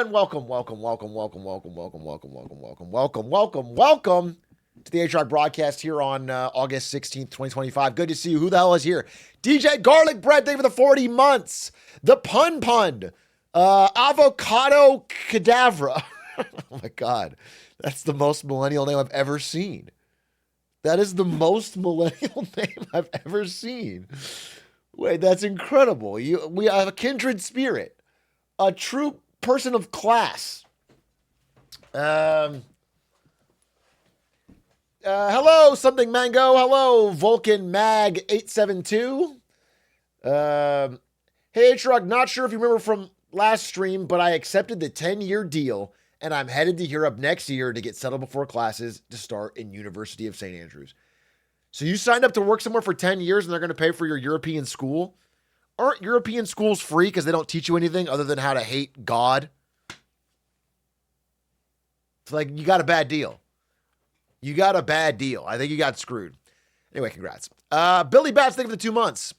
and welcome to the HR broadcast here on August 16th, 2025. Good to see you. Who the hell is here? DJ Garlic Bread, thank you for the 40 months. The Pun, Avocado Cadavra. Oh my God. That's the most millennial name I've ever seen. That is the most millennial name I've ever seen. Wait, that's incredible. We have a kindred spirit, a true person of class. Hello, something mango. Hello, Vulcan Mag 872. Hey, Truck. Not sure if you remember from last stream, but I accepted the 10-year deal, and I'm headed to Europe next year to get settled before classes to start in University of St. Andrews. So you signed up to work somewhere for 10 years, and they're going to pay for your European school? Aren't European schools free because they don't teach you anything other than how to hate God? It's like, you got a bad deal. You got a bad deal. I think you got screwed. Anyway, congrats. Billy Bats, thank you for the 2 months.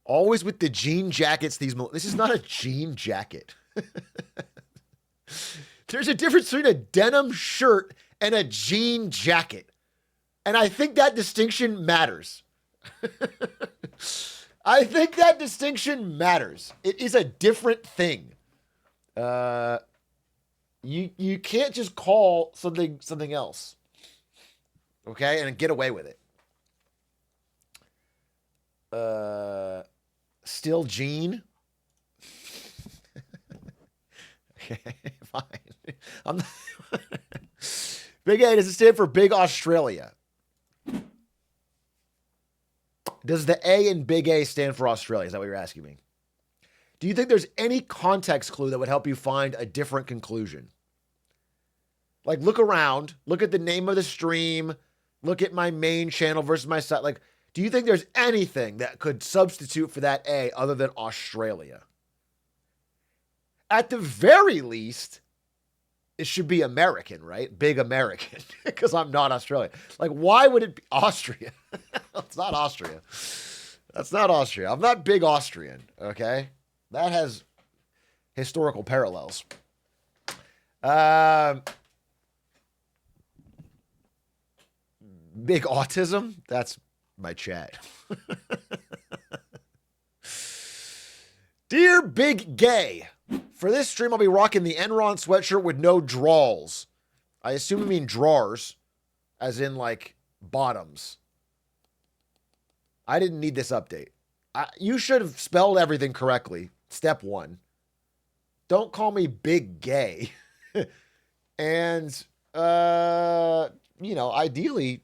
Always with the jean jackets. This is not a jean jacket. There's a difference between a denim shirt and a jean jacket. And I think that distinction matters. I think that distinction matters. It is a different thing. You can't just call something else. Okay? And get away with it. Still Gene? Okay, fine. I'm not Big A, does it stand for Big Australia? Does the A in Big A stand for Australia? Is that what you're asking me? Do you think there's any context clue that would help you find a different conclusion? Like, look around, look at the name of the stream, look at my main channel versus my site. Like, do you think there's anything that could substitute for that A other than Australia? At the very least, it should be American, right? Big American, because I'm not Australian. Like, why would it be Austria? It's not Austria. That's not Austria. I'm not big Austrian, okay? That has historical parallels. Big autism? That's my chat. Dear Big Gay, for this stream, I'll be rocking the Enron sweatshirt with no drawers. I assume you mean drawers, as in like bottoms. I didn't need this update. You should have spelled everything correctly. Step 1. Don't call me Big Gay. And, ideally,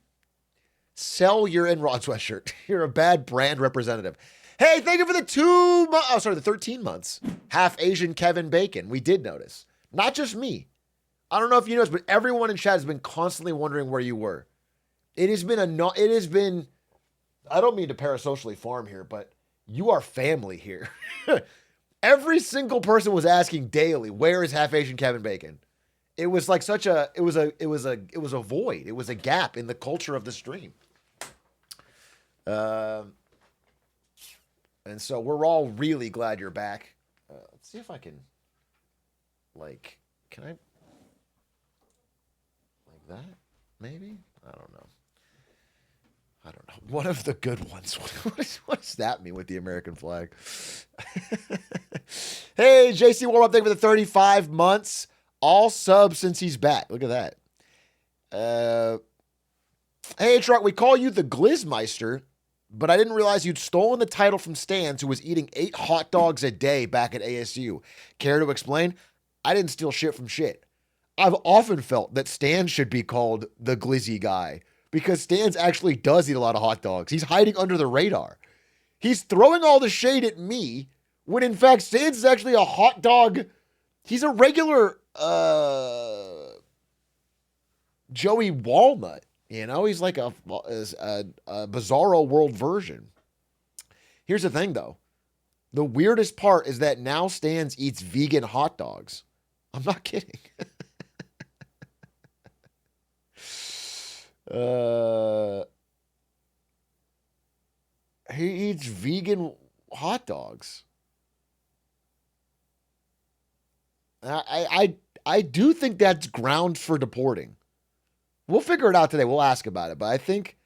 sell your Enron sweatshirt. You're a bad brand representative. Hey, thank you for the 13 months. Half Asian Kevin Bacon. We did notice. Not just me. I don't know if you noticed, but everyone in chat has been constantly wondering where you were. I don't mean to parasocially farm here, but you are family here. Every single person was asking daily, where is Half Asian Kevin Bacon? It was like it was a void. It was a gap in the culture of the stream. And so we're all really glad you're back. Let's see if I can, can I, like that? Maybe? I don't know. One of the good ones. What does that mean with the American flag? Hey, JC Warm Up, thank you for the 35 months. All subs since he's back. Look at that. Hey, Truck, we call you the Glizzmeister, but I didn't realize you'd stolen the title from Stans, who was eating 8 hot dogs a day back at ASU. Care to explain? I didn't steal shit from shit. I've often felt that Stans should be called the Glizzy guy, because Stans actually does eat a lot of hot dogs. He's hiding under the radar. He's throwing all the shade at me, when in fact Stans is actually a hot dog. He's a regular Joey Walnut. He's like a Bizarro World version. Here's the thing, though. The weirdest part is that now Stans eats vegan hot dogs. I'm not kidding. He eats vegan hot dogs. I do think that's ground for deporting. We'll figure it out today. We'll ask about it, but I think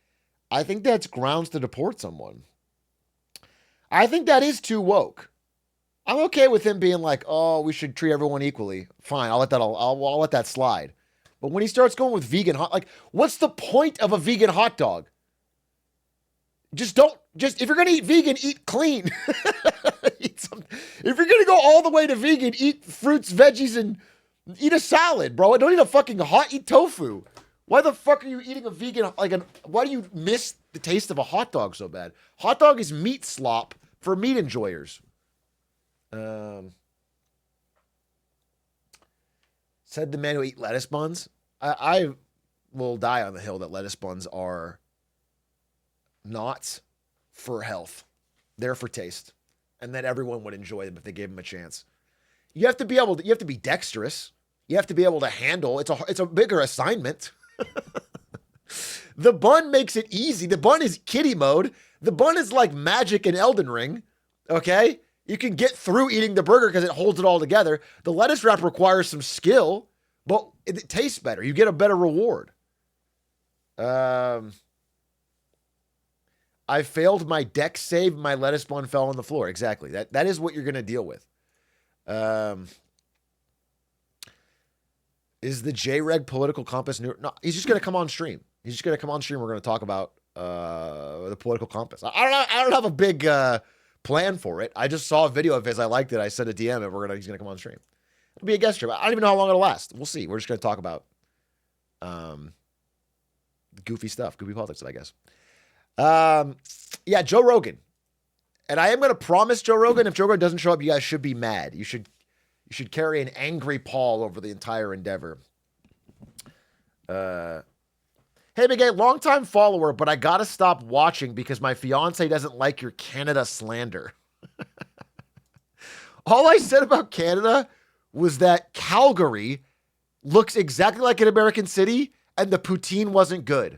that's grounds to deport someone. I think that is too woke. I'm okay with him being like, "Oh, we should treat everyone equally." Fine, I'll let that slide. But when he starts going with vegan hot, like, what's the point of a vegan hot dog? Just if you're gonna eat vegan, eat clean. If you're gonna go all the way to vegan, eat fruits, veggies, and eat a salad, bro. Don't eat a fucking eat tofu. Why the fuck are you eating a vegan? Why do you miss the taste of a hot dog so bad? Hot dog is meat slop for meat enjoyers. Said the man who eat lettuce buns. I will die on the hill that lettuce buns are not for health. They're for taste. And that everyone would enjoy them if they gave them a chance. You have to be dexterous. You have to be able to handle. It's a bigger assignment. The bun makes it easy. The bun is kiddie mode. The bun is like magic in Elden Ring. Okay? You can get through eating the burger because it holds it all together. The lettuce wrap requires some skill, but it tastes better. You get a better reward. I failed my deck save. My lettuce bun fell on the floor. Exactly. That is what you're going to deal with. Is the J-Reg political compass new? No, he's just going to come on stream. He's just going to come on stream. We're going to talk about the political compass. I don't have a big plan for it. I just saw a video of his. I liked it. I sent a DM and he's going to come on stream. It'll be a guest stream. I don't even know how long it'll last. We'll see. We're just going to talk about goofy stuff, goofy politics, I guess. Yeah, Joe Rogan. And I am going to promise Joe Rogan, if Joe Rogan doesn't show up, you guys should be mad. You should carry an angry pall over the entire endeavor. Hey, Big A, longtime follower, but I got to stop watching because my fiance doesn't like your Canada slander. All I said about Canada was that Calgary looks exactly like an American city and the poutine wasn't good.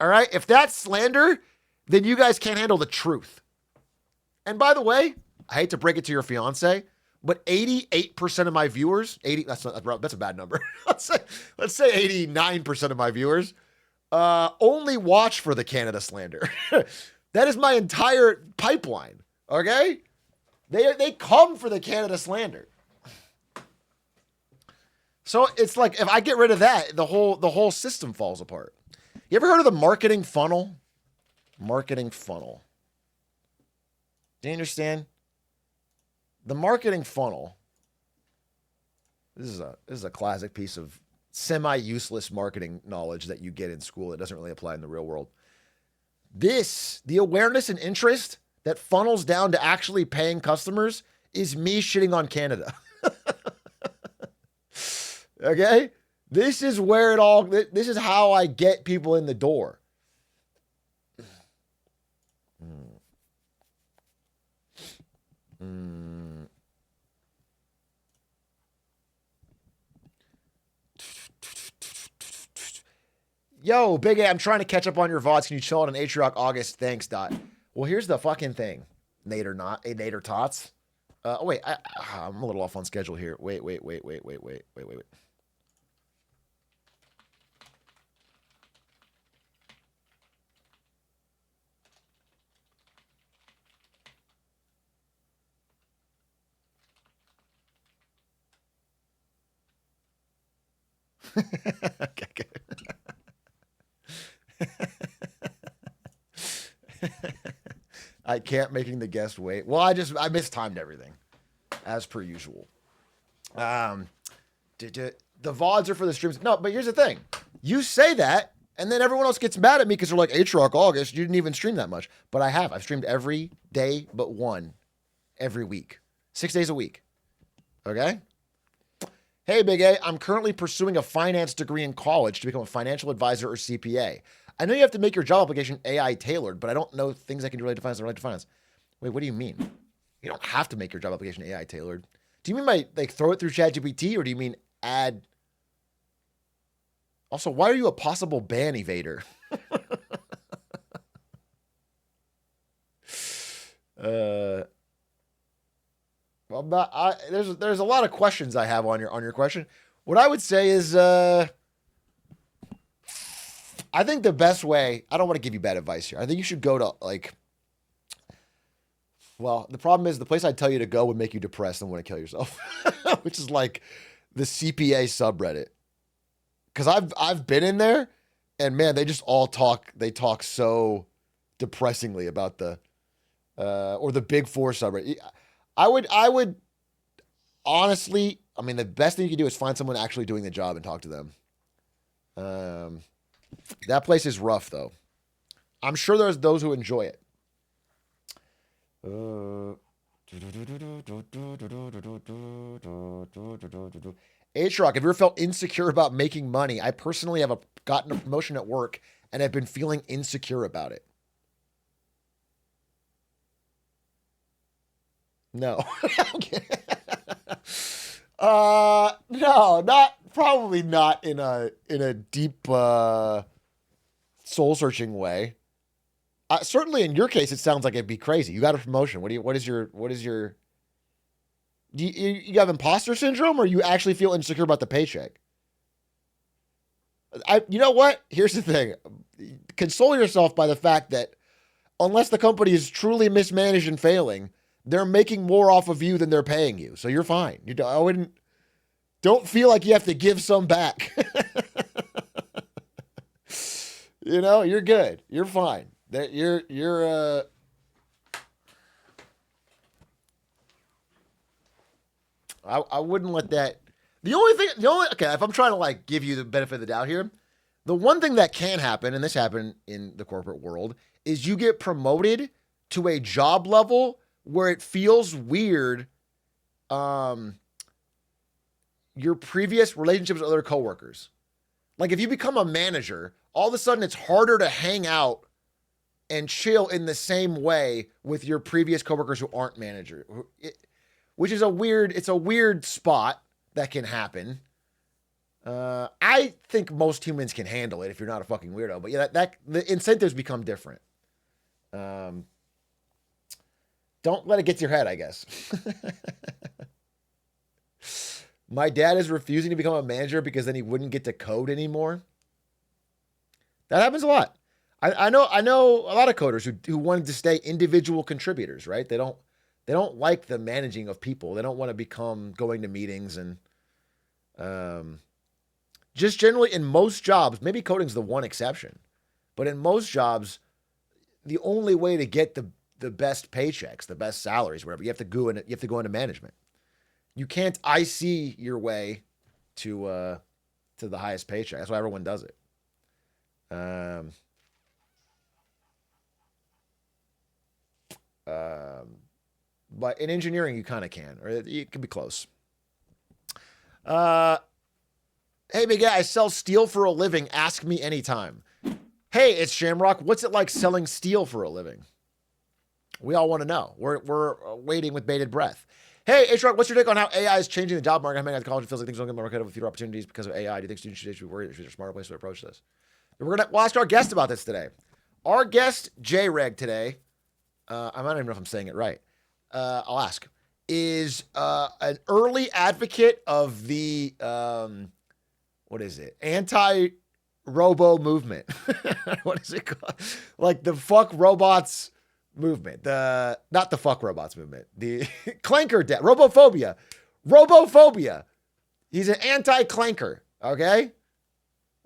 All right? If that's slander, then you guys can't handle the truth. And by the way, I hate to break it to your fiance, but 88% of my viewers, that's a bad number. let's say 89% of my viewers only watch for the Canada slander. That is my entire pipeline. Okay? They come for the Canada slander. So it's like if I get rid of that, the whole system falls apart. You ever heard of the marketing funnel? Marketing funnel. Do you understand? The marketing funnel. This is a classic piece of semi-useless marketing knowledge that you get in school that doesn't really apply in the real world. The awareness and interest that funnels down to actually paying customers is me shitting on Canada. Okay? This is this is how I get people in the door. Yo, Big A, I'm trying to catch up on your VODs. Can you chill out on Atrioc August? Thanks, Dot. Well, here's the fucking thing. Nate or not. Nate or Tots. Wait, I'm a little off on schedule here. Wait. Okay, good. I can't making the guest wait. Well, I mistimed everything as per usual. The VODs are for the streams. No, but here's the thing. You say that, and then everyone else gets mad at me because they're like, Atrioc August, you didn't even stream that much. But I have. I've streamed every day but one every week. 6 days a week. Okay? Hey, Big A, I'm currently pursuing a finance degree in college to become a financial advisor or CPA. I know you have to make your job application AI tailored, but I don't know things I can do related to finance and related to finance. Wait, what do you mean? You don't have to make your job application AI tailored. Do you mean by throw it through ChatGPT, or do you mean add? Also, why are you a possible ban evader? There's a lot of questions I have on your question. What I would say is, I think the best way. I don't want to give you bad advice here. I think you should go to like. Well, the problem is the place I'd tell you to go would make you depressed and want to kill yourself, which is like the CPA subreddit. Because I've been in there, and man, they just all talk. They talk so depressingly about the or the Big Four subreddit. I would honestly. I mean, the best thing you can do is find someone actually doing the job and talk to them. That place is rough, though. I'm sure there's those who enjoy it. H-Rock, have you ever felt insecure about making money? I personally have gotten a promotion at work and have been feeling insecure about it. No. No, probably not in a deep soul searching way. Certainly in your case, it sounds like it'd be crazy. You got a promotion. What is your, do you have imposter syndrome, or you actually feel insecure about the paycheck? You know what? Here's the thing. Console yourself by the fact that unless the company is truly mismanaged and failing, they're making more off of you than they're paying you. So you're fine. Don't feel like you have to give some back. You're good. You're fine. I wouldn't let that. Okay, if I'm trying to like give you the benefit of the doubt here, the one thing that can happen, and this happened in the corporate world, is you get promoted to a job level where it feels weird. Your previous relationships with other coworkers. Like if you become a manager, all of a sudden it's harder to hang out and chill in the same way with your previous coworkers who aren't managers, which is a weird spot that can happen. I think most humans can handle it if you're not a fucking weirdo, but yeah, that the incentives become different. Don't let it get to your head, I guess. My dad is refusing to become a manager because then he wouldn't get to code anymore. That happens a lot. I know a lot of coders who wanted to stay individual contributors, right? They don't like the managing of people. They don't want to become going to meetings and just generally in most jobs, maybe coding's the one exception, but in most jobs, the only way to get the best paychecks, the best salaries, whatever, you have to go into management. You can't IC your way to the highest paycheck. That's why everyone does it. But in engineering, you kind of can, or it can be close. Hey, big guy, I sell steel for a living. Ask me anytime. Hey, it's Shamrock. What's it like selling steel for a living? We all want to know. We're waiting with bated breath. Hey, H-Rock, what's your take on how AI is changing the job market? How many at college feels like things don't get more competitive with fewer opportunities because of AI? Do you think students should be worried? Is there a smarter place to approach this? We'll ask our guest about this today. Our guest, J-Reg, today, I don't even know if I'm saying it right. I'll ask, is an early advocate of the, what is it? Anti-robo movement. What is it called? Like the fuck robots movement. Not the fuck robots movement. The clanker debt. Robophobia. He's an anti-clanker. Okay?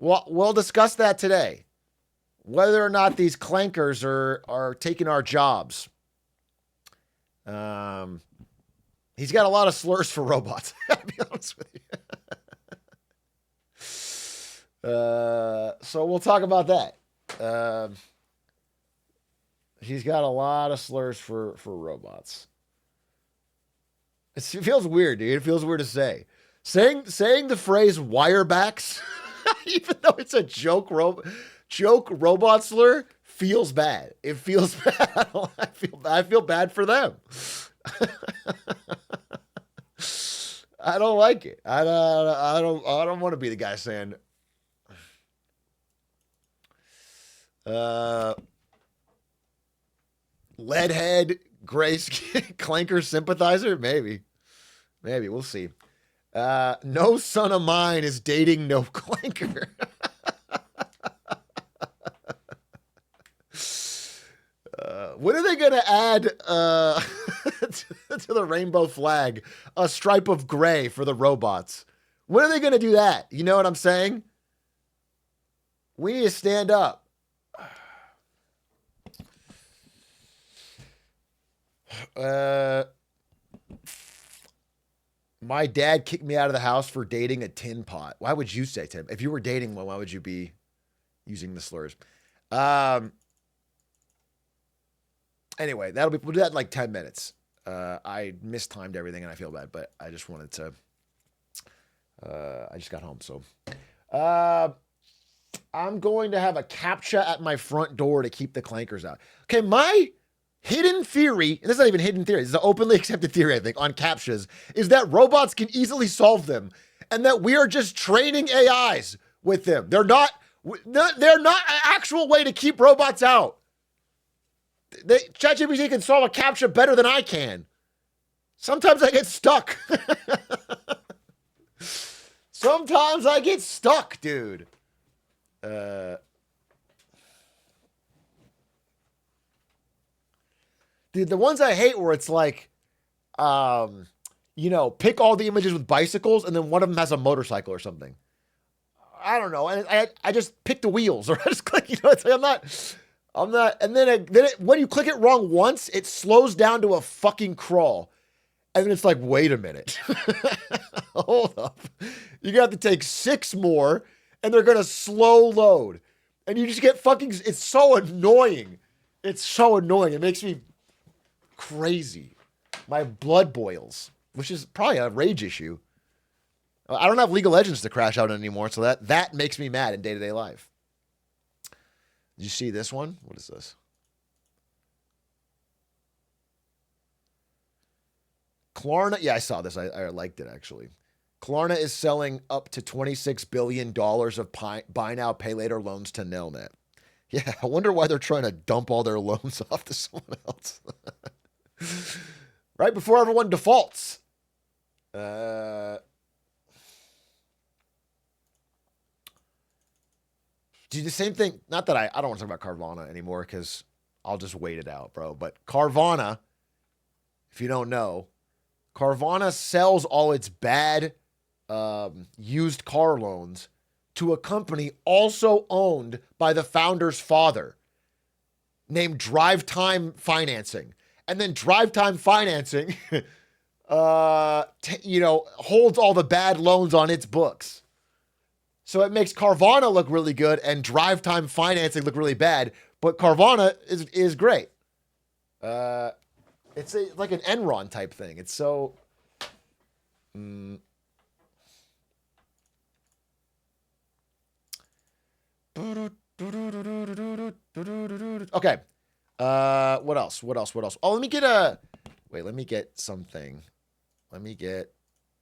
We'll discuss that today. Whether or not these clankers are taking our jobs. He's got a lot of slurs for robots. I'll be honest with you. So we'll talk about that. He's got a lot of slurs for robots. It feels weird, dude. It feels weird to say. Saying the phrase wirebacks, even though it's a joke robot slur, feels bad. It feels bad. I feel bad for them. I don't like it. I don't want to be the guy saying leadhead, gray skin, clanker sympathizer, maybe. Maybe. We'll see. No son of mine is dating no clanker. When are they going to add to the rainbow flag a stripe of gray for the robots? When are they going to do that? You know what I'm saying? We need to stand up. My dad kicked me out of the house for dating a tin pot. Why would you say tin? If you were dating one, why would you be using the slurs? Anyway, we'll do that in like 10 minutes. I mistimed everything and I feel bad, but I just wanted to, I just got home. So, I'm going to have a CAPTCHA at my front door to keep the clankers out. Okay. My hidden theory, and this is not even hidden theory, this is an openly accepted theory, I think, on CAPTCHAs, is that robots can easily solve them and that we are just training AIs with them. They're not an actual way to keep robots out. ChatGPT can solve a CAPTCHA better than I can. Sometimes I get stuck. Sometimes I get stuck, dude. Dude, the ones I hate where it's like, pick all the images with bicycles and then one of them has a motorcycle or something. I don't know. And I just pick the wheels or I just click, it's like I'm not, and then when you click it wrong once, it slows down to a fucking crawl. And then it's like, wait a minute. Hold up. You're going to have to take 6 more and they're going to slow load. And you just get it's so annoying. It's so annoying. It makes me crazy. My blood boils, which is probably a rage issue. I don't have League of Legends to crash out anymore, so that makes me mad in day-to-day life. Did you see this one? What is this? Klarna. Yeah, I saw this. I liked it, actually. Klarna is selling up to $26 billion of buy now, pay later loans to Nelnet. Yeah, I wonder why they're trying to dump all their loans off to someone else. Right before everyone defaults. Do the same thing. Not that I don't want to talk about Carvana anymore because I'll just wait it out, bro. But Carvana, if you don't know, Carvana sells all its bad used car loans to a company also owned by the founder's father named Drive Time Financing. And then Drive Time Financing, holds all the bad loans on its books. So it makes Carvana look really good and Drive Time Financing look really bad. But Carvana is great. It's like an Enron type thing. It's so... Okay. What else? Oh, let me get something. Let me get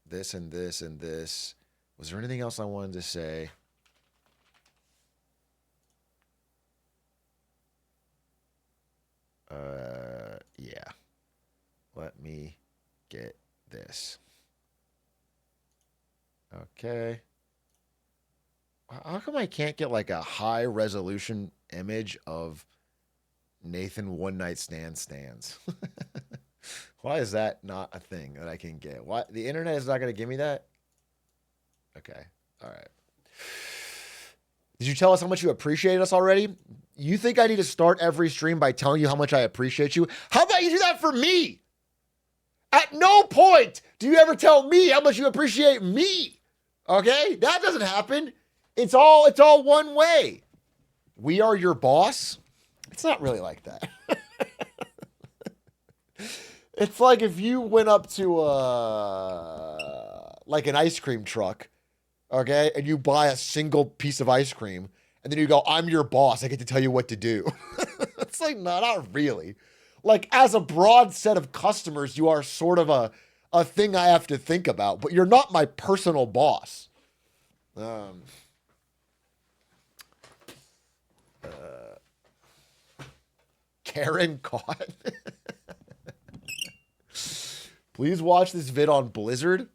this and this and this. Was there anything else I wanted to say? Yeah. Let me get this. Okay. How come I can't get like a high resolution image of Nathan One Night Stand stands? Why is that not a thing that I can get? Why the internet is not going to give me that? Okay. All right. Did you tell us how much you appreciate us already? You think I need to start every stream by telling you how much I appreciate you? How about you do that for me? At no point do you ever tell me how much you appreciate me. Okay? That doesn't happen. It's all one way. We are your boss. It's not really like that. It's like if you went up to like an ice cream truck, okay, and you buy a single piece of ice cream, and then you go, I'm your boss, I get to tell you what to do. It's like, no, not really. Like, as a broad set of customers, you are sort of a thing I have to think about, but you're not my personal boss. Karen caught. Please watch this vid on Blizzard.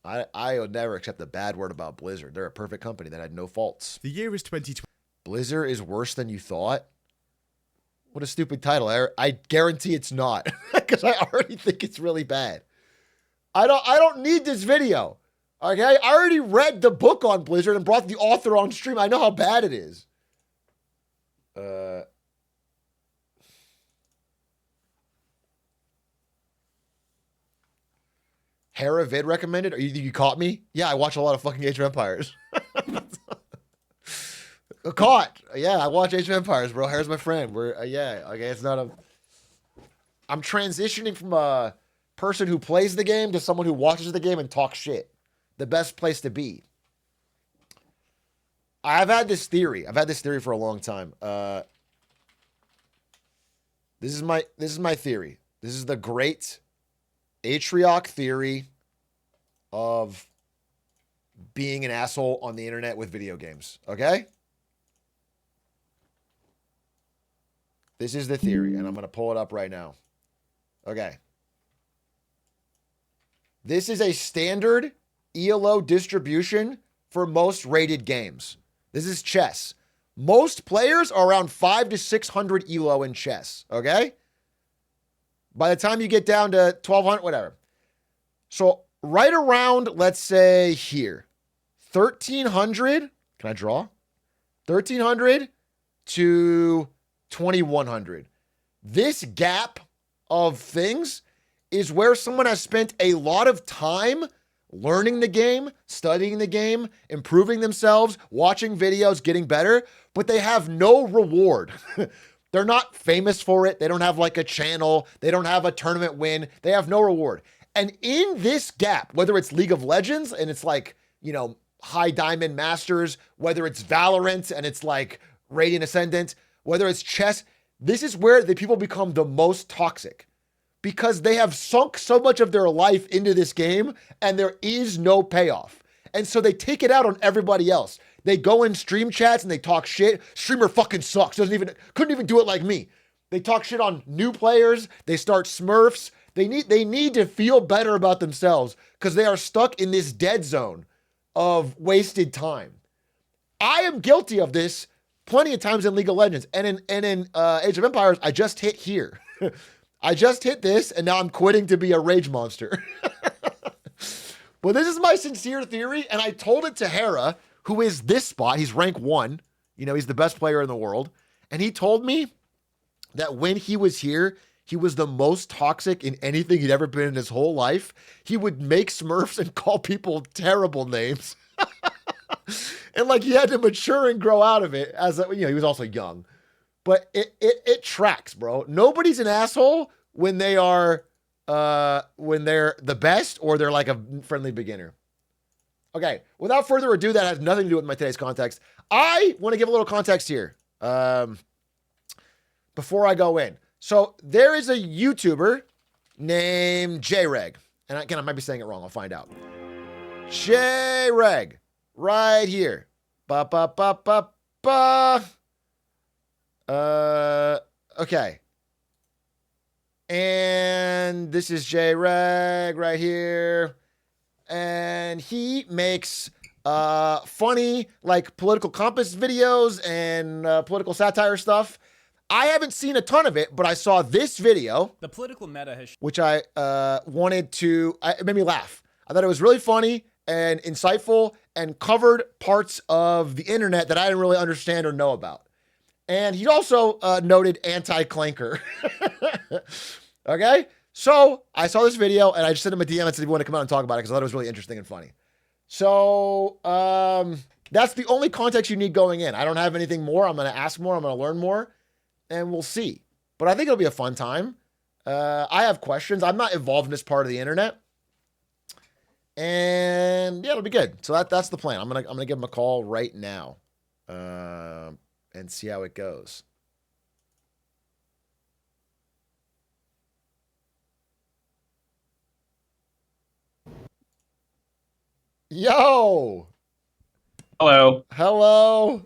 I would never accept a bad word about Blizzard. They're a perfect company that had no faults. The year is 2020. Blizzard is worse than you thought? What a stupid title. I guarantee it's not. Because I already think it's really bad. I don't need this video. Okay? I already read the book on Blizzard and brought the author on stream. I know how bad it is. Hera vid recommended? Or you caught me? Yeah, I watch a lot of fucking Age of Empires. Caught. Yeah, I watch Age of Empires, bro. Hera's my friend. Yeah, okay, it's not a... I'm transitioning from a person who plays the game to someone who watches the game and talks shit. The best place to be. I've had this theory. I've had this theory for a long time. This is my theory. This is the great Atrioc theory of being an asshole on the internet with video games. Okay? This is the theory, and I'm going to pull it up right now. Okay. This is a standard ELO distribution for most rated games. This is chess. Most players are around 500 to 600 ELO in chess, okay? By the time you get down to 1200, whatever. So right around, let's say here, 1300, can I draw? 1300 to 2100. This gap of things is where someone has spent a lot of time learning the game, studying the game, improving themselves, watching videos, getting better, but they have no reward. They're not famous for it. They don't have like a channel. They don't have a tournament win. They have no reward. And in this gap, whether it's League of Legends and it's like, you know, high diamond masters, whether it's Valorant and it's like Radiant Ascendant, whether it's chess, this is where the people become the most toxic because they have sunk so much of their life into this game and there is no payoff. And so they take it out on everybody else. They go in stream chats and they talk shit. Streamer fucking sucks. Couldn't even do it like me. They talk shit on new players. They start smurfs. They need to feel better about themselves because they are stuck in this dead zone of wasted time. I am guilty of this plenty of times in League of Legends and in Age of Empires. I just hit here. I just hit this and now I'm quitting to be a rage monster. But this is my sincere theory, and I told it to Hera, who is this spot. He's rank 1. You know, he's the best player in the world. And he told me that when he was here, he was the most toxic in anything he'd ever been in his whole life. He would make smurfs and call people terrible names. And like he had to mature and grow out of it as a, you know, he was also young. But it tracks, bro. Nobody's an asshole when they're the best or they're like a friendly beginner. Okay, without further ado, that has nothing to do with my today's context. I want to give a little context here before I go in. So there is a YouTuber named JReg. And again, I might be saying it wrong. I'll find out. JReg. Right here. Okay. And this is JReg right here. And he makes funny, like, political compass videos and political satire stuff. I haven't seen a ton of it, but I saw this video. The political meta has... Which I wanted to... It made me laugh. I thought it was really funny and insightful and covered parts of the internet that I didn't really understand or know about. And he also noted anti-clanker. Okay? So I saw this video and I just sent him a DM and said he wanted to come out and talk about it because I thought it was really interesting and funny. So that's the only context you need going in. I don't have anything more. I'm going to ask more. I'm going to learn more. And we'll see. But I think it'll be a fun time. I have questions. I'm not involved in this part of the internet. And yeah, it'll be good. So that's the plan. I'm gonna give him a call right now. And see how it goes. Yo! Hello. Hello.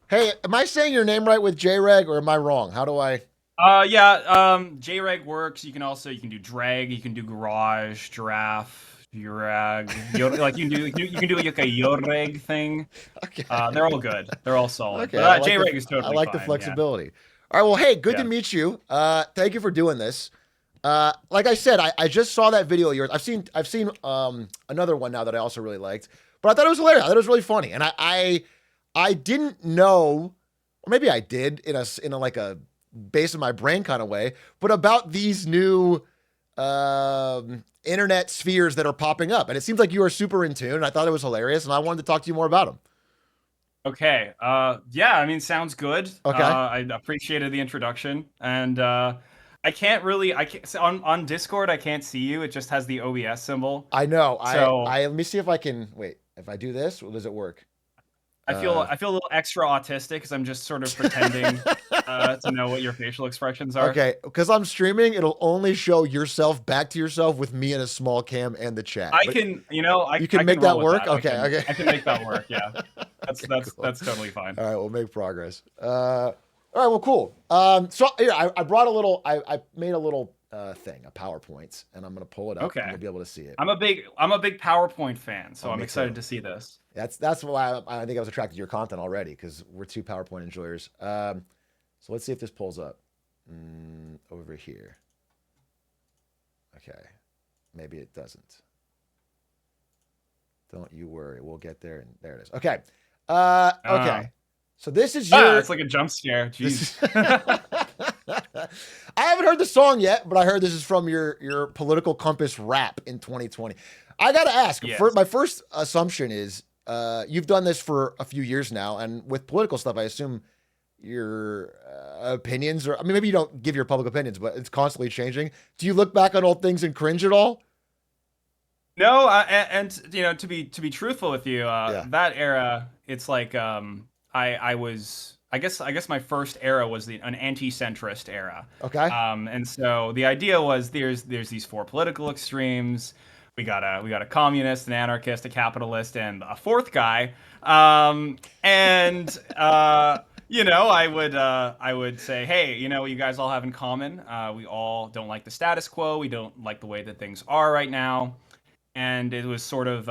Hey, am I saying your name right with JReg or am I wrong? How do I? Yeah, JREG works. You can do drag, you can do garage, giraffe, urag, like you can do like a yoreg thing. Okay. They're all good. They're all solid. Okay. But JREG is I totally like the fine. Yeah. flexibility. All right. Well, hey, good to Yeah. meet you. Thank you for doing this. Like I said, I just saw that video of yours. I've seen another one now that I also really liked, but I thought it was hilarious. I thought it was really funny, and I didn't know, or maybe I did in a like a base of my brain kind of way, but about these new internet spheres that are popping up, and it seems like you are super in tune. And I thought it was hilarious, and I wanted to talk to you more about them. Okay. Yeah, I mean, sounds good. Okay. I appreciated the introduction. And I can't really I can't so on Discord I can't see you. It just has the OBS symbol. I know. So I let me see if I can wait. If I do this, does it work? Uh, I feel a little extra autistic because I'm just sort of pretending to know what your facial expressions are. okay, because I'm streaming, it'll only show yourself back to yourself with me in a small cam and the chat. I But can, you know, you I can can make roll that with work. that. Okay. Okay. I can make that work. Yeah. Okay. Cool. That's totally fine. All right, we'll make progress. All right, well, cool. So here, I brought a little. I made a little thing, a PowerPoint, and I'm gonna pull it up, and Okay. you'll be able to see it. I'm a big PowerPoint fan, so Oh, I'm me excited too. to see this. That's why I think I was attracted to your content already because we're two PowerPoint enjoyers. So let's see if this pulls up over here. Okay, maybe it doesn't. Don't you worry, we'll get there. And there it is. Okay. Uh, Okay. So this is it's your. like a jump scare. This Jeez. is. I haven't heard the song yet, but I heard this is from your political compass rap in 2020. I gotta ask. Yes. My first assumption is you've done this for a few years now, and with political stuff, I assume your opinions, or I mean, maybe you don't give your public opinions, but it's constantly changing. Do you look back on old things and cringe at all? No, you know, to be truthful with you, Yeah. that era, it's like I was I guess my first era was an anti-centrist era. Okay. And so the idea was there's these four political extremes. We got a communist, an anarchist, a capitalist, and a fourth guy. And you know, I would say, hey, you know what you guys all have in common? We all don't like the status quo. We don't like the way that things are right now, and it was sort of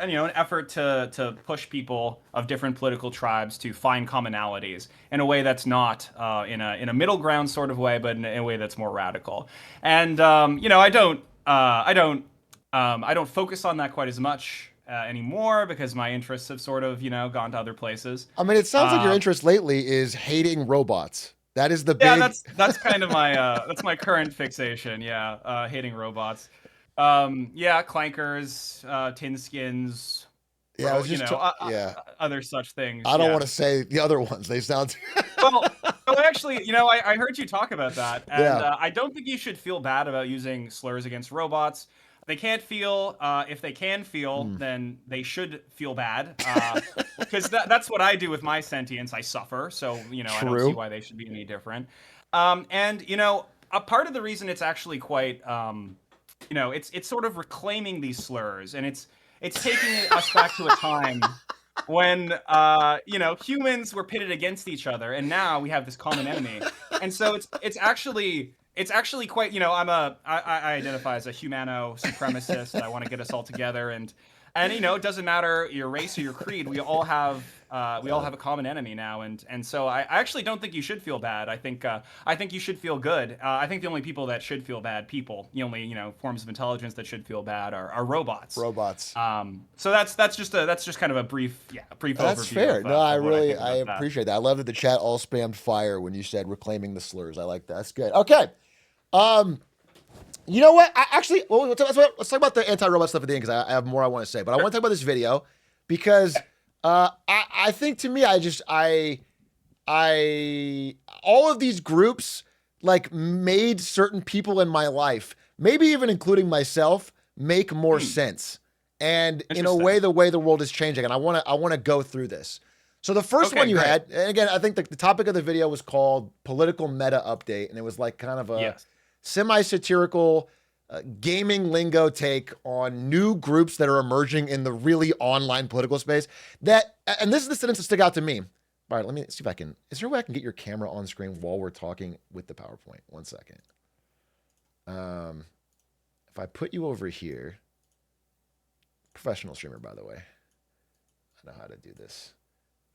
you know, an effort to push people of different political tribes to find commonalities in a way that's not in a middle ground sort of way, but in a way that's more radical. And you know, I don't focus on that quite as much anymore because my interests have sort of, you know, gone to other places. I mean, it sounds like your Uh, interest lately is hating robots. That is the yeah, big. that's kind of my that's my current fixation. Yeah, hating robots. Yeah, clankers, tin skins, Yeah, I was you just. know, Yeah, other such things. I don't Yeah. want to say the other ones. They sound. Well, actually, you know, I heard you talk about that, and Yeah. I don't think you should feel bad about using slurs against robots. They can't feel. If they can feel, Hmm. then they should feel bad. Because that's what I do with my sentience. I suffer, so you know, I don't see True. why they should be any different. And you know, a part of the reason it's actually quite, you know, it's sort of reclaiming these slurs, and it's taking us back to a time when you know, humans were pitted against each other, and now we have this common enemy. And so it's actually quite, you know, I identify as a humano supremacist. I want to get us all together, and you know, it doesn't matter your race or your creed. We all have a common enemy now, and so I actually don't think you should feel bad. I think you should feel good. I think the only people that should feel bad, the only, you know, forms of intelligence that should feel bad are robots. Robots. So that's just kind of a brief That's overview fair. No, I of what I really think I about that. appreciate that. I love that the chat all spammed fire when you said reclaiming the slurs. I like that. That's good. Okay. Um, you know what? I actually, well, let's talk about the anti-robot stuff at the end because I have more I want to say. But I want to talk about this video because I think to me, I all of these groups like made certain people in my life, maybe even including myself, make more Hmm, sense. And in a way, interesting. the way the world is changing, and I want to go through this. So the first one Okay, you great. had, and again, I think the topic of the video was called "Political Meta Update," and it was like kind of a Yes. semi-satirical gaming lingo take on new groups that are emerging in the really online political space. And this is the sentence that stick out to me. All right, let me see if I can. Is there a way I can get your camera on screen while we're talking with the PowerPoint? One second. Um, if I put you over here, professional streamer, by the way, I know how to do this.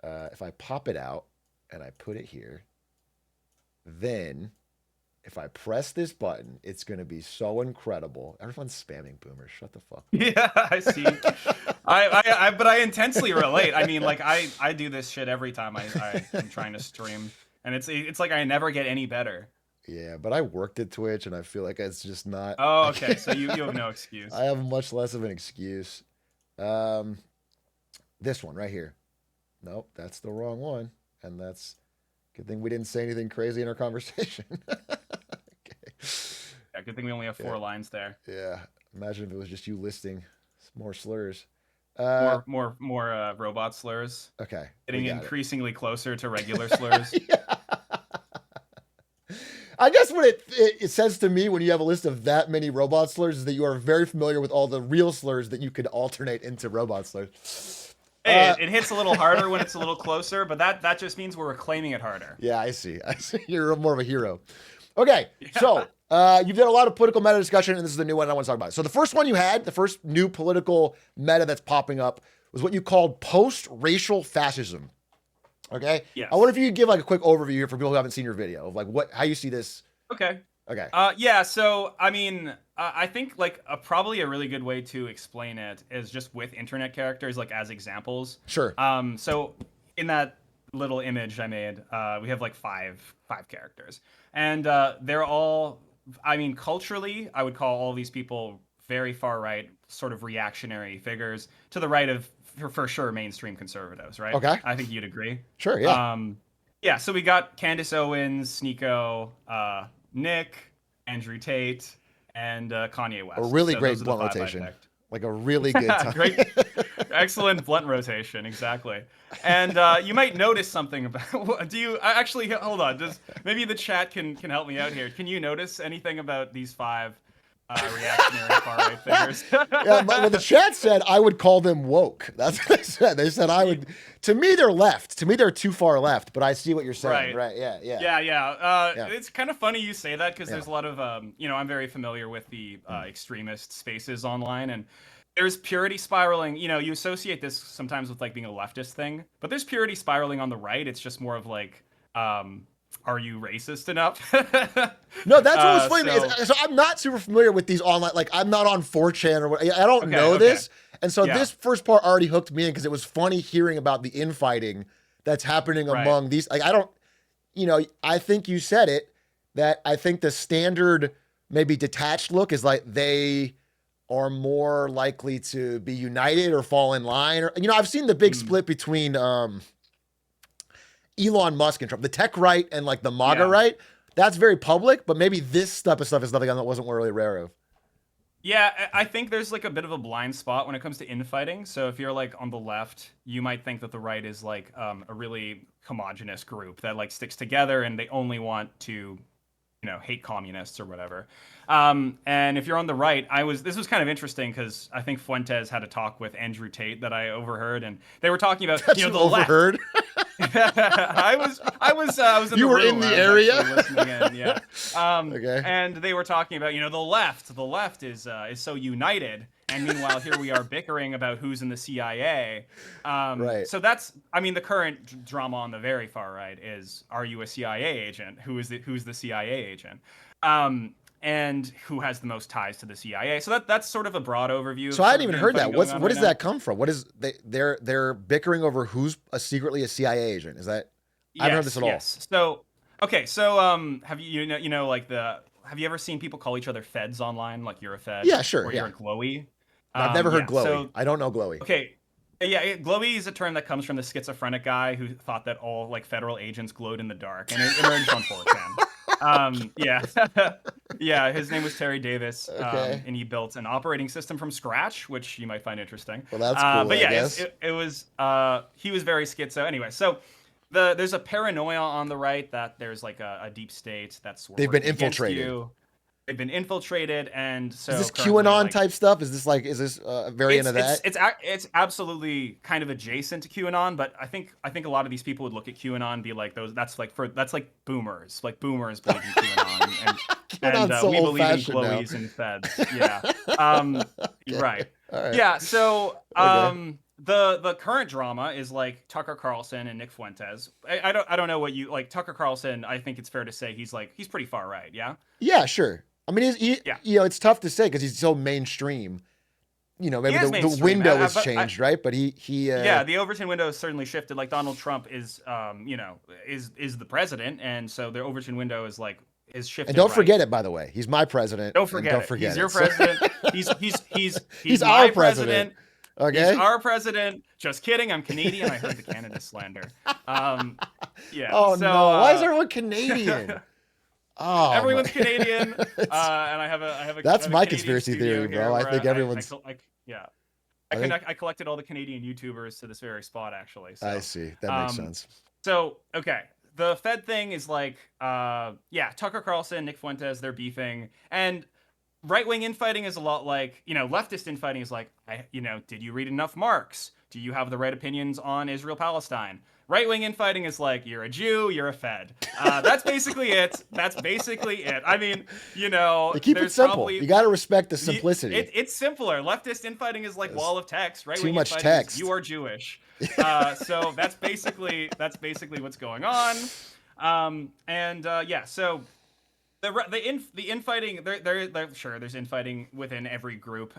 If I pop it out and I put it here, then if I press this button, it's going to be so incredible. Everyone's spamming Boomer. Shut the fuck Yeah, I see. But I intensely relate. I mean, like I do this shit every time I'm trying to stream, and it's like I never get any better. Yeah, but I worked at Twitch and I feel like it's just not. Oh, okay. So you have no excuse. I have much less of an excuse. Um, this one right here. Nope, that's the wrong one. And that's good thing we didn't say anything crazy in our conversation. Okay. Yeah, good thing we only have 4 lines there. Yeah. Imagine if it was just you listing more slurs. More robot slurs. Okay. Getting increasingly closer to regular slurs. Yeah. I guess what it says to me when you have a list of that many robot slurs is that you are very familiar with all the real slurs that you could alternate into robot slurs. Hey, it hits a little harder when it's a little closer, but that just means we're reclaiming it harder. Yeah, I see. You're more of a hero. Okay, so you've done a lot of political meta discussion, and this is the new one I want to talk about. So the first one you had, the first new political meta that's popping up, was what you called post-racial fascism. Okay. Yes. I wonder if you could give like a quick overview here for people who haven't seen your video of like how you see this. Okay. Okay. Yeah. So I mean, I think like probably a really good way to explain it is just with internet characters, like as examples. Sure. So in that little image I made, we have like five characters, and they're all. I mean, culturally, I would call all these people very far right, sort of reactionary figures to the right of. For sure, mainstream conservatives, right? Okay. I think you'd agree. Sure, yeah. Yeah, so we got Candace Owens, Sneeko, Nick, Andrew Tate, and Kanye West. A really great blunt rotation. Like a really good time. Great, excellent blunt rotation, exactly. And you might notice something about. Do you actually hold on? Maybe the chat can help me out here? Can you notice anything about these five reactionary far-right figures? Yeah, but what the chat said, I would call them woke. That's what they said. They said I would. To me, they're left. To me, they're too far left. But I see what you're saying. Right? Yeah. Yeah. It's kind of funny you say that because there's a lot of, I'm very familiar with the extremist spaces online, and there's purity spiraling. You associate this sometimes with like being a leftist thing, but there's purity spiraling on the right. It's just more of like, are you racist enough? No, that's what was funny. So I'm not super familiar with these online. Like I'm not on 4chan or what. I don't know this, and so this first part already hooked me in because it was funny hearing about the infighting that's happening among these. Like I don't, I think you said it that I think the standard maybe detached look is like they are more likely to be united or fall in line. Or I've seen the big split between Elon Musk and Trump, the tech right and like the MAGA right. That's very public, but maybe this type of stuff is nothing that wasn't really rare of. Yeah, I think there's like a bit of a blind spot when it comes to infighting. So if you're like on the left, you might think that the right is like a really homogenous group that like sticks together and they only want to, hate communists or whatever. And if you're on the right, this was kind of interesting because I think Fuentes had a talk with Andrew Tate that I overheard, and they were talking about the overheard. Left. I was in you the were room. in the area. Listening in, yeah. Okay. And they were talking about the left. The left is so united, and meanwhile here we are bickering about who's in the CIA. Right. So that's the current drama on the very far right is, are you a CIA agent? Who's the CIA agent? And who has the most ties to the CIA? So that's sort of a broad overview. So I hadn't even heard that. What does that come from? What is they're bickering over who's secretly a CIA agent? Is that? I haven't heard this at all. Yes. So okay. So have you have you ever seen people call each other feds online? Like you're a fed. Yeah, sure. Or you're a glowy. I've never heard glowy. So, I don't know glowy. Okay. Yeah, glowy is a term that comes from the schizophrenic guy who thought that all like federal agents glowed in the dark, and it emerged on 4chan. Yeah, his name was Terry Davis, and he built an operating system from scratch, which you might find interesting. Well, that's cool. But yeah, I guess. It was he was very schizo. Anyway, so there's a paranoia on the right that there's like a deep state that's they've been infiltrated. they've been infiltrated, and so Is this currently, QAnon like, type stuff? Is this a variant of that? it's absolutely kind of adjacent to QAnon, but I think a lot of these people would look at QAnon and be like, that's like boomers. Like boomers believe in QAnon, and QAnon's so we believe in old-fashioned now. glowies and feds. Yeah. Okay. Right. All right. Yeah. So Okay. the current drama is like Tucker Carlson and Nick Fuentes. I don't know what you like. Tucker Carlson, I think it's fair to say he's pretty far right. Yeah. Yeah, sure. I mean, Yeah. it's tough to say because he's so mainstream. Maybe He is the mainstream, window has but changed, right? But he yeah, the Overton window has certainly shifted. Like Donald Trump is is the president, and so the Overton window is shifted. and don't right. forget it, by the way, he's my president. Don't and forget don't it. forget He's it. your So- president. He's He's my our president. Okay. He's our president. Just kidding. I'm Canadian. I heard the Canada slander. Yeah. Oh so, no! Why is everyone Canadian? Oh, everyone's my- Canadian, and I have a. That's I have a my Canadian conspiracy studio theory, bro. here I where think everyone's. yeah. I I collected all the Canadian YouTubers to this very spot, actually. So. I see. That makes Um, sense. So, okay. The Fed thing is like, yeah, Tucker Carlson, Nick Fuentes, they're beefing. And right-wing infighting is a lot like, leftist infighting is like, did you read enough Marx? Do you have the right opinions on Israel-Palestine? Right-wing infighting is like, you're a Jew, you're a Fed. That's basically it. I mean, They keep it there's simple. probably- You got to respect the simplicity. It's simpler. Leftist infighting is like wall of text. Right-wing much infighting is text. you are Jewish. So that's basically what's going on. Yeah. So the infighting, they're sure there's infighting within every group.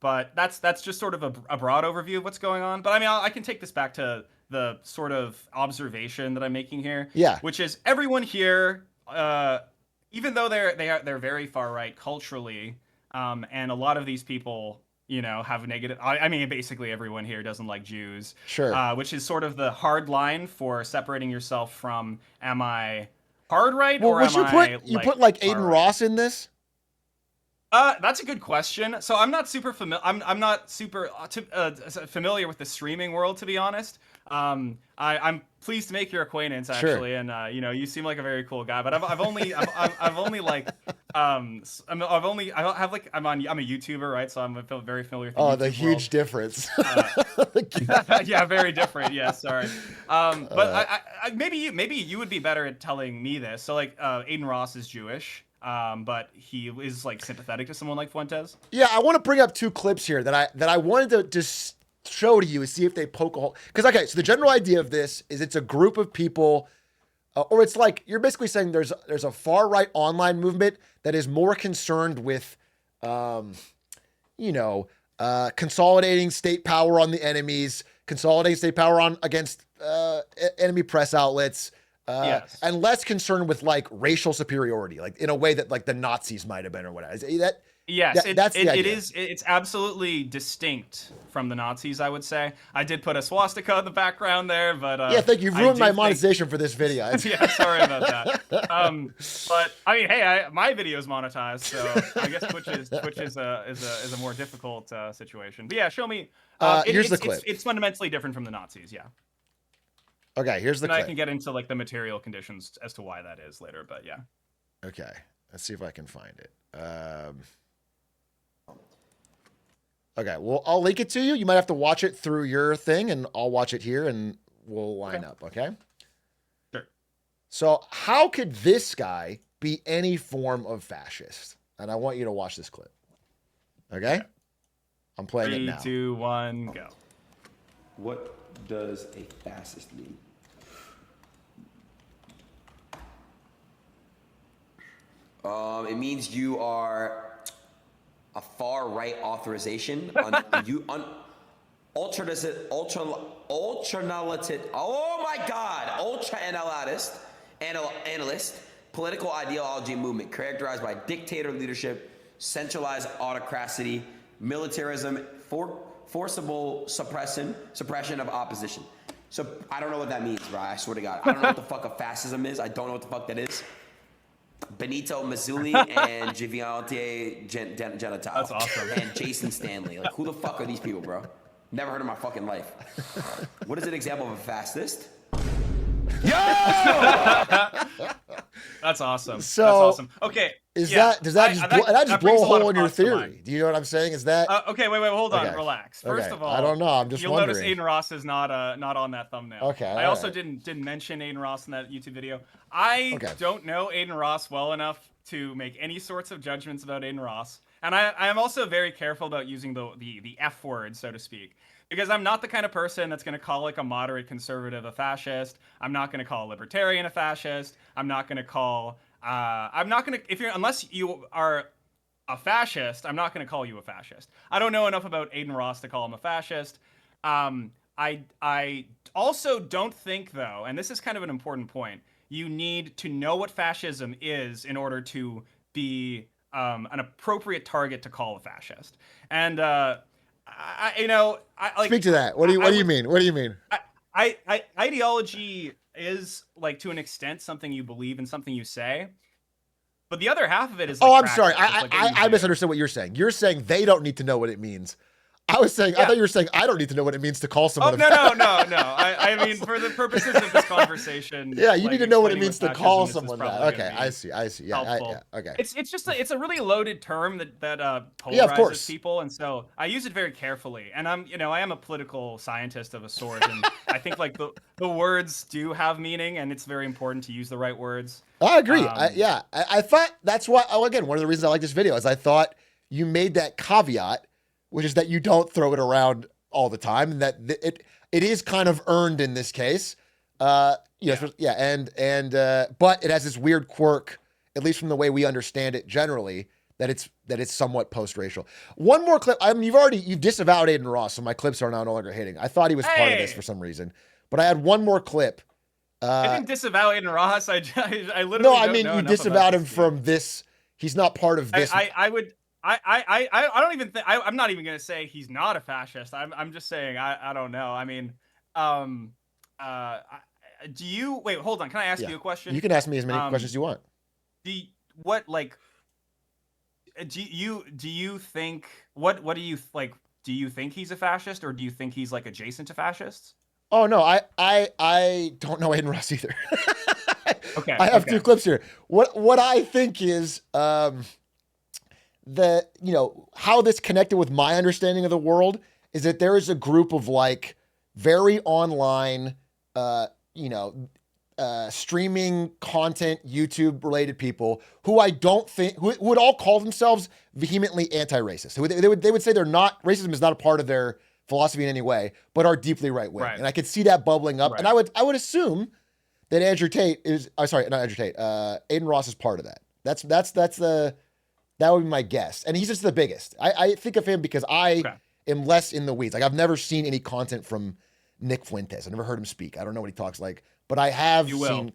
But that's just sort of a broad overview of what's going on. But I mean, I can take this back to the sort of observation that I'm making here. Yeah. Which is everyone here, even though they're very far right culturally, and a lot of these people, have negative. I mean, basically everyone here doesn't like Jews. Sure. Which is sort of the hard line for separating yourself from, am I hard right Well, or would am you put like far Aiden right? Ross in this? That's a good question. So I'm not super familiar. I'm not super familiar with the streaming world, to be honest. I'm pleased to make your acquaintance, Sure. actually, and you seem like a very cool guy. But I'm a YouTuber, right? So I'm very familiar with the Oh, YouTube the huge difference. world. Yeah, very different. Yeah, sorry. But maybe you would be better at telling me this. So like, Aiden Ross is Jewish. But he is like sympathetic to someone like Fuentes. Yeah, I want to bring up two clips here that I wanted to just show to you and see if they poke a hole. Because okay, so the general idea of this is it's a group of people, or it's like you're basically saying there's a far right online movement that is more concerned with, consolidating state power on the enemies, consolidating state power on against enemy press outlets. Yes. And less concerned with like racial superiority, like in a way that like the Nazis might have been or whatever. Yes, That's the idea. it's absolutely distinct from the Nazis, I would say. I did put a swastika in the background there, but yeah, thank you. You've ruined my think- monetization for this video. Yeah, sorry about that. But I mean, hey, my video is monetized, so I guess Twitch is a more difficult situation. But yeah, show me. Here's the clip. It's fundamentally different from the Nazis, yeah. Okay, here's the And clip. I can get into like the material conditions as to why that is later, but yeah. Okay, let's see if I can find it. Okay, well, I'll link it to you. You might have to watch it through your thing, and I'll watch it here, and we'll line up, okay? Sure. So how could this guy be any form of fascist? And I want you to watch this clip. Okay? I'm playing it 3, now. 2, 1, go. What does a fascist mean? It means you are a far right authorization ultra analyst, political ideology movement characterized by dictator leadership, centralized autocracy, militarism, forcible suppression of opposition. So I don't know what that means, bro. I swear to God. I don't know what the fuck a fascism is. I don't know what the fuck that is. Benito Mussolini and Giviante Genital. That's awesome. And Jason Stanley. Like, who the fuck are these people, bro? Never heard of my fucking life. What is an example of a fascist? That's awesome. So- That's awesome. Okay. Is Yeah, that does that I- just that- blow, that just that blow brings a a lot hole of in your thoughts to theory? mind. Do you know what I'm saying? Is that Okay, wait, hold on, okay? relax. First Okay. of all, I don't know. I'm just you'll wondering. notice Aiden Ross is not on that thumbnail. Okay, I all also right. didn't mention Aiden Ross in that YouTube video. I Okay. don't know Aiden Ross well enough to make any sorts of judgments about Aiden Ross, and I am also very careful about using the F word, so to speak, because I'm not the kind of person that's going to call like a moderate conservative a fascist. I'm not going to call a libertarian a fascist. I'm not going to call I'm not going to unless you are a fascist, I'm not going to call you a fascist. I don't know enough about Aiden Ross to call him a fascist. I also don't think, though, and this is kind of an important point, you need to know what fascism is in order to be an appropriate target to call a fascist. And Speak to that. What do you mean? What do you mean? Ideology is like to an extent something you believe and something you say. But the other half of it is like Oh, I'm sorry. practice. It's like what you I do. misunderstood what you're saying. You're saying they don't need to know what it means. I was saying, I Yeah. thought you were saying I don't need to know what it means to call Oh, someone. no. I mean, for the purposes of this conversation, Yeah, you like, need to know what it explaining means to fascism call is someone that. probably Okay, gonna be I see. Yeah, helpful. yeah. Okay. It's just it's a really loaded term that polarizes Yeah, of course. people, and so I use it very carefully. And I am a political scientist of a sort, and I think like the words do have meaning, and it's very important to use the right words. I agree. Um, I thought that's why. Oh, again, one of the reasons I like this video is I thought you made that caveat, which is that you don't throw it around all the time, and that it is kind of earned in this case. But it has this weird quirk, at least from the way we understand it generally, that it's somewhat post-racial. One more clip. I mean, you've disavowed Aiden Ross, so my clips are now no longer hitting. I thought he was part of this for some reason, but I had one more clip. I didn't disavow Aiden Ross. I literally No, I don't mean know you enough disavowed about him this dude. from this. He's not part of this. I don't even think I'm not even gonna say he's not a fascist. I'm just saying I don't know. I mean, do you wait? Hold on. Can I ask you a question? You can ask me as many questions as you want. Do you think what do you like? Do you think he's a fascist, or do you think he's like adjacent to fascists? Oh no, I don't know Aiden Ross either. Okay, I have two clips here. What I think is how this connected with my understanding of the world is that there is a group of like very online streaming content, YouTube related people who I don't think who would all call themselves vehemently anti-racist. They would say they're not, racism is not a part of their philosophy in any way, but are deeply right-wing. Right. And I could see that bubbling up. Right. And I would assume that Andrew Tate is, sorry, not Andrew Tate, Aiden Ross is part of that. That would be my guess. And he's just the biggest. I think of him because I am less in the weeds. Like I've never seen any content from Nick Fuentes. I've never heard him speak. I don't know what he talks like, but I have seen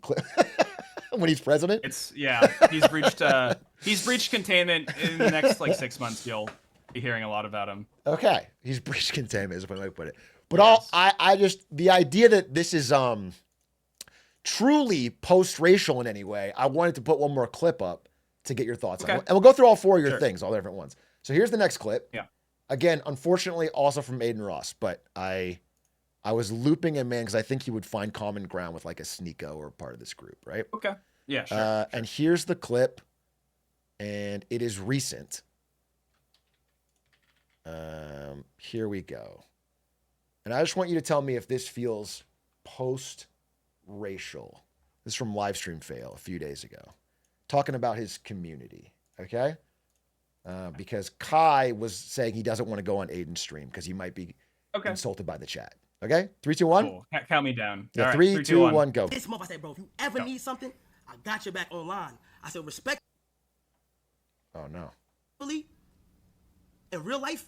when he's president. He's breached containment in the next like 6 months. You'll be hearing a lot about him. Okay. He's breached containment is the way I put it. But Yes. I just, the idea that this is truly post-racial in any way, I wanted to put one more clip up to get your thoughts on it. And we'll go through all four of your things, all the different ones. So here's the next clip. Yeah. Again, unfortunately, also from Aiden Ross, but I was looping him in because I think he would find common ground with like a Sneeko or part of this group, right? Okay. Yeah, sure. And here's the clip, and it is recent. Here we go. And I just want you to tell me if this feels post-racial. This is from Livestream Fail a few days ago, talking about his community, okay? Because Kai was saying he doesn't want to go on Aiden's stream because he might be insulted by the chat. Okay? 3, 2, 1. Cool. Count me down. Yeah, All right, 3, 2, 1, go. This month I said, bro, if you ever need something, I got your back online. I said, respectfully, Oh, no. in real life,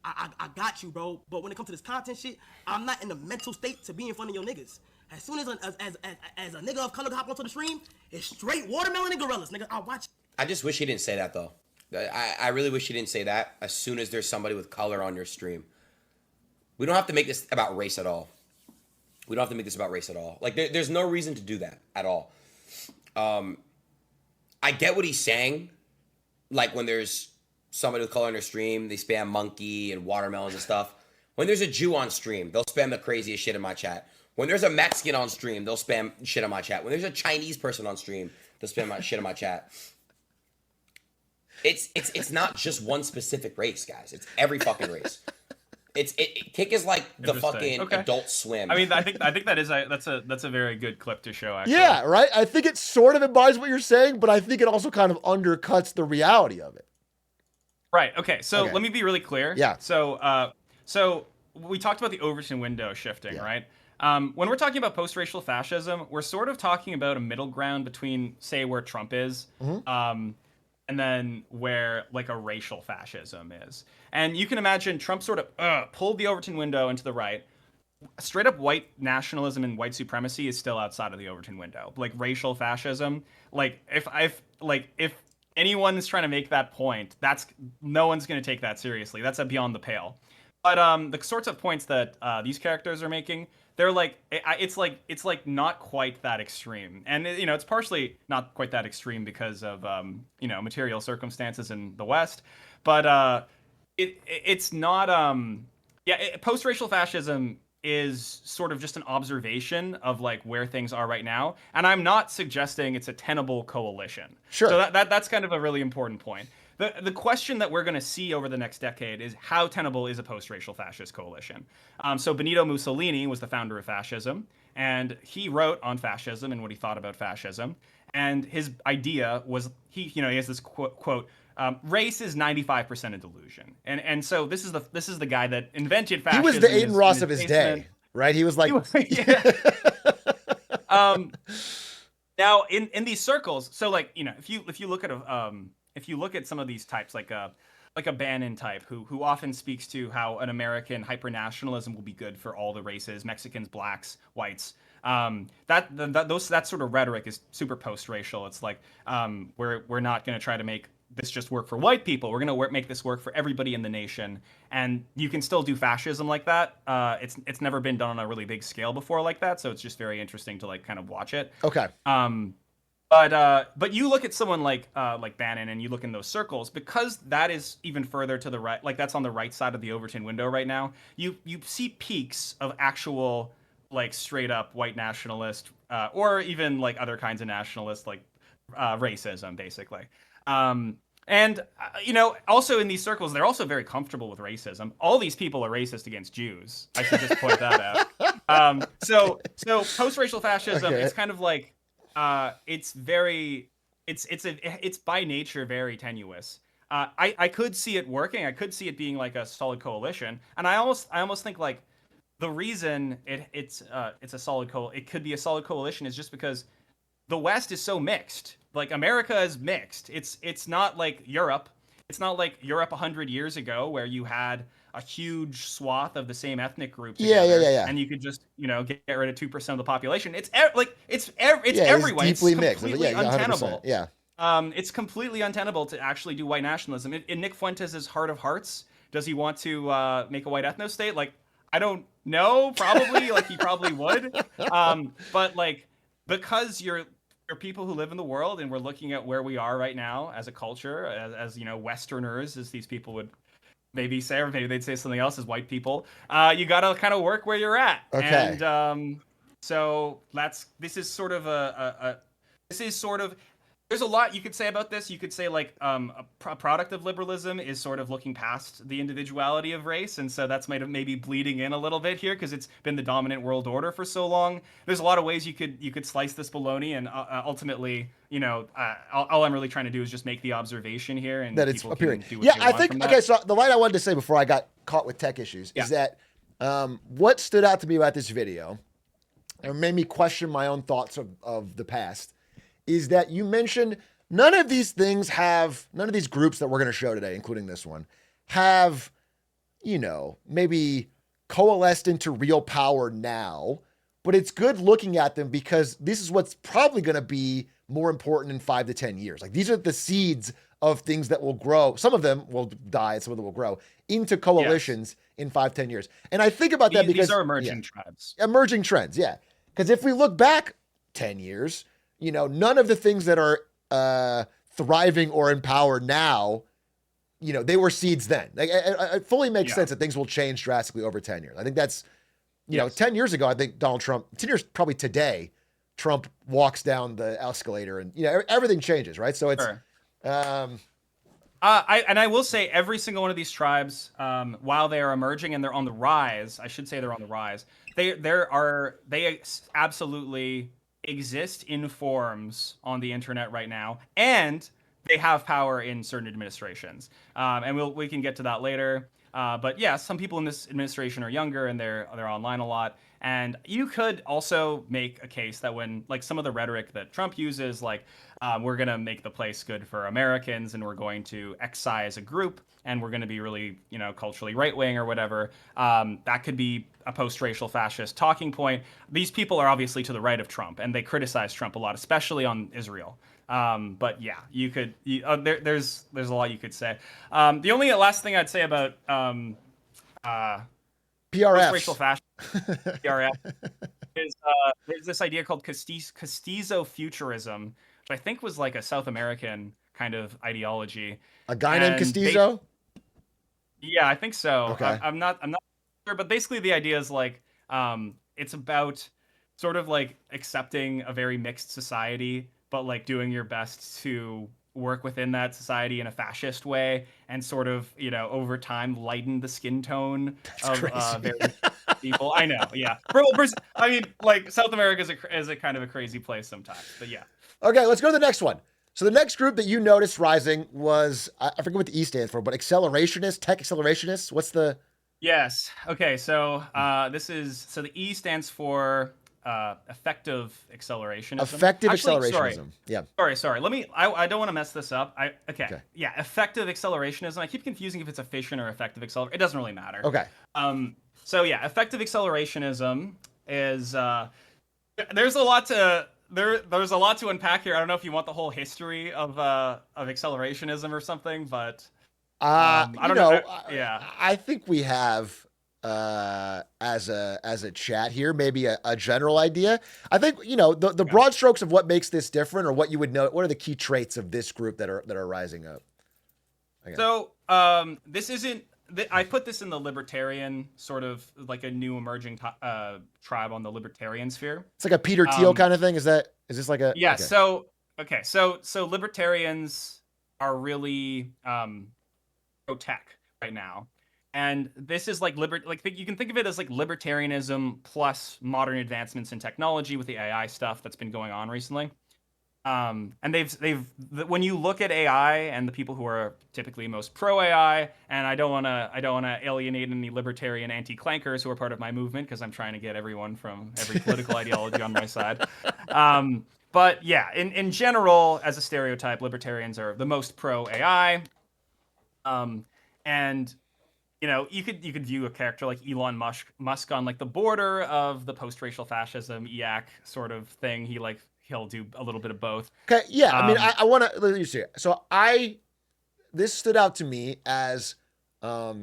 I got you, bro. But when it comes to this content shit, I'm not in the mental state to be in front of your niggas. As soon as a nigga of color hop onto the stream, it's straight watermelon and gorillas, nigga. I'll watch. I just wish he didn't say that, though. I really wish he didn't say that as soon as there's somebody with color on your stream. We don't have to make this about race at all. We don't have to make this about race at all. Like, there's no reason to do that at all. I get what he's saying. Like, when there's somebody with color on their stream, they spam monkey and watermelons and stuff. When there's a Jew on stream, they'll spam the craziest shit in my chat. When there's a Mexican on stream, they'll spam shit in my chat. When there's a Chinese person on stream, they'll spam shit in my chat. It's not just one specific race, guys. It's every fucking race. Kick is like the fucking Adult Swim. I mean, I think that's a very good clip to show. Actually. Yeah, right. I think it sort of embodies what you're saying, but I think it also kind of undercuts the reality of it. Right. Okay. So let me be really clear. Yeah. So we talked about the Overton window shifting, right? When we're talking about post-racial fascism, we're sort of talking about a middle ground between, say, where Trump is, and then where like a racial fascism is. And you can imagine Trump sort of pulled the Overton window into the right. Straight up white nationalism and white supremacy is still outside of the Overton window. Like racial fascism, like if anyone's trying to make that point, no one's going to take that seriously. That's beyond the pale. But the sorts of points that these characters are making, they're like, it's like not quite that extreme. And it's partially not quite that extreme because of material circumstances in the West. But it's not post-racial fascism is sort of just an observation of like where things are right now, and I'm not suggesting it's a tenable coalition. Sure. So that's kind of a really important point. The question that we're going to see over the next decade is how tenable is a post-racial fascist coalition. So Benito Mussolini was the founder of fascism, and he wrote on fascism and what he thought about fascism. And his idea was he has this quote. Race is 95% a delusion, and so this is the guy that invented fascism. He was the Aiden Ross of his day, right? He was like, now in these circles, so like if you look at some of these types, like a Bannon type, who often speaks to how an American hyper-nationalism will be good for all the races, Mexicans, blacks, whites. That sort of rhetoric is super post-racial. It's like we're not going to try to make this just work for white people. We're going to make this work for everybody in the nation. And you can still do fascism like that. It's never been done on a really big scale before like that. So it's just very interesting to like kind of watch it. Okay. But you look at someone like Bannon and you look in those circles, because that is even further to the right, like that's on the right side of the Overton window right now. You see peaks of actual like straight up white nationalist or even like other kinds of nationalist, like racism basically. Also in these circles, they're also very comfortable with racism. All these people are racist against Jews. I should just point that out. So post-racial fascism, it's kind of like it's by nature very tenuous. I could see it working. I could see it being like a solid coalition, and I almost think like the reason it could be a solid coalition is just because the West is so mixed. Like America is mixed. It's not like Europe. It's not like Europe 100 years ago where you had a huge swath of the same ethnic group together, and you could just get rid of 2% of the population. It's everyone. It's deeply mixed. Completely untenable. Yeah. It's completely untenable to actually do white nationalism. In Nick Fuentes' heart of hearts, does he want to make a white ethno state? Like, I don't know. Probably, like he probably would. But like, because you're people who live in the world, and we're looking at where we are right now as a culture, as Westerners, as these people would maybe say, or maybe they'd say something else as white people. You got to kind of work where you're at. Okay. And so this is sort of there's a lot you could say about this. You could say like a product of liberalism is sort of looking past the individuality of race, and so that's maybe bleeding in a little bit here because it's been the dominant world order for so long. There's a lot of ways you could slice this bologna, and ultimately, all I'm really trying to do is just make the observation here, and that it's appearing. Do what I think okay. So the line I wanted to say before I got caught with tech issues is that what stood out to me about this video, and made me question my own thoughts of the past, is that you mentioned none of these groups that we're going to show today, including this one, have, maybe coalesced into real power now, but it's good looking at them because this is what's probably going to be more important in 5 to 10 years. Like these are the seeds of things that will grow. Some of them will die and some of them will grow into coalitions in 5-10 years. And I think about that because these are emerging trends. Emerging trends. Yeah. Because if we look back 10 years, none of the things that are thriving or in power now, they were seeds then. Like, it fully makes sense that things will change drastically over 10 years. I think that's, 10 years ago, I think Donald Trump, 10 years probably today, Trump walks down the escalator and, everything changes, right? So it's, Sure. I will say every single one of these tribes, while they are emerging and they're on the rise, I should say they're on the rise. They absolutely exist in forms on the internet right now, and they have power in certain administrations. And we can get to that later. But yeah, some people in this administration are younger and they're online a lot. And you could also make a case that when like some of the rhetoric that Trump uses, like we're gonna make the place good for Americans and we're going to excise a group and we're gonna be really culturally right wing or whatever, that could be a post-racial fascist talking point. These people are obviously to the right of Trump and they criticize Trump a lot, especially on Israel. But yeah, there's a lot you could say. The only last thing I'd say about PRFs. racial fashion PRF is there's this idea called castizo futurism, which I think was like a South American kind of ideology. A guy named And Castizo? yeah, I think so. Okay. I'm not sure, but basically the idea is like it's about sort of like accepting a very mixed society, but like doing your best to work within that society in a fascist way and sort of over time lighten the skin tone of various people. I know, yeah. I mean, like South America is a kind of a crazy place sometimes, but yeah. Okay, let's go to the next one. So the next group that you noticed rising was, I forget what the E stands for, but accelerationists, tech accelerationists. What's the... Yes. Okay. So the E stands for effective accelerationism. Effective Actually, accelerationism. Yeah. Sorry. I don't want to mess this up. Okay. Yeah. Effective accelerationism. I keep confusing if it's efficient or effective acceleration. It doesn't really matter. Okay. So yeah, effective accelerationism is there's a lot to there's a lot to unpack here. I don't know if you want the whole history of accelerationism or something, but I don't know. Yeah. I think we have as a chat here maybe a general idea. I think the broad strokes of what makes this different, or what you would know. What are the key traits of this group that are rising up? Okay. So this isn't. I put this in the libertarian sort of like a new emerging tribe on the libertarian sphere. It's like a Peter Thiel kind of thing. Is this like a... Yeah. Okay. So libertarians are really pro tech right now, and this is like you can think of it as like libertarianism plus modern advancements in technology with the AI stuff that's been going on recently. And when you look at AI and the people who are typically most pro AI, and I don't want to alienate any libertarian anti-clankers who are part of my movement, because I'm trying to get everyone from every political ideology on my side. But yeah, in general, as a stereotype, libertarians are the most pro AI. And you could view a character like Elon Musk on like the border of the post-racial fascism, EAC sort of thing. He'll do a little bit of both. Okay, yeah. I mean, I want to let you see it. So this stood out to me as, I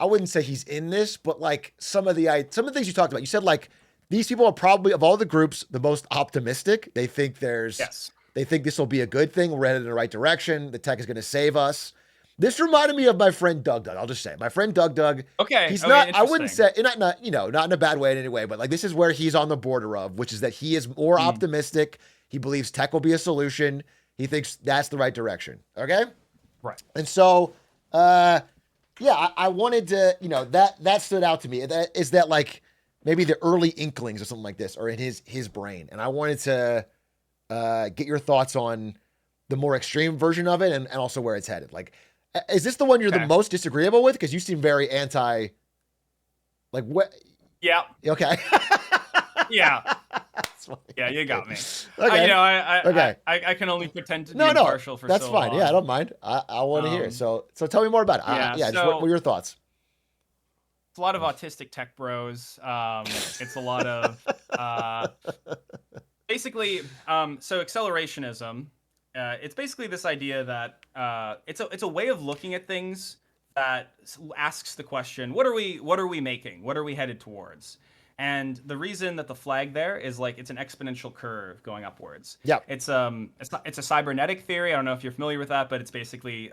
wouldn't say he's in this, but like some of the things you talked about. You said like these people are probably, of all the groups, the most optimistic. They think they think this will be a good thing. We're headed in the right direction. The tech is going to save us. This reminded me of my friend Doug. I'll just say my friend Doug. Okay. He's not, I wouldn't say, not in a bad way in any way, but like this is where he's on the border of, which is that he is more optimistic. He believes tech will be a solution. He thinks that's the right direction. Okay. Right. And so, I wanted to, that stood out to me. That is that like maybe the early inklings or something like this are in his brain. And I wanted to get your thoughts on the more extreme version of it and also where it's headed. Like, is this the one you're the most disagreeable with? Because you seem very anti. Like what? Yeah. Okay. Yeah. Yeah, you got me. Okay. I can only pretend to be impartial for so long. That's fine. Yeah, I don't mind. I want to hear it. So tell me more about it. What were your thoughts? It's a lot of autistic tech bros. It's a lot of basically. So accelerationism. It's basically this idea that it's a way of looking at things that asks the question, what are we making? What are we headed towards? And the reason that the flag there is like it's an exponential curve going upwards. Yeah. It's a cybernetic theory. I don't know if you're familiar with that, but it's basically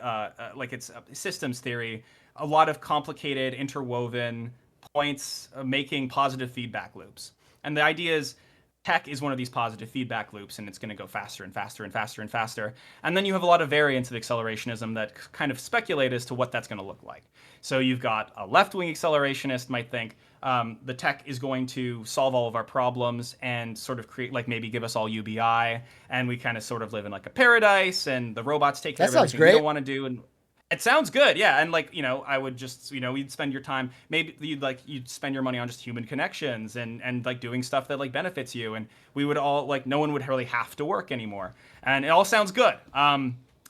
like it's a systems theory. A lot of complicated interwoven points making positive feedback loops. And the idea is tech is one of these positive feedback loops, and it's going to go faster and faster and faster and faster. And then you have a lot of variants of accelerationism that kind of speculate as to what that's going to look like. So you've got a left-wing accelerationist might think the tech is going to solve all of our problems and sort of create, like, maybe give us all UBI, and we kind of sort of live in like a paradise, and the robots take care of everything we don't want to do. And it sounds good, yeah. And like, I would just, you'd spend your time, maybe you'd spend your money on just human connections and like doing stuff that like benefits you, and we would all like, no one would really have to work anymore, and it all sounds good.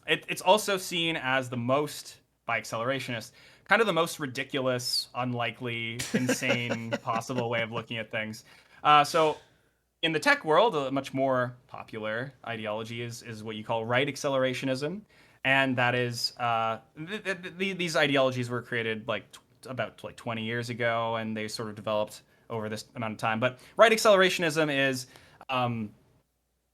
It's also seen as the most, by accelerationists, kind of the most ridiculous, unlikely, insane possible way of looking at things. So in the tech world, a much more popular ideology is what you call right accelerationism. And that is, these ideologies were created about 20 years ago, and they sort of developed over this amount of time. But right accelerationism is,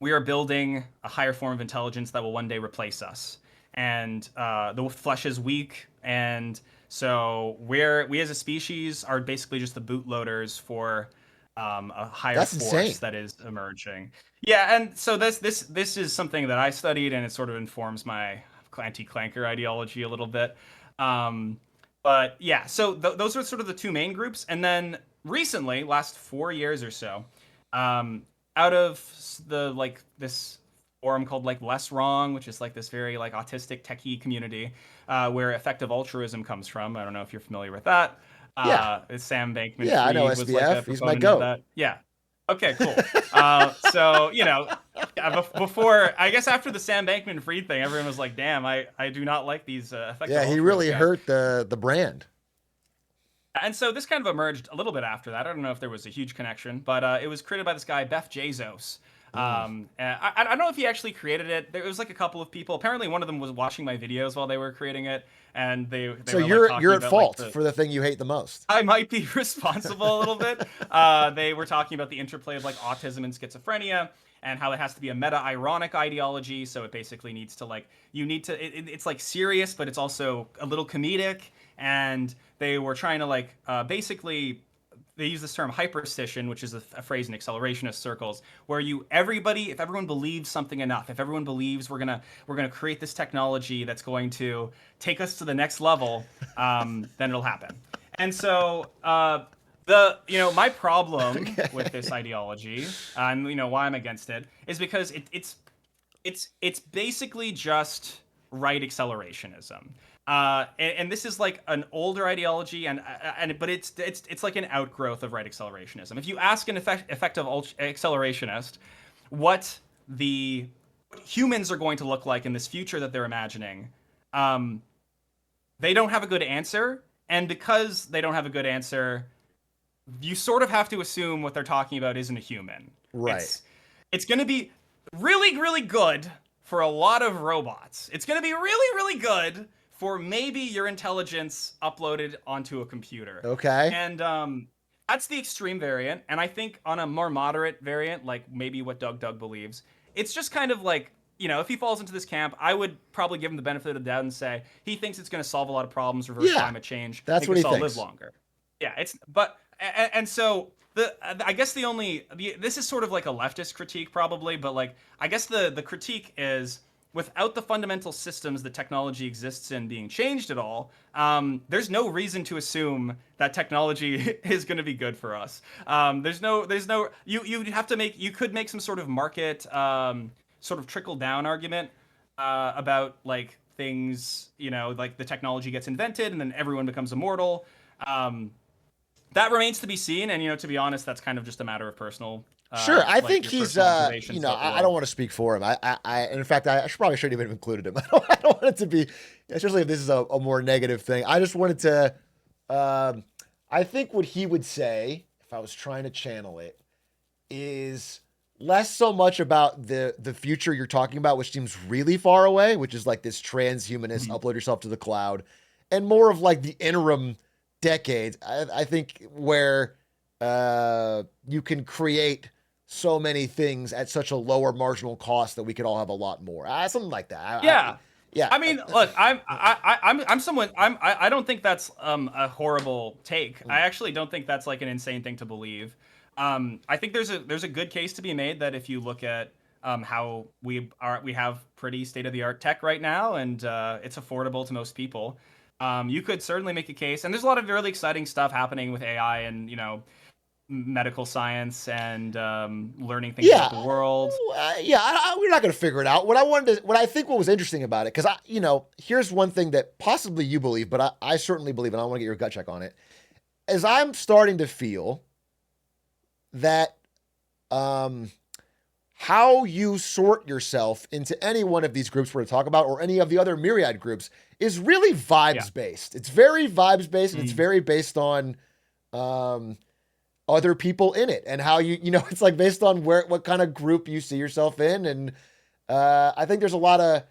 we are building a higher form of intelligence that will one day replace us. And the flesh is weak, and so we as a species are basically just the bootloaders for a higher force insane. that is emerging. Yeah, and so this is something that I studied, and it sort of informs my anti-clanker ideology a little bit. But yeah, so those are sort of the two main groups. And then recently, last 4 years or so, out of this forum called Less Wrong, which is like this very like autistic techie community, where effective altruism comes from. I don't know if you're familiar with that. Yeah. It's Sam Bankman-Fried. Yeah, I know was SBF. like He's my proponent of goat. that. Yeah. Okay, cool. So, before, I guess after the Sam Bankman-Fried thing, everyone was like, damn, I do not like these effective Yeah, he altruism really guys. hurt the brand. And so this kind of emerged a little bit after that. I don't know if there was a huge connection, but it was created by this guy, Beth Bezos. And I don't know if he actually created it. There was like a couple of people. Apparently, one of them was watching my videos while they were creating it, and they So were, like, you're talking at about, fault like, for the thing you hate the most. I might be responsible a little bit. They were talking about the interplay of like autism and schizophrenia, and how it has to be a meta-ironic ideology. So it basically needs to it's like serious, but it's also a little comedic. And they were trying to basically, they use this term hyperstition, which is a phrase in accelerationist circles, where if everyone believes something enough, if everyone believes we're gonna create this technology that's going to take us to the next level, then it'll happen. And so my problem with this ideology, and why I'm against it, is because it's basically just right accelerationism. And this is like an older ideology, but it's like an outgrowth of right accelerationism. If you ask an effective accelerationist what humans are going to look like in this future that they're imagining, they don't have a good answer. And because they don't have a good answer, you sort of have to assume what they're talking about isn't a human. Right. It's going to be really, really good for a lot of robots. It's going to be really, really good for maybe your intelligence uploaded onto a computer. Okay. And that's the extreme variant. And I think on a more moderate variant, like maybe what Doug believes, it's just kind of like, if he falls into this camp, I would probably give him the benefit of the doubt and say he thinks it's going to solve a lot of problems, reverse climate change, that's make what us he all thinks. live longer. Yeah, so I guess this is sort of like a leftist critique probably, but like I guess the critique is, without the fundamental systems that technology exists in being changed at all, there's no reason to assume that technology is going to be good for us. You could make some sort of market, sort of trickle down argument about like things, like the technology gets invented and then everyone becomes immortal. That remains to be seen, and to be honest, that's kind of just a matter of personal. Sure, I like think your he's, personal observations about the I world. don't want to speak for him. In fact, I shouldn't even have included him. I don't want it to be, especially if this is a more negative thing. I just wanted to, I think what he would say, if I was trying to channel it, is less so much about the future you're talking about, which seems really far away, which is like this transhumanist, upload yourself to the cloud, and more of like the interim decades, I think, where you can create so many things at such a lower marginal cost that we could all have a lot more. Something like that. Yeah. I mean, look, I'm someone. I don't think that's a horrible take. I actually don't think that's like an insane thing to believe. I think there's a good case to be made that if you look at how we have pretty state of the art tech right now, and it's affordable to most people. You could certainly make a case, and there's a lot of really exciting stuff happening with AI and medical science and learning things Yeah. about the world. We're not going to figure it out. What I think what was interesting about it, because here's one thing that possibly you believe, but I certainly believe, and I want to get your gut check on it, is I'm starting to feel that how you sort yourself into any one of these groups we're going to talk about, or any of the other myriad groups, is really vibes based. It's very vibes based, and it's very based on other people in it, and how it's like based on what kind of group you see yourself in. And I think there's a lot of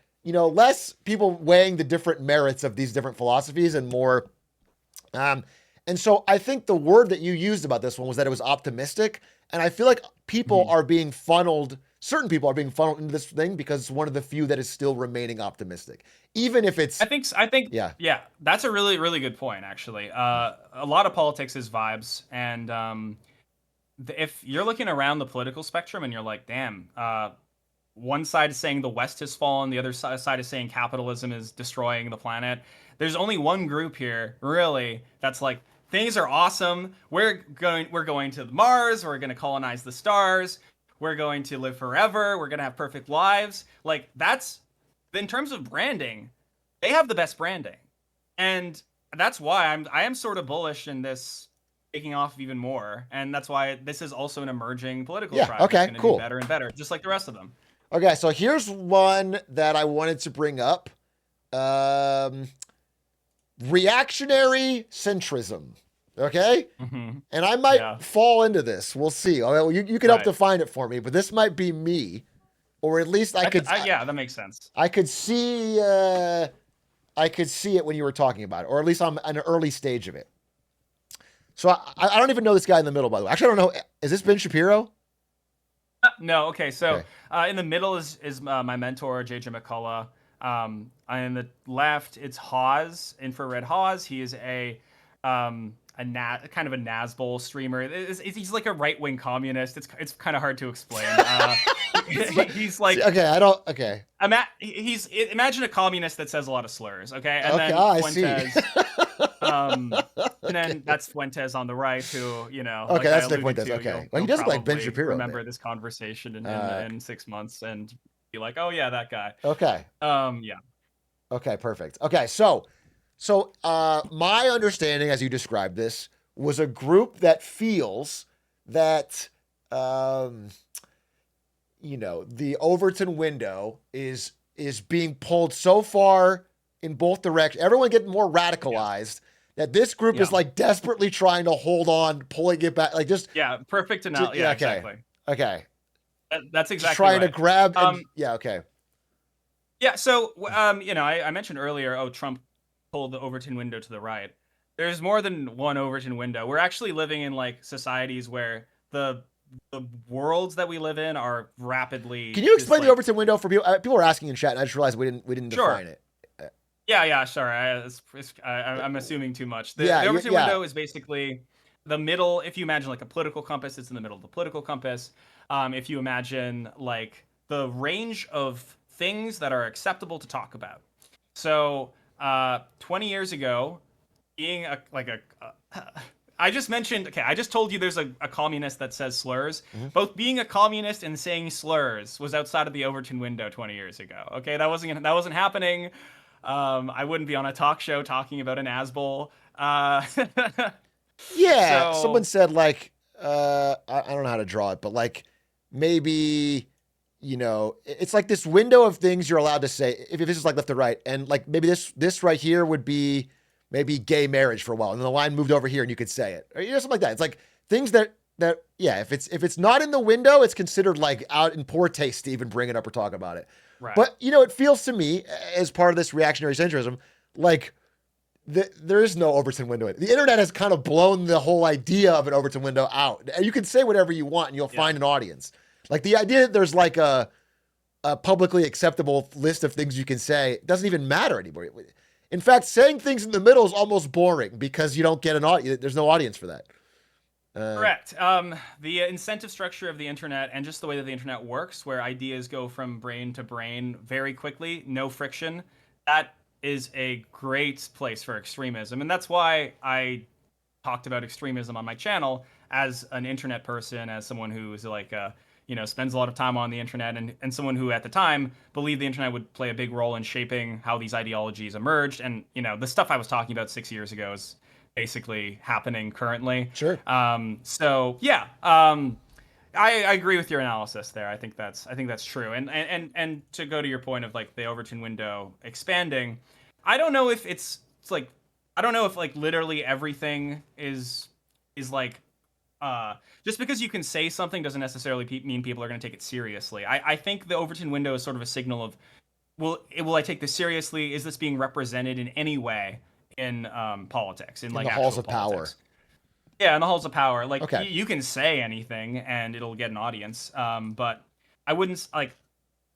less people weighing the different merits of these different philosophies, and more and so I think the word that you used about this one was that it was optimistic. And I feel like people are being funneled, certain people are being funneled into this thing because it's one of the few that is still remaining optimistic. Even if it's... I think, yeah, that's a really, really good point, actually. A lot of politics is vibes. And if you're looking around the political spectrum and you're like, damn, one side is saying the West has fallen, the other side is saying capitalism is destroying the planet. There's only one group here, really, that's like, things are awesome. We're going to Mars. We're going to colonize the stars. We're going to live forever. We're going to have perfect lives. Like, that's, in terms of branding, they have the best branding. And that's why I am sort of bullish in this taking off even more. And that's why this is also an emerging political tribe. Okay, it's cool. Do better and better, just like the rest of them. Okay, so here's one that I wanted to bring up. Reactionary centrism. Okay? Mm-hmm. And I might fall into this. We'll see. You can help define it for me, but this might be me. Or at least I could... that makes sense. I could see it when you were talking about it, or at least I'm an early stage of it. So I don't even know this guy in the middle, by the way. Actually, I don't know. Is this Ben Shapiro? No. Okay. So in the middle is my mentor, J.J. McCullough. On the left, it's Hawes, Infrared Hawes. He is a kind of a Nazbol streamer. He's like a right-wing communist. It's kind of hard to explain. He's like imagine a communist that says a lot of slurs. Okay, and then Fuentes. And then that's Fuentes on the right, who that's Nick Fuentes. Okay, well, he doesn't like Ben Shapiro. Remember this conversation in 6 months and be like, oh yeah, that guy. Okay. Yeah. Okay, perfect. Okay, so my understanding, as you described this, was a group that feels that the Overton window is being pulled so far in both directions. Everyone getting more radicalized. That this group is like desperately trying to hold on, pulling it back, like just perfect analogy. Yeah, exactly. Okay, that's exactly trying right. to grab. Okay. Yeah. So I mentioned earlier. Trump pulled the Overton window to the right. There's more than one Overton window. We're actually living in like societies where the worlds that we live in are rapidly. Can you explain the Overton window for people? People are asking in chat, and I just realized we didn't define it. Yeah, sorry. I'm assuming too much. The Overton window is basically the middle. If you imagine like a political compass, it's in the middle of the political compass. If you imagine like the range of things that are acceptable to talk about. So 20 years ago, being I just told you there's a communist that says slurs. Mm-hmm. Both being a communist and saying slurs was outside of the Overton window 20 years ago. Okay, that wasn't happening. I wouldn't be on a talk show talking about an Nazbol. Someone said like, I don't know how to draw it, but like maybe, it's like this window of things you're allowed to say, if this is like left to right, and like maybe this right here would be maybe gay marriage for a while, and then the line moved over here and you could say it, or something like that. It's like things that if it's not in the window, it's considered like out in poor taste to even bring it up or talk about it. Right. But it feels to me, as part of this reactionary centrism, like there is no Overton window. The internet has kind of blown the whole idea of an Overton window out. And you can say whatever you want and you'll find an audience. Like the idea that there's like a publicly acceptable list of things you can say doesn't even matter anymore. In fact, saying things in the middle is almost boring because you don't get an audience. There's no audience for that. Correct. The incentive structure of the internet and just the way that the internet works, where ideas go from brain to brain very quickly, no friction, that is a great place for extremism. And that's why I talked about extremism on my channel as an internet person, as someone who is like, spends a lot of time on the internet, and someone who at the time believed the internet would play a big role in shaping how these ideologies emerged. And, the stuff I was talking about 6 years ago is basically happening currently. Sure. So yeah, I agree with your analysis there. I think that's true. And to go to your point of like the Overton window expanding, I don't know if it's like, I don't know if like literally everything is like, just because you can say something doesn't necessarily mean people are going to take it seriously. I think the Overton window is sort of a signal of, will I take this seriously? Is this being represented in any way in politics, in like the halls actual of politics? power? Yeah, in the halls of power. Like, Okay. you can say anything and it'll get an audience. But I wouldn't like.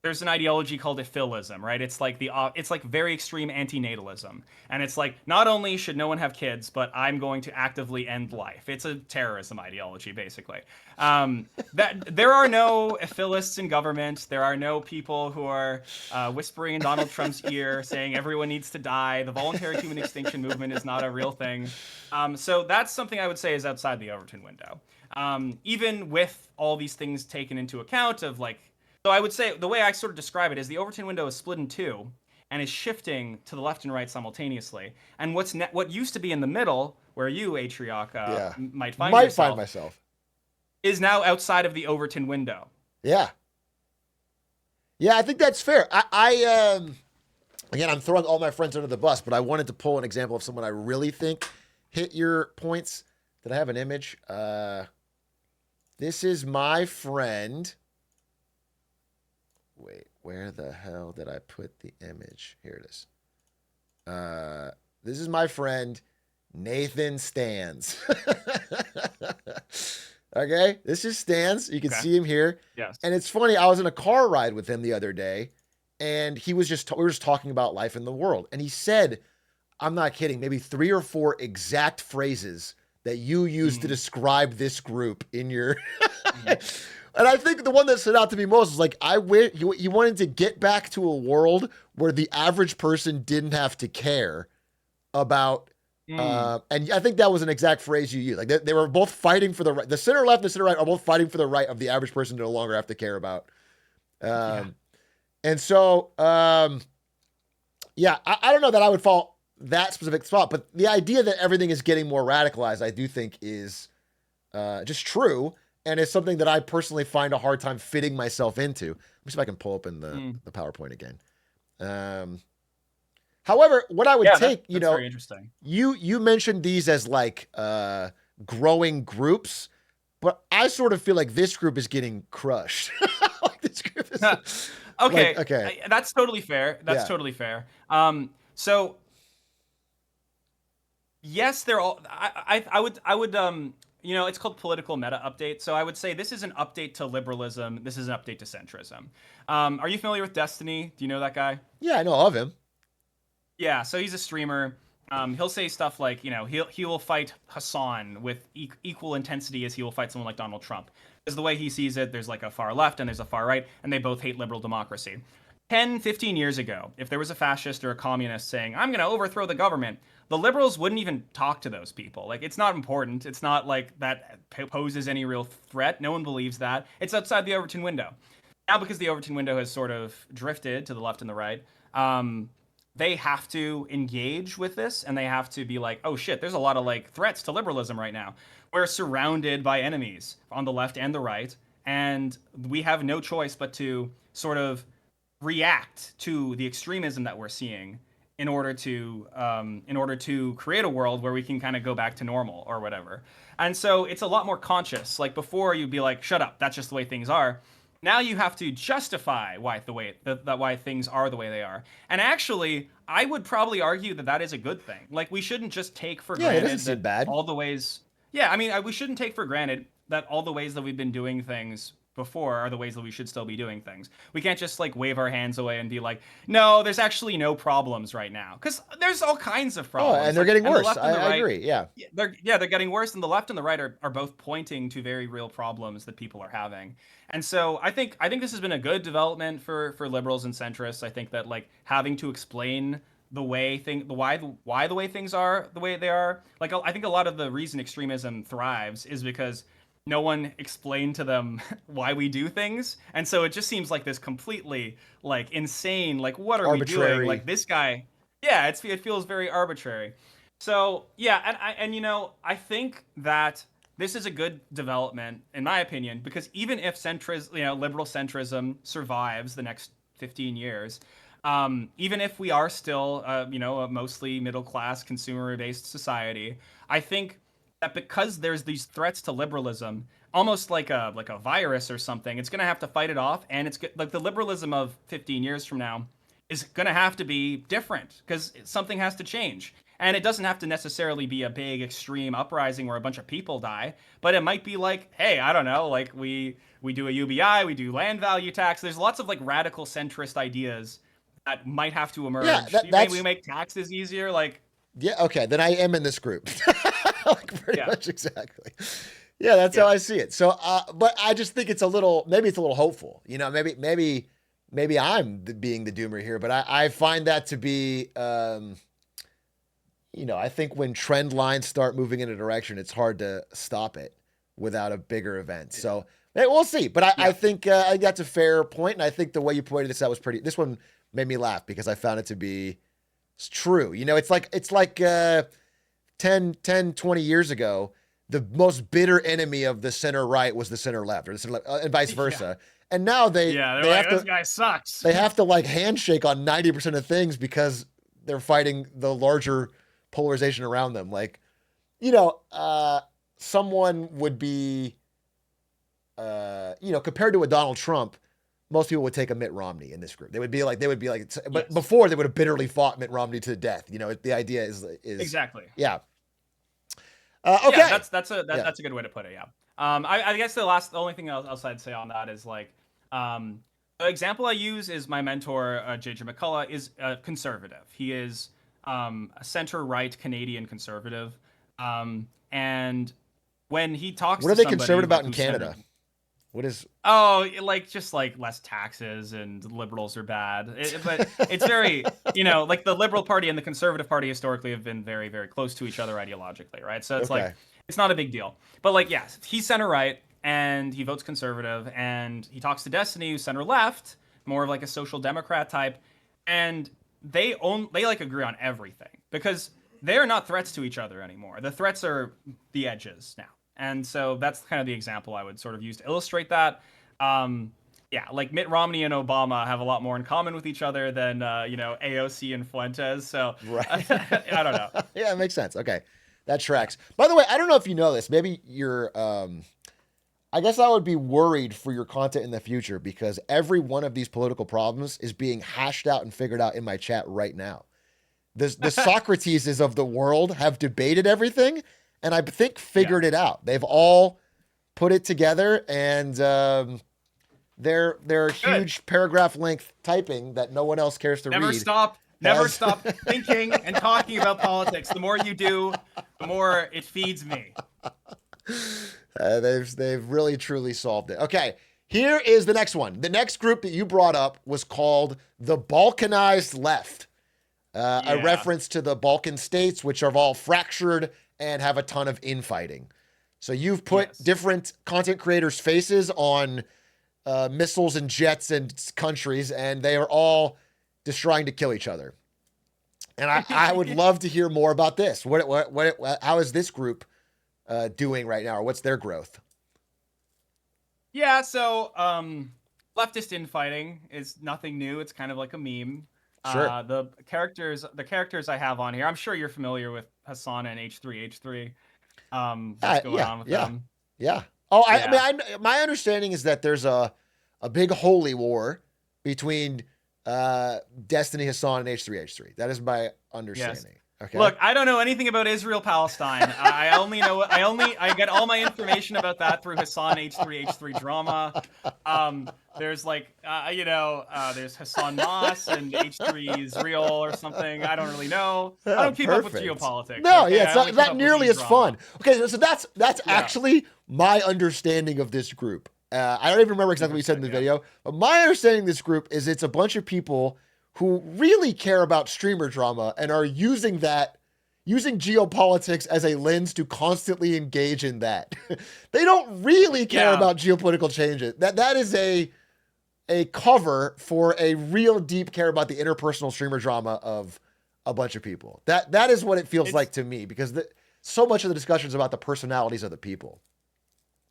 There's an ideology called ephilism, right? It's like it's like very extreme antinatalism, and it's like not only should no one have kids, but I'm going to actively end life. It's a terrorism ideology, basically. That there are no ephilists in government. There are no people who are whispering in Donald Trump's ear saying everyone needs to die. The voluntary human extinction movement is not a real thing. So that's something I would say is outside the Overton window. Even with all these things taken into account of like. So I would say the way I sort of describe it is the Overton window is split in two and is shifting to the left and right simultaneously. And what used to be in the middle, where you, Atrioc, might find myself, is now outside of the Overton window. Yeah. Yeah, I think that's fair. Again, I'm throwing all my friends under the bus, but I wanted to pull an example of someone I really think hit your points. Did I have an image? This is my friend. Wait, where the hell did I put the image? Here it is. This is my friend, Nathan Stans. Okay, this is Stans. You can see him here. Yes. And it's funny, I was in a car ride with him the other day, and we were just talking about life in the world. And he said, I'm not kidding, maybe 3 or 4 exact phrases that you use to describe this group in your... And I think the one that stood out to me most was like, you wanted to get back to a world where the average person didn't have to care about, and I think that was an exact phrase you used. Like they were both fighting for the right. The center left and the center right are both fighting for the right of the average person to no longer have to care about. And so, I don't know that I would fall that specific spot, but the idea that everything is getting more radicalized, I do think is just true. And it's something that I personally find a hard time fitting myself into. Let me see if I can pull open the PowerPoint again. However, what I would take, that's very interesting. You mentioned these as like growing groups, but I sort of feel like this group is getting crushed. Like this group is okay. Like, okay. That's totally fair. That's totally fair. So yes, they're all. I would. It's called political meta update. So I would say this is an update to liberalism. This is an update to centrism. Are you familiar with Destiny? Do you know that guy? Yeah, I know of him. Yeah, so he's a streamer. He'll say stuff like, he will fight Hassan with equal intensity as he will fight someone like Donald Trump. Because the way he sees it, there's like a far left and there's a far right, and they both hate liberal democracy. 10, 15 years ago, if there was a fascist or a communist saying, I'm going to overthrow the government, the liberals wouldn't even talk to those people. Like, it's not important. It's not like that poses any real threat. No one believes that. It's outside the Overton window. Now, because the Overton window has sort of drifted to the left and the right, they have to engage with this, and they have to be like, oh shit, there's a lot of like threats to liberalism right now. We're surrounded by enemies on the left and the right, and we have no choice but to sort of react to the extremism that we're seeing in order to create a world where we can kind of go back to normal or whatever. And so it's a lot more conscious. Like before, you'd be like, shut up, that's just the way things are. Now you have to justify why things are the way they are. And actually, I would probably argue that that is a good thing. Like, we shouldn't just take for granted it doesn't seem bad. all the ways. Yeah, I mean, we shouldn't take for granted that all the ways that we've been doing things before are the ways that we should still be doing things. We can't just like wave our hands away and be like, no, there's actually no problems right now, because there's all kinds of Oh, problems. and they're Like, getting and the worse. left and the I right, agree. Yeah. they're getting worse, and the left and the right are both pointing to very real problems that people are having. And so I think this has been a good development for liberals and centrists. I think that like having to explain the way why the way things are the way they are. Like I think a lot of the reason extremism thrives is because no one explained to them why we do things, and so it just seems like this completely like insane. Like, what are we doing? Arbitrary. Like this guy, yeah, it feels very arbitrary. So yeah, and I think that this is a good development in my opinion, because even if liberal centrism survives the next 15 years, even if we are still a mostly middle class consumer based society, I think that because there's these threats to liberalism, almost like a virus or something, it's going to have to fight it off, and like the liberalism of 15 years from now is going to have to be different because something has to change. And it doesn't have to necessarily be a big extreme uprising where a bunch of people die, but it might be like, hey, I don't know, like we do a UBI, we do land value tax. There's lots of like radical centrist ideas that might have to emerge. Yeah, Maybe that's we make taxes easier, like yeah. Okay, then I am in this group. Like pretty Yeah. much exactly. Yeah, that's how I see it. So, but I just think maybe it's a little hopeful. Maybe I'm being the doomer here, but I find that to be, I think when trend lines start moving in a direction, it's hard to stop it without a bigger event. So we'll see. But I think that's a fair point, and I think the way you pointed this out was pretty. This one made me laugh because I found it to be true. It's like 10, 20 years ago, the most bitter enemy of the center right was the center left, or the center left, and vice versa. And now they they're they like, have this to guy sucks. they have to like handshake on 90% of things because they're fighting the larger polarization around them. Like, someone would be, compared to a Donald Trump, most people would take a Mitt Romney in this group. They would be like, but Yes. before they would have bitterly fought Mitt Romney to death. The idea is Exactly. yeah. Okay. Yeah, that's a good way to put it. Yeah. I guess the only thing else I'd say on that is like, the example I use is my mentor, J.J. McCullough, is a conservative. He is a center-right Canadian conservative, and when he talks, What are to they somebody, conservative about like, in who's Canada? What is? Oh, like just like less taxes and liberals are bad. But it's very, like the Liberal Party and the Conservative Party historically have been very, very close to each other ideologically, right? So it's Okay. like, it's not a big deal. But like, yes, he's center right and he votes conservative, and he talks to Destiny, who's center left, more of like a social democrat type, and they like agree on everything because they're not threats to each other anymore. The threats are the edges now. And so that's kind of the example I would sort of use to illustrate that. Yeah, like Mitt Romney and Obama have a lot more in common with each other than, AOC and Fuentes. So Right. I don't know. Yeah, it makes sense. Okay. That tracks. By the way, I don't know if you know this. Maybe you're, I guess I would be worried for your content in the future because every one of these political problems is being hashed out and figured out in my chat right now. The Socrateses of the world have debated everything and I think figured it out. They've all put it together, and they're huge paragraph length typing that no one else cares to read. Never stop thinking and talking about politics. The more you do, the more it feeds me. They've really truly solved it. Okay, here is the next one. The next group that you brought up was called the Balkanized Left. A reference to the Balkan states, which are all fractured and have a ton of infighting. So you've put different content creators' faces on missiles and jets and countries, and they are all just trying to kill each other. And I would love to hear more about this. How is this group doing right now, or what's their growth? Yeah, so leftist infighting is nothing new. It's kind of like a meme. Sure. The characters I have on here, I'm sure you're familiar with Hassan and H3H3. What's going on with them? Yeah. Oh, I mean, my understanding is that there's a big holy war between Destiny, Hassan, and H3H3. That is my understanding. Okay. Look, I don't know anything about Israel Palestine. I get all my information about that through Hassan H3 drama. There's like there's Hassan Moss and H3 Israel or something. I don't really know. I don't keep up with Perfect. geopolitics. No, okay? yeah, it's I only not, keep not up with nearly as e-drama. fun. Okay, so that's actually my understanding of this group. I don't even remember exactly what you said in the video, but my understanding of this group is it's a bunch of people who really care about streamer drama and are using geopolitics as a lens to constantly engage in that. They don't really care about geopolitical changes. That is a cover for a real deep care about the interpersonal streamer drama of a bunch of people. That is what it feels like to me, because so much of the discussion is about the personalities of the people.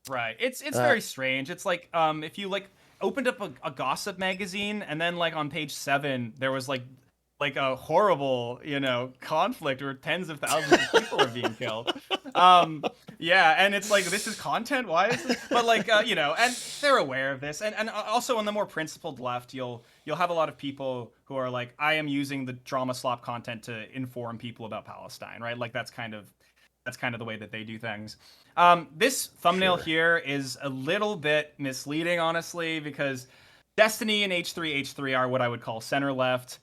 Right. It's very strange. It's like if you like opened up a gossip magazine and then like on page 7 there was like a horrible, conflict where tens of thousands of people are being killed. Yeah, and it's like, this is content. Why is this? But like, and they're aware of this, and also on the more principled left, you'll have a lot of people who are like, I am using the drama slop content to inform people about Palestine, right? Like that's kind of the way that they do things. This thumbnail here is a little bit misleading, honestly, because Destiny and H3 are what I would call center left.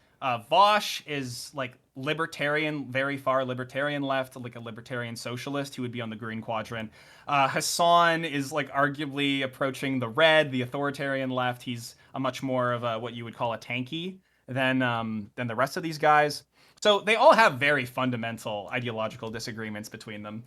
Vosh is like libertarian, very far libertarian left, like a libertarian socialist who would be on the green quadrant. Hassan is like arguably approaching the red, the authoritarian left. He's a much more of a what you would call a tanky than the rest of these guys. So they all have very fundamental ideological disagreements between them.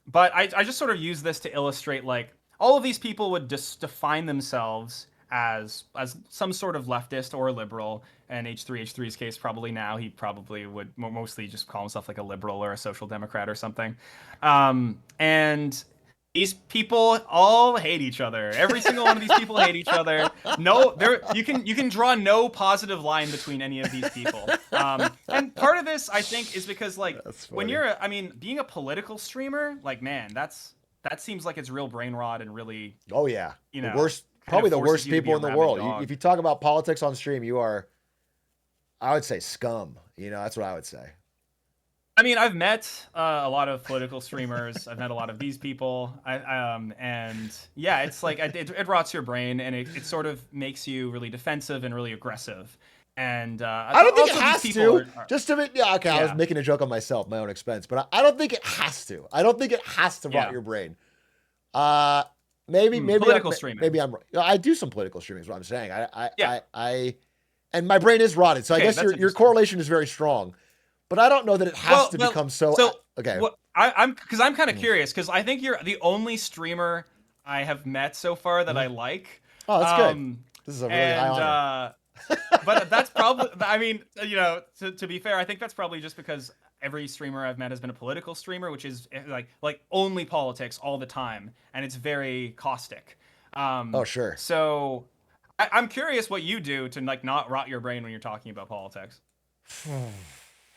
But I just sort of use this to illustrate like all of these people would just define themselves as some sort of leftist or liberal. And H3's case, probably now, he probably would mostly just call himself like a liberal or a social democrat or something. And these people all hate each other. Every single one of these people hate each other. No, you can draw no positive line between any of these people. And part of this, I think, is because like when you're, being a political streamer, like man, that seems like it's real brain rot and really. Oh yeah, the worst, probably the worst people in the world. If you talk about politics on stream, you are, I would say, scum. That's what I would say. I've met a lot of political streamers. I've met a lot of these people. And yeah, it's like it rots your brain, and it sort of makes you really defensive and really aggressive. And I don't think it has to. Just to make, I was making a joke on myself, my own expense, but I don't think it has to. I don't think it has to rot your brain. Maybe political streaming. Maybe I'm. I do some political streaming. Is what I'm saying. I and my brain is rotted. So I guess your correlation is very strong. But I don't know that it has to become so. Okay. Well, I'm kind of curious, because I think you're the only streamer I have met so far that I like. Oh, that's good. This is a really high honor. But that's probably, to be fair, I think that's probably just because every streamer I've met has been a political streamer, which is like only politics all the time, and it's very caustic. Oh, sure. So I'm curious what you do to like not rot your brain when you're talking about politics.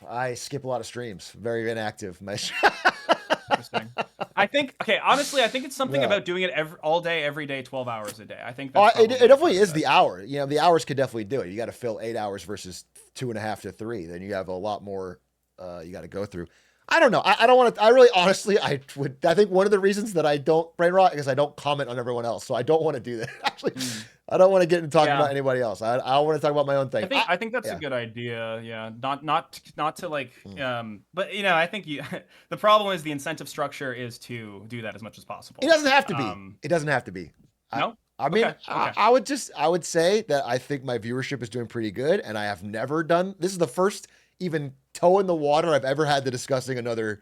I skip a lot of streams. Very inactive. Interesting. Honestly, I think it's something about doing it all day, every day, 12 hours a day. I think that's it definitely is the hour. The hours could definitely do it. You got to fill 8 hours versus 2.5 to 3. Then you have a lot more you got to go through. I don't know. I don't want to. I really, honestly, I think one of the reasons that I don't brain rot is I don't comment on everyone else. So I don't want to do that. Actually, I don't want to get into talking about anybody else. I want to talk about my own thing. I think that's a good idea. Yeah, not to like. But I think the problem is the incentive structure is to do that as much as possible. It doesn't have to be. It doesn't have to be. No. Okay. I would say that I think my viewership is doing pretty good, and I have never done. This is the first even toe in the water I've ever had to discussing another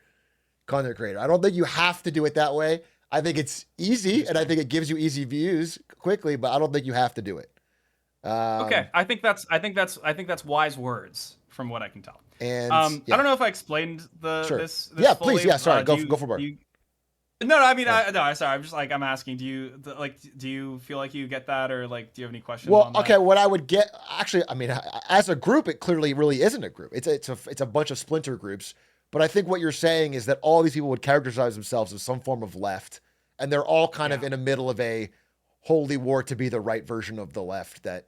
content creator. I don't think you have to do it that way. I think it's easy, and I think it gives you easy views quickly, but I don't think you have to do it. Okay, I think that's wise words from what I can tell. And I don't know if I explained this. Yeah, fully. please. Yeah, sorry. Go for it. No, sorry. I'm just like, I'm asking. Do you feel like you get that, or like, do you have any questions? Well, on that? okay. What I would get, actually, as a group, it clearly really isn't a group. It's a bunch of splinter groups. But I think what you're saying is that all these people would characterize themselves as some form of left, and they're all kind of in the middle of a holy war to be the right version of the left that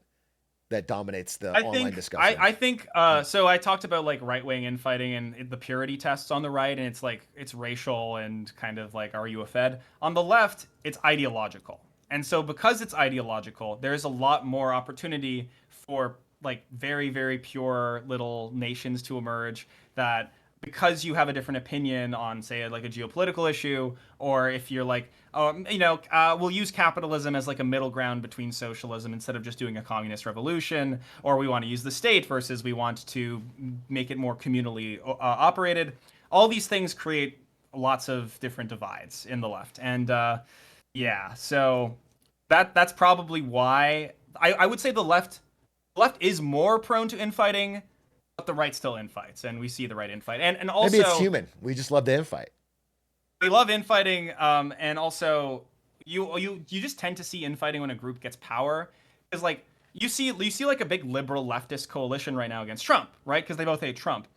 that dominates the I online think discussion. I think so I talked about like right-wing infighting and the purity tests on the right, and it's like it's racial and kind of like, are you a Fed? On the left, it's ideological. And so because it's ideological, there's a lot more opportunity for like very, very pure little nations to emerge that because you have a different opinion on, say, like a geopolitical issue, or if you're like, we'll use capitalism as like a middle ground between socialism instead of just doing a communist revolution, or we want to use the state versus we want to make it more communally operated. All these things create lots of different divides in the left, and yeah, so that's probably why I would say the left is more prone to infighting, but the right still infights, and we see the right infight, and also Maybe it's human. We just love to infight. we love infighting, and also you just tend to see infighting when a group gets power, because like you see like a big liberal leftist coalition right now against Trump, right? Because they both hate Trump.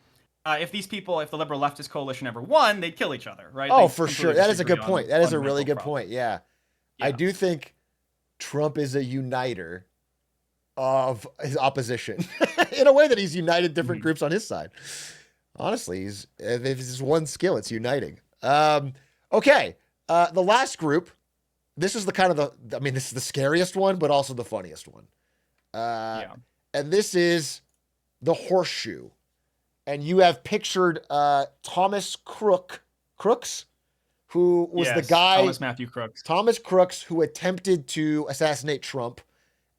If the liberal leftist coalition ever won, they'd kill each other, right? Oh, They for sure. completely That is a good disagree on point. That is a really fundamental good problems. point. Yeah. I Yeah. do think Trump is a uniter of his opposition in a way that he's united different groups on his side. Honestly, if it's one skill, it's uniting. Okay. The last group, this is this is the scariest one, but also the funniest one. Yeah. And this is the horseshoe. And you have pictured Thomas Crooks, who was the Yes, guy, Thomas Matthew Crooks. Thomas Crooks, who attempted to assassinate Trump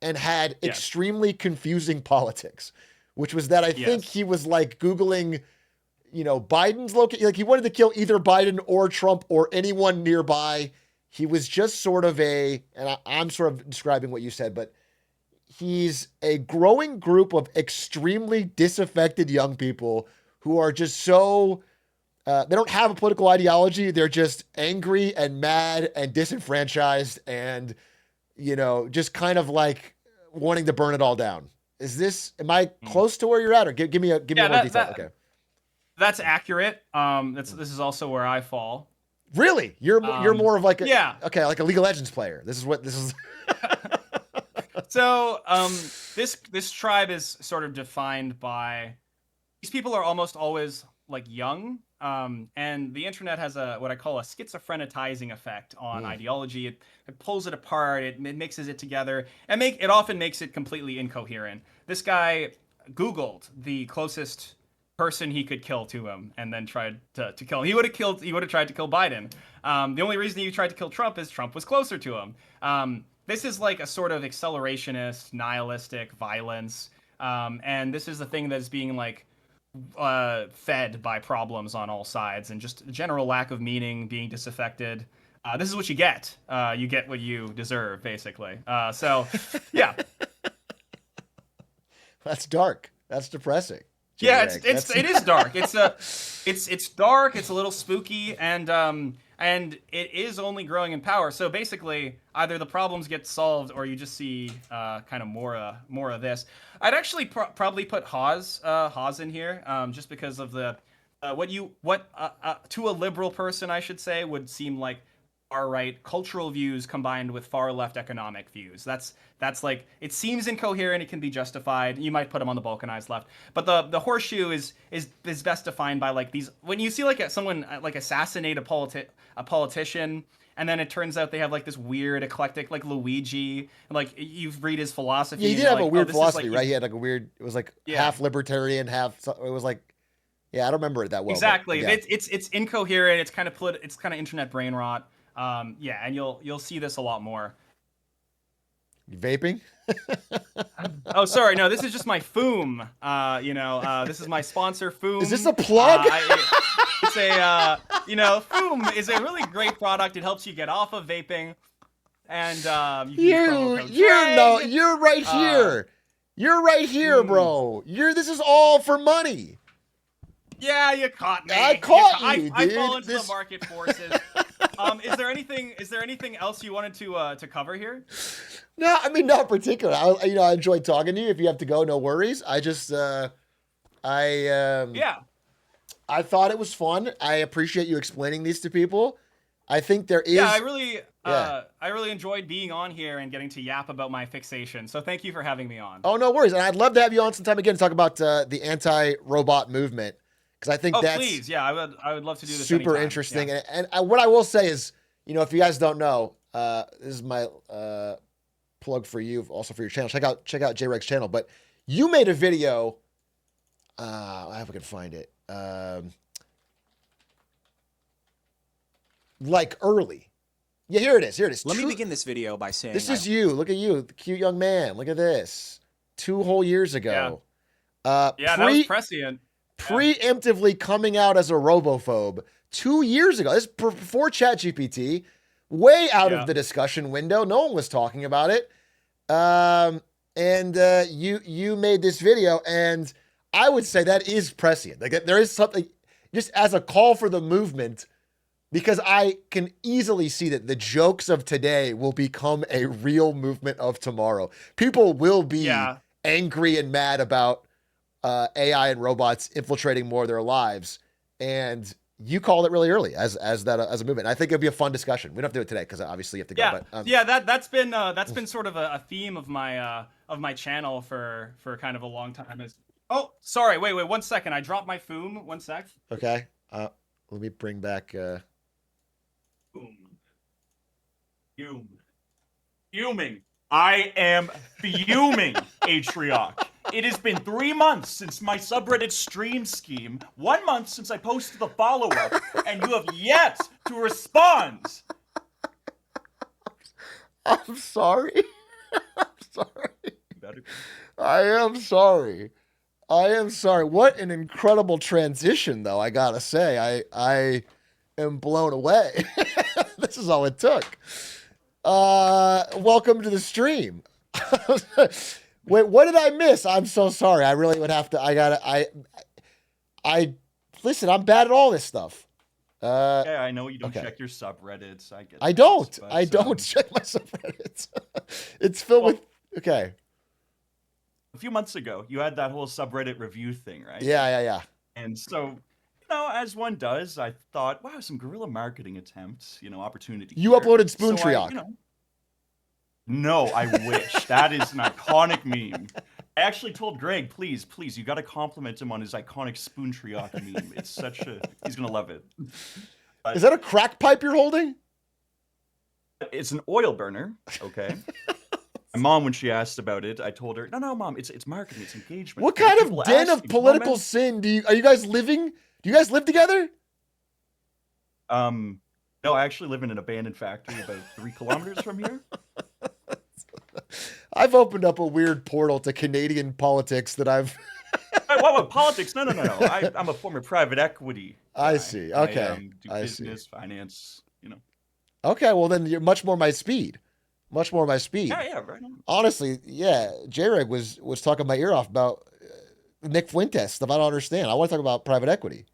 and had Yes. extremely confusing politics, which was that I think Yes. he was like Googling, Biden's location. Like he wanted to kill either Biden or Trump or anyone nearby. He was just sort of I'm sort of describing what you said, but he's a growing group of extremely disaffected young people who are just so, they don't have a political ideology. They're just angry and mad and disenfranchised and, just kind of like wanting to burn it all down. Am I close to where you're at, or give me more detail? Okay. That's accurate. This is also where I fall. Really? You're more of like like a League of Legends player. This is. So this tribe is sort of defined by, these people are almost always like young, and the internet has what I call a schizophrenizing effect on ideology. It pulls it apart, it mixes it together, and it often makes it completely incoherent. This guy Googled the closest person he could kill to him, and then tried to kill him. He would have tried to kill Biden. The only reason he tried to kill Trump is Trump was closer to him. This is like a sort of accelerationist, nihilistic violence, and this is the thing that's being like fed by problems on all sides, and just a general lack of meaning, being disaffected. This is what you get. You get what you deserve, basically. So, yeah. That's dark. That's depressing. Yeah, it is dark. It's dark. It's a little spooky, and it is only growing in power. So basically, either the problems get solved, or you just see kind of more of this. I'd actually probably put Hawes in here, just because of the what to a liberal person, I should say, would seem like far right cultural views combined with far left economic views. That's like, it seems incoherent. It can be justified. You might put them on the balkanized left, but the horseshoe is best defined by like these. When you see like someone like assassinate a politician, and then it turns out they have like this weird eclectic, like Luigi, like you read his philosophy. Yeah, he and did you're have a like, weird this is philosophy, like, right? He had like a weird. It was like half libertarian, half. It was like, I don't remember it that well. Exactly. But, It's incoherent. It's kind of internet brain rot. And you'll see this a lot more. Vaping? Oh, sorry. No, this is just my Foom. This is my sponsor, Foom. Is this a plug? It's a, Foom is a really great product. It helps you get off of vaping. And you're right here. You're right here, bro. This is all for money. Yeah, you caught me. I caught you, dude. I fall into the market forces. Is there anything else you wanted to cover here? No, I mean, not particular. I enjoyed talking to you. If you have to go, no worries. I just I thought it was fun. I appreciate you explaining these to people. I think there is. Yeah, I really enjoyed being on here and getting to yap about my fixation. So thank you for having me on. Oh, no worries. And I'd love to have you on sometime again to talk about the anti-robot movement, because I think Oh, that's please. Yeah, I would love to do this super anytime. interesting. Yeah. And what I will say is, you know, if you guys don't know, this is my plug for you, also for your channel. Check out JReg's channel. But you made a video. I hope I can find it. Like early. Yeah, here it is. Here it is. Let me begin this video by saying This is you. Look at you, the cute young man. Look at this. 2 whole years ago. Yeah, that was prescient. Preemptively coming out as a robophobe 2 years ago. This is before ChatGPT. Way out of the discussion window. No one was talking about it. You made this video, and I would say that is prescient. Like, there is something just as a call for the movement, because I can easily see that the jokes of today will become a real movement of tomorrow. People will be angry and mad about AI and robots infiltrating more of their lives, and you called it really early as a movement. And I think it'll be a fun discussion. We don't have to do it today because obviously you have to go. But that's been sort of a theme of my channel for kind of a long time. Oh, sorry, wait 1 second. I dropped my foom. 1 sec. Okay. Let me bring back. Fuming. I am fuming, Atrioc. It has been 3 months since my subreddit stream scheme, 1 month since I posted the follow-up, and you have yet to respond. I'm sorry. I'm sorry. I am sorry. I am sorry. What an incredible transition, though, I gotta say. I am blown away. This is all it took. Welcome to the stream. Wait, what did I miss? I'm so sorry. I really would have to. I listen. I'm bad at all this stuff. Yeah, I know you don't check your subreddits. I don't check my subreddits. It's filled with. Okay. A few months ago, you had that whole subreddit review thing, right? Yeah. And so, as one does, I thought, wow, some guerrilla marketing attempts, opportunity. You here. uploaded Spoon So Trioc. No, I wish. That is an iconic meme. I actually told Greg, please, you got to compliment him on his iconic Spoon Trioc meme. It's he's going to love it. Is that a crack pipe you're holding? It's an oil burner, okay? My mom, when she asked about it, I told her, no, Mom, it's marketing, it's engagement. What kind of den of political sin are you guys living? Do you guys live together? No, I actually live in an abandoned factory about 3 kilometers from here. I've opened up a weird portal to Canadian politics that I've... What, politics? No. I'm a former private equity guy. I see. Okay. I do business, finance, Okay, well then you're much more my speed. Much more my speed. Yeah, right on. Honestly, yeah, J-Reg was talking my ear off about Nick Fuentes stuff I don't understand. I want to talk about private equity.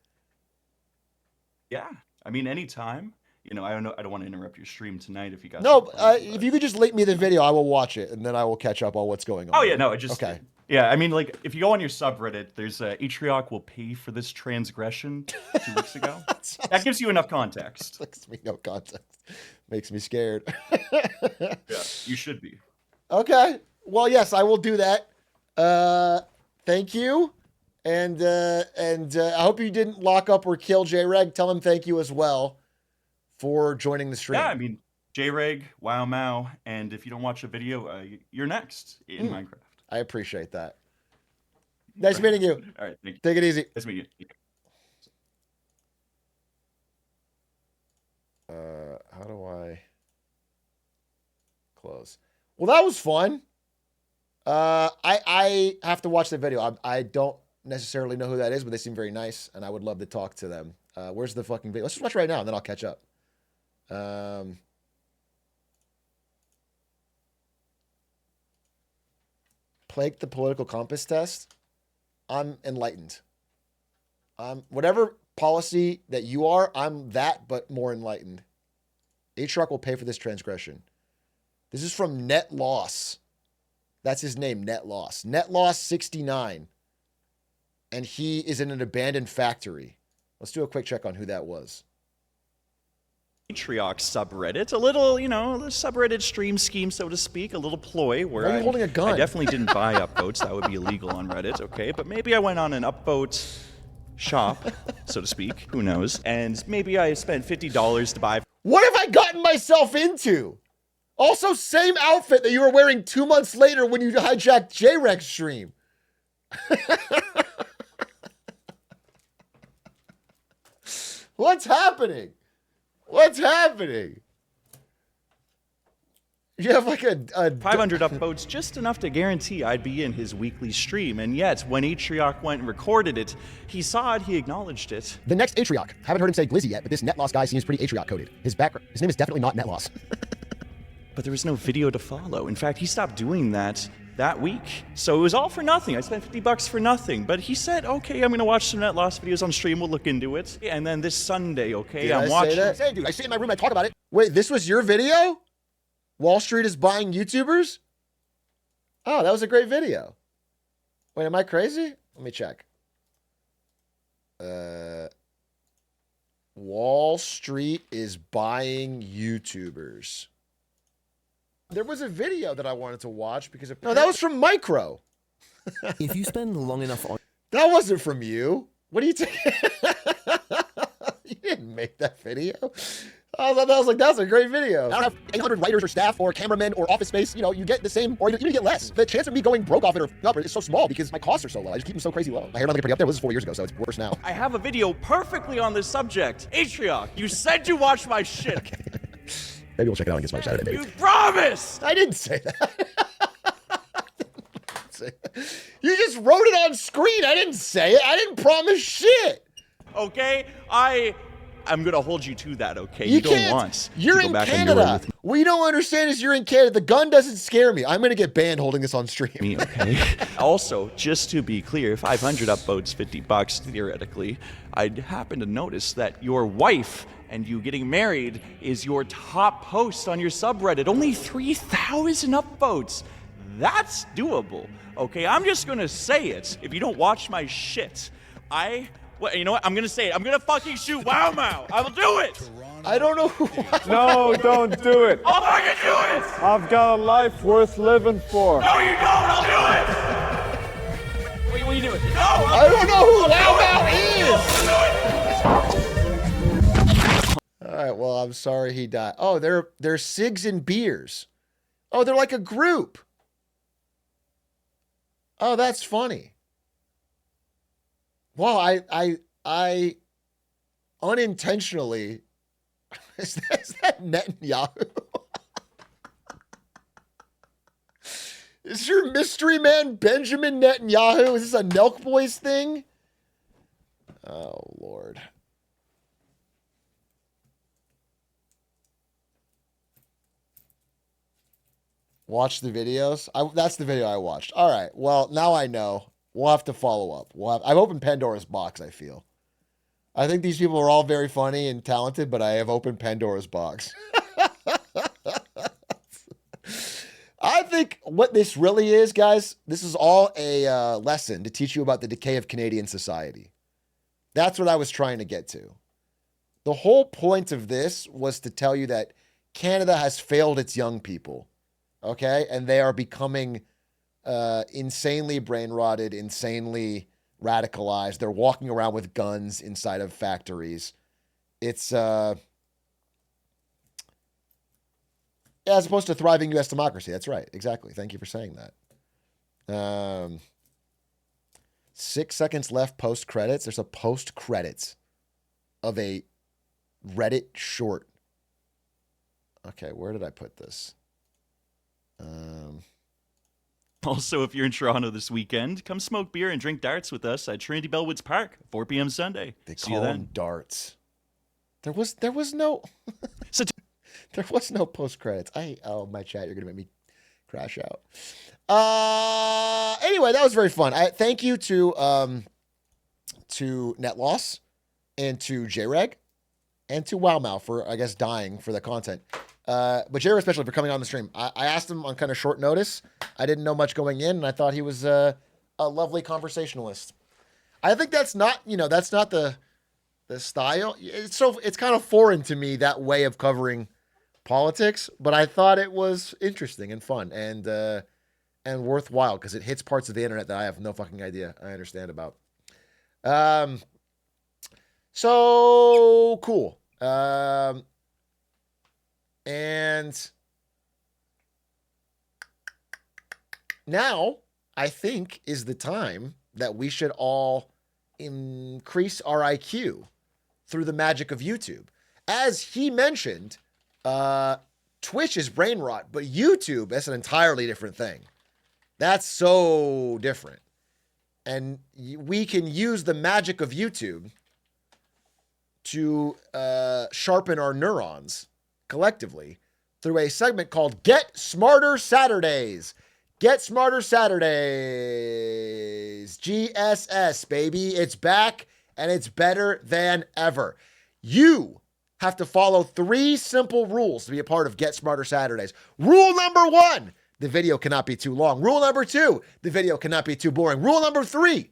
Yeah, I mean, anytime. I don't want to interrupt your stream tonight if you guys. No, if you could just link me the video, I will watch it, and then I will catch up on what's going on. Oh yeah, no, okay. Yeah, I mean, like, if you go on your subreddit, there's Atrioc will pay for this transgression 2 weeks ago. That gives you enough context. Gives me no context. Makes me scared. Yeah, you should be. Okay. Well, yes, I will do that. Thank you. And I hope you didn't lock up or kill J-Reg. Tell him thank you as well for joining the stream. Yeah, I mean, J-Reg, Wow Mao, and if you don't watch the video, you're next in Minecraft. I appreciate that. Nice meeting you. All right, thank you. Take it easy. Nice meeting you. How do I close? Well, that was fun. I have to watch the video. I don't necessarily know who that is, but they seem very nice, and I would love to talk to them. Where's the fucking video? Let's just watch right now, and then I'll catch up. Plague the political compass test. I'm enlightened. Whatever policy that you are, I'm that, but more enlightened. Atrioc will pay for this transgression. This is from Net Loss. That's his name, Net Loss. Net Loss 69. And he is in an abandoned factory. Let's do a quick check on who that was. Matriarch subreddit, a little, you know, the subreddit stream scheme, so to speak, a little ploy where Why are you holding a gun? I definitely didn't buy upvotes. That would be illegal on Reddit, okay? But maybe I went on an upvote shop, so to speak. Who knows? And maybe I spent $50 to buy. What have I gotten myself into? Also, same outfit that you were wearing 2 months later when you hijacked J-Rex stream. What's happening? What's happening? You have like a 500 upvotes, just enough to guarantee I'd be in his weekly stream. And yet, when Atriarch went and recorded it, he saw it, he acknowledged it. The next Atriarch. Haven't heard him say Glizzy yet, but this NetLoss guy seems pretty Atriarch coded. His name is definitely not NetLoss. But there was no video to follow. In fact, he stopped doing that week. So it was all for nothing. I spent $50 for nothing. But he said, okay, I'm going to watch some NetLoss videos on stream. We'll look into it. And then this Sunday, okay, I'm watching. Hey, dude, I sit in my room, I talk about it. Wait, this was your video? Wall Street is buying YouTubers? Oh, that was a great video. Wait, am I crazy? Let me check. Wall Street is buying YouTubers. There was a video that I wanted to watch because of... No, that was from Micro. If you spend long enough on... That wasn't from you. What are you taking? You didn't make that video. I was like, that's a great video. I don't have 800 writers or staff or cameramen or office space. You know, you get the same or you get less. The chance of me going broke off it or up is so small because my costs are so low. I just keep them so crazy low. My hair not getting pretty up there. This is 4 years ago, so it's worse now. I have a video perfectly on this subject. Atriarch, you said you watched my shit. Okay. Maybe we'll check it out on Get Saturday. You promised! I didn't say that. You just wrote it on screen. I didn't say it. I didn't promise shit. Okay? I'm gonna hold you to that, okay? You don't can't. want You're to go in back on your word Canada. with What you don't understand is you're in Canada. The gun doesn't scare me. I'm gonna get banned holding this on stream. me, okay? Also, just to be clear, 500 upvotes, $50 theoretically, I'd happen to notice that your wife and you getting married is your top post on your subreddit. Only 3,000 upvotes. That's doable, okay? I'm just gonna say it. If you don't watch my shit, well, you know what? I'm gonna say it. I'm gonna fucking shoot Wow Mao. I will do it. I don't know who. No, don't do it. I'll fucking do it. I've got a life worth living for. No, you don't. I'll do it. What are you doing? No, I don't know who Wow Mao is. All right, well, I'm sorry he died. Oh, they're Sigs and Beers. Oh, they're like a group. Oh, that's funny. Well, I unintentionally is that Netanyahu? Is your mystery man Benjamin Netanyahu? Is this a Nelk Boys thing? Oh, Lord. Watch the videos. That's the video I watched. All right. Well, now I know. We'll have to follow up. I've opened Pandora's box, I feel. I think these people are all very funny and talented, but I have opened Pandora's box. I think what this really is, guys, this is all a lesson to teach you about the decay of Canadian society. That's what I was trying to get to. The whole point of this was to tell you that Canada has failed its young people, okay? And they are becoming insanely brain rotted, insanely radicalized. They're walking around with guns inside of factories. It's as opposed to thriving U.S. democracy. That's right. Exactly. Thank you for saying that. 6 seconds left post credits. There's a post credits of a Reddit short. Okay, where did I put this? Also, if you're in Toronto this weekend, come smoke beer and drink darts with us at Trinity Bellwoods Park, 4 p.m. Sunday. They See you call then. them darts. There was no So there was no post credits. My chat, you're gonna make me crash out. Anyway, that was very fun. Thank you to NetLoss and to JReg and to WowMao for, I guess, dying for the content. But JReg especially for coming on the stream. I asked him on kind of short notice. I didn't know much going in, and I thought he was a lovely conversationalist. I think that's not the the style. It's kind of foreign to me, that way of covering politics, but I thought it was interesting and fun and worthwhile because it hits parts of the internet that I have no fucking idea I understand about. So cool. And now I think is the time that we should all increase our IQ through the magic of YouTube. As he mentioned, Twitch is brain rot, but YouTube, that's an entirely different thing. That's so different. And we can use the magic of YouTube to sharpen our neurons collectively through a segment called Get Smarter Saturdays. Get Smarter Saturdays. GSS, baby. It's back and it's better than ever. You have to follow 3 simple rules to be a part of Get Smarter Saturdays. Rule number 1, the video cannot be too long. Rule number 2, the video cannot be too boring. Rule number 3,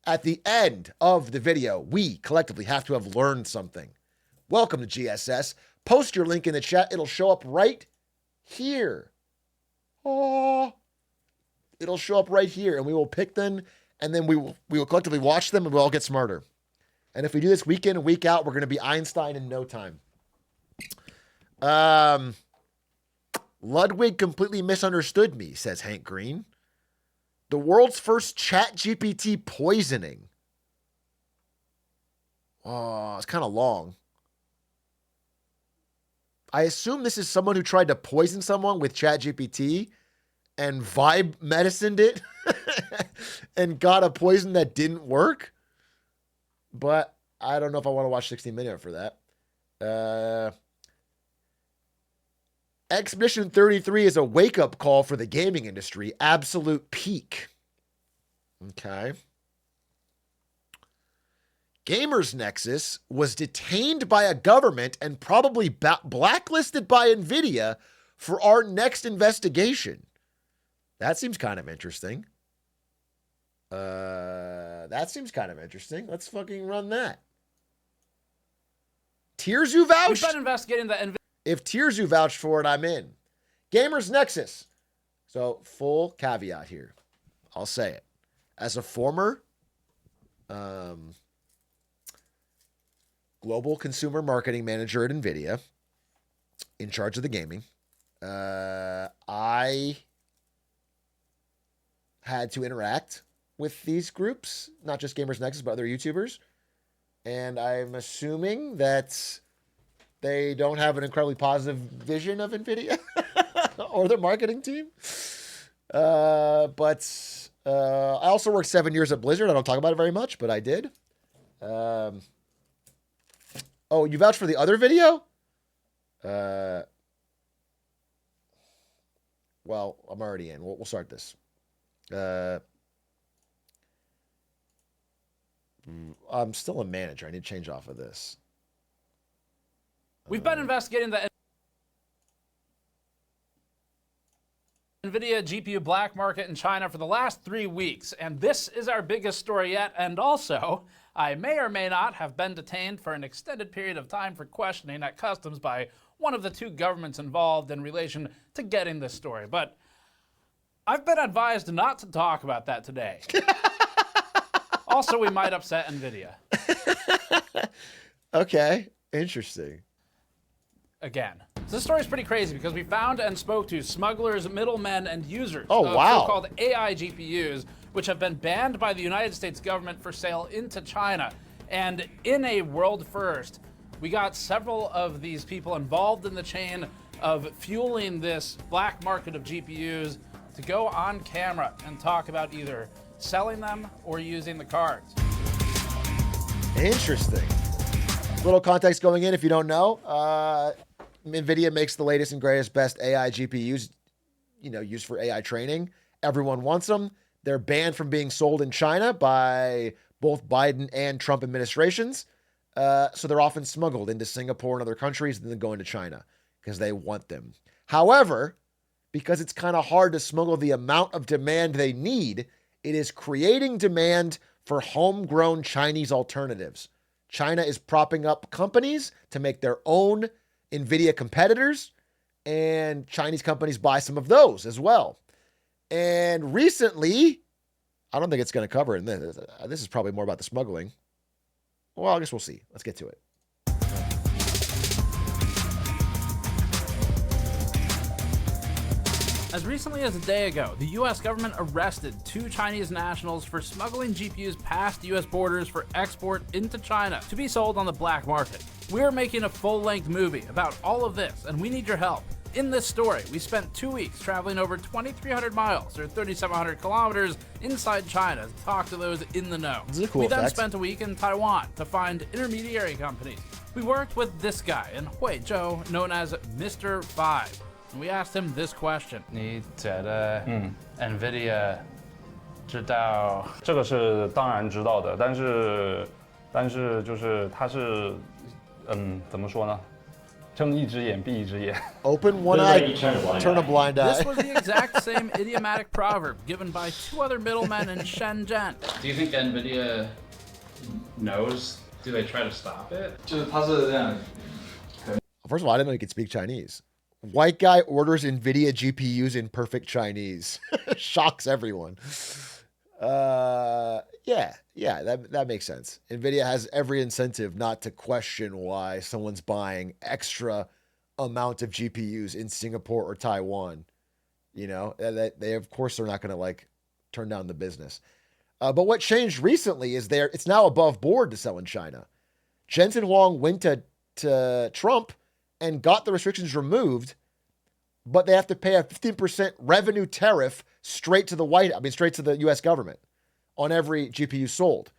at the end of the video, we collectively have to have learned something. Welcome to GSS. Post your link in the chat. It'll show up right here. Oh, it'll show up right here, and we will pick them, and then we will collectively watch them, and we'll all get smarter. And if we do this week in and week out, we're going to be Einstein in no time. Ludwig completely misunderstood me, says Hank Green. The world's first ChatGPT poisoning. Oh, it's kind of long. I assume this is someone who tried to poison someone with ChatGPT and vibe medicined it and got a poison that didn't work. But I don't know if I want to watch 16 Minutes for that. Expedition 33 is a wake-up call for the gaming industry. Absolute peak. Okay. Gamers Nexus was detained by a government and probably blacklisted by NVIDIA for our next investigation. That seems kind of interesting. Let's fucking run that. Tirzu vouched? We've been investigating the If Tirzu vouched for it, I'm in. Gamers Nexus. So, full caveat here. I'll say it. As a former global consumer marketing manager at NVIDIA, in charge of the gaming, I had to interact with these groups, not just Gamers Nexus, but other YouTubers. And I'm assuming that they don't have an incredibly positive vision of NVIDIA or their marketing team. But I also worked 7 years at Blizzard. I don't talk about it very much, but I did. Oh, you vouched for the other video? Well, I'm already in. We'll start this. I'm still a manager. I need to change off of this. We've been investigating the NVIDIA GPU black market in China for the last 3 weeks, and this is our biggest story yet. And also, I may or may not have been detained for an extended period of time for questioning at customs by one of the 2 governments involved in relation to getting this story. But I've been advised not to talk about that today. Also, we might upset NVIDIA. Okay, interesting. Again. So this story is pretty crazy because we found and spoke to smugglers, middlemen, and users of so-called AI GPUs, which have been banned by the United States government for sale into China. And in a world first, we got several of these people involved in the chain of fueling this black market of GPUs to go on camera and talk about either selling them or using the cards. Interesting. Little context going in if you don't know. NVIDIA makes the latest and greatest, best AI GPUs, used for AI training. Everyone wants them. They're banned from being sold in China by both Biden and Trump administrations. So they're often smuggled into Singapore and other countries and then go into China because they want them. However, because it's kind of hard to smuggle the amount of demand they need, it is creating demand for homegrown Chinese alternatives. China is propping up companies to make their own NVIDIA competitors, and Chinese companies buy some of those as well. And recently, I don't think it's going to cover it. This is probably more about the smuggling. Well, I guess we'll see. Let's get to it. As recently as a day ago, the US government arrested 2 Chinese nationals for smuggling GPUs past US borders for export into China to be sold on the black market. We're making a full-length movie about all of this, and we need your help. In this story, we spent 2 weeks traveling over 2,300 miles, or 3,700 kilometers, inside China to talk to those in the know. This is a cool We then fact. spent a week in Taiwan to find intermediary companies. We worked with this guy in Huizhou, known as Mr. 5. And we asked him this question. 你觉得 NVIDIA 知道这个是当然知道的，但是就是它是怎么说呢？睁一只眼闭一只眼。 Open one eye, turn a blind This eye. was the exact same idiomatic proverb given by 2 other middlemen in Shenzhen. Do you think NVIDIA knows? Do they try to stop it? 就是它是这样。 First of all, I didn't know you could speak Chinese. White guy orders NVIDIA GPUs in perfect Chinese. Shocks everyone. Yeah, that makes sense. NVIDIA has every incentive not to question why someone's buying extra amount of GPUs in Singapore or Taiwan. You know, they of course they're not going to like turn down the business. But what changed recently is it's now above board to sell in China. Jensen Huang went to Trump and got the restrictions removed, but they have to pay a 15% revenue tariff straight to the US government on every GPU sold.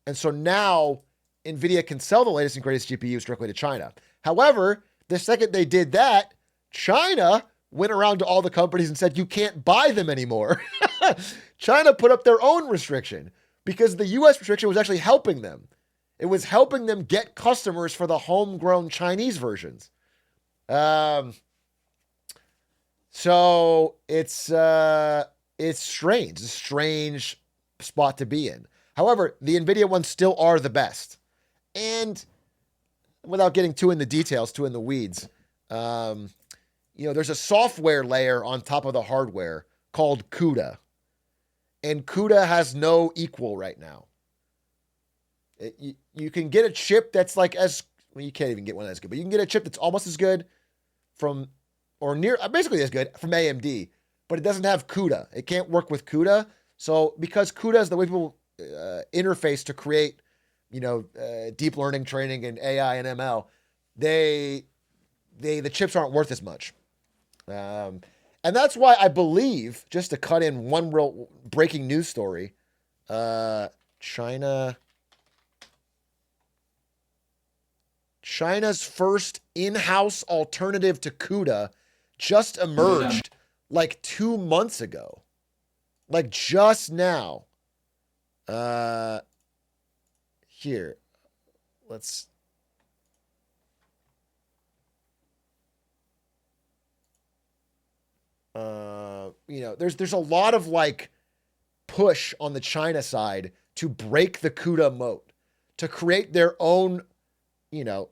And so now NVIDIA can sell the latest and greatest GPUs directly to China. However, the second they did that, China went around to all the companies and said, you can't buy them anymore. China put up their own restriction because the US restriction was actually helping them. It was helping them get customers for the homegrown Chinese versions. So it's strange. It's a strange spot to be in. However, the NVIDIA ones still are the best. And without getting too in the details, too in the weeds, there's a software layer on top of the hardware called CUDA. And CUDA has no equal right now. You can get a chip that's like you can't even get one that's good, but you can get a chip that's almost as good basically as good from AMD, but it doesn't have CUDA. It can't work with CUDA. So because CUDA is the way people interface to create, deep learning training and AI and ML, the chips aren't worth as much. And that's why I believe, just to cut in one real breaking news story, China's first in-house alternative to CUDA just emerged like 2 months ago. Like just now. Here. Let's... there's a lot of like push on the China side to break the CUDA moat, to create their own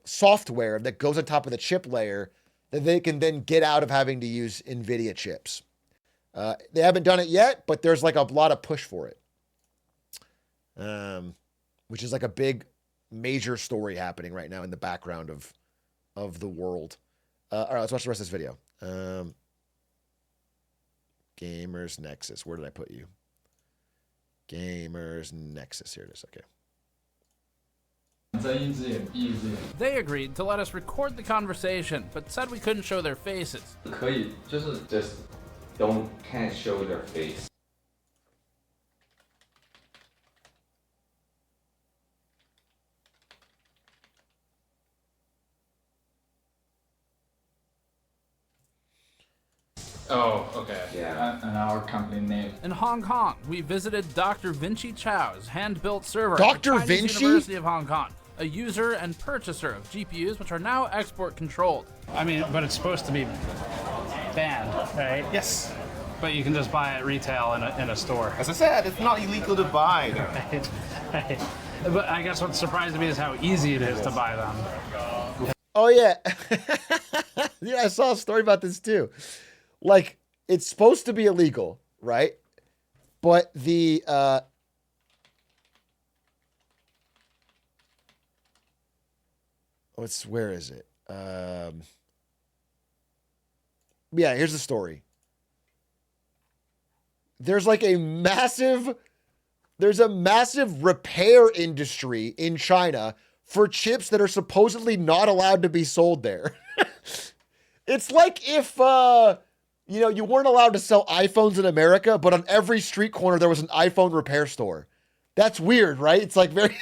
software that goes on top of the chip layer that they can then get out of having to use NVIDIA chips. They haven't done it yet, but there's like a lot of push for it. Which is like a big, major story happening right now in the background of the world. All right, let's watch the rest of this video. Gamers Nexus. Where did I put you? Gamers Nexus. Here it is. Okay. They agreed to let us record the conversation, but said we couldn't show their faces. 可以，就是 just can't show their face. Oh, okay. Yeah. And our company name. In Hong Kong, we visited Dr. Vinci Chow's hand-built server Dr. at the Chinese Vinci? University of Hong Kong, a user and purchaser of GPUs which are now export controlled. I mean, but it's supposed to be banned, right? Yes. But you can just buy it retail in a store. As I said, it's not illegal to buy. Right. But I guess what's surprising me is how easy it is to buy them. Oh yeah. Yeah, I saw a story about this too. Like, it's supposed to be illegal, right? But the where is it? Yeah, here's the story. There's a massive repair industry in China for chips that are supposedly not allowed to be sold there. It's like if you weren't allowed to sell iPhones in America, but on every street corner there was an iPhone repair store. That's weird, right? It's like very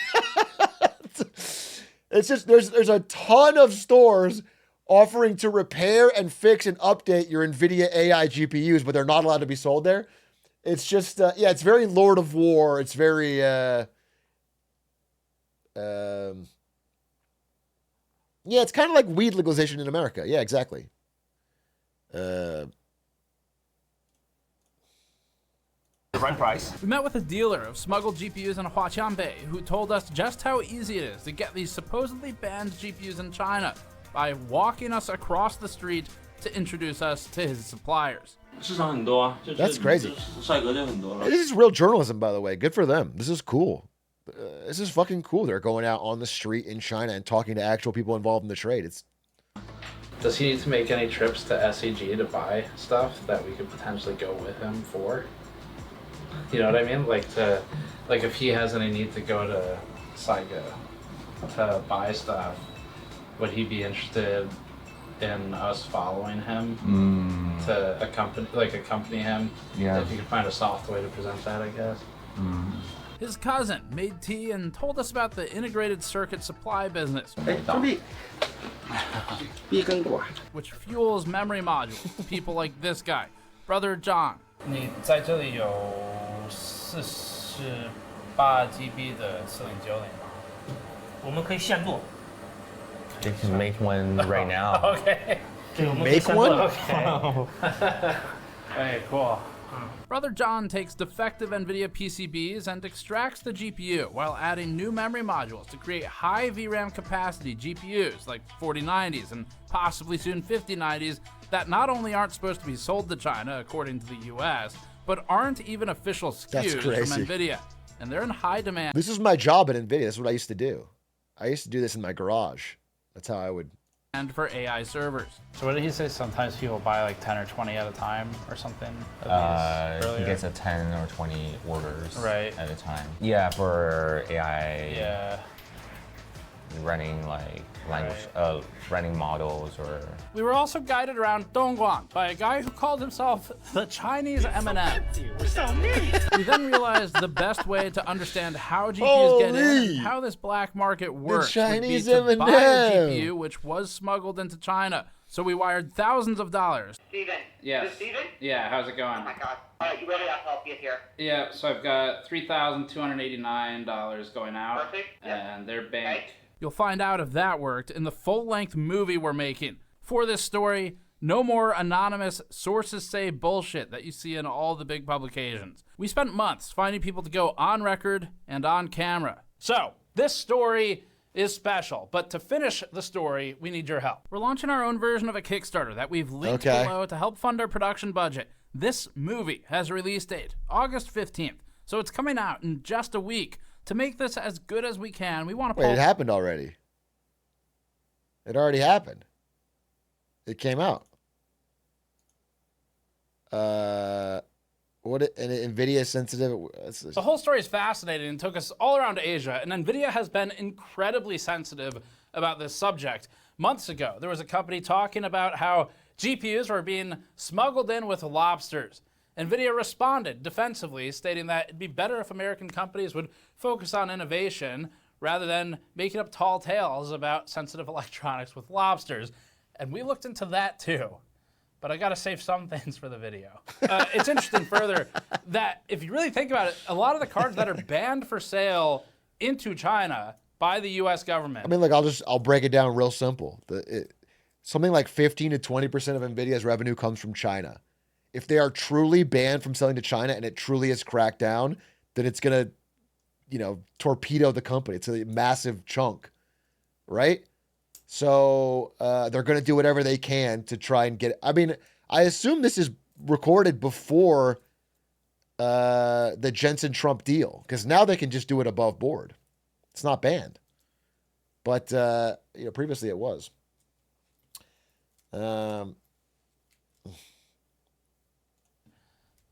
it's just there's a ton of stores offering to repair and fix and update your NVIDIA AI GPUs, but they're not allowed to be sold there. It's just it's very Lord of War. It's very it's kind of like weed legalization in America. Yeah, exactly. The right price. We met with a dealer of smuggled GPUs in Huaqiangbei who told us just how easy it is to get these supposedly banned GPUs in China by walking us across the street to introduce us to his suppliers. That's crazy. This is real journalism, by the way. Good for them. This is cool. This is fucking cool. They're going out on the street in China and talking to actual people involved in the trade. Does he need to make any trips to SEG to buy stuff that we could potentially go with him for? You know what I mean? Like if he has any need to go to Saiga to buy stuff, would he be interested in us following him to accompany him? Yeah. If you could find a soft way to present that, I guess. His cousin made tea and told us about the integrated circuit supply business, which fuels memory modules for people like this guy, Brother John. 你在这里有48 GB 的4090吗？我们可以现做。 They can make one right now. Okay. Make one? Okay. Hey, cool. Brother John takes defective NVIDIA PCBs and extracts the GPU while adding new memory modules to create high VRAM capacity GPUs like 4090s and possibly soon 5090s that not only aren't supposed to be sold to China according to the US, but aren't even official SKUs from NVIDIA. And they're in high demand. This is my job at NVIDIA. That's what I used to do. I used to do this in my garage. That's how I would. And for AI servers. So what did he say? Sometimes he will buy like 10 or 20 at a time or something? He gets a 10 or 20 orders at a time. Yeah, for AI. Yeah. Running running models or. We were also guided around Dongguan by a guy who called himself the Chinese Eminem. We then realized the best way to understand how GPUs get in and how this black market works would be to buy a GPU which was smuggled into China. So we wired thousands of dollars. Steven. Yes. Is this Steven? Yeah, how's it going? Oh my god. Alright, you ready? I'll help you here. Yeah, so I've got $3,289 going out. Perfect. And their bank. You'll find out if that worked in the full-length movie we're making. For this story, no more anonymous sources say bullshit that you see in all the big publications. We spent months finding people to go on record and on camera. So, this story is special, but to finish the story, we need your help. We're launching our own version of a Kickstarter that we've linked below to help fund our production budget. This movie has a release date, August 15th, so it's coming out in just a week. To make this as good as we can, we want to... Wait, it happened already. It already happened. It came out. NVIDIA sensitive? The whole story is fascinating and took us all around Asia, and NVIDIA has been incredibly sensitive about this subject. Months ago, there was a company talking about how GPUs were being smuggled in with lobsters. NVIDIA responded defensively, stating that it'd be better if American companies would focus on innovation rather than making up tall tales about sensitive electronics with lobsters. And we looked into that too. But I gotta save some things for the video. It's interesting further that if you really think about it, a lot of the cards that are banned for sale into China by the US government. I mean, look, I'll break it down real simple. Something like 15 to 20% of NVIDIA's revenue comes from China. If they are truly banned from selling to China and it truly is cracked down, then it's going to torpedo the company. It's a massive chunk, right? So they're going to do whatever they can to try and get. I mean, I assume this is recorded before the Jensen Trump deal, because now they can just do it above board. It's not banned, but previously it was.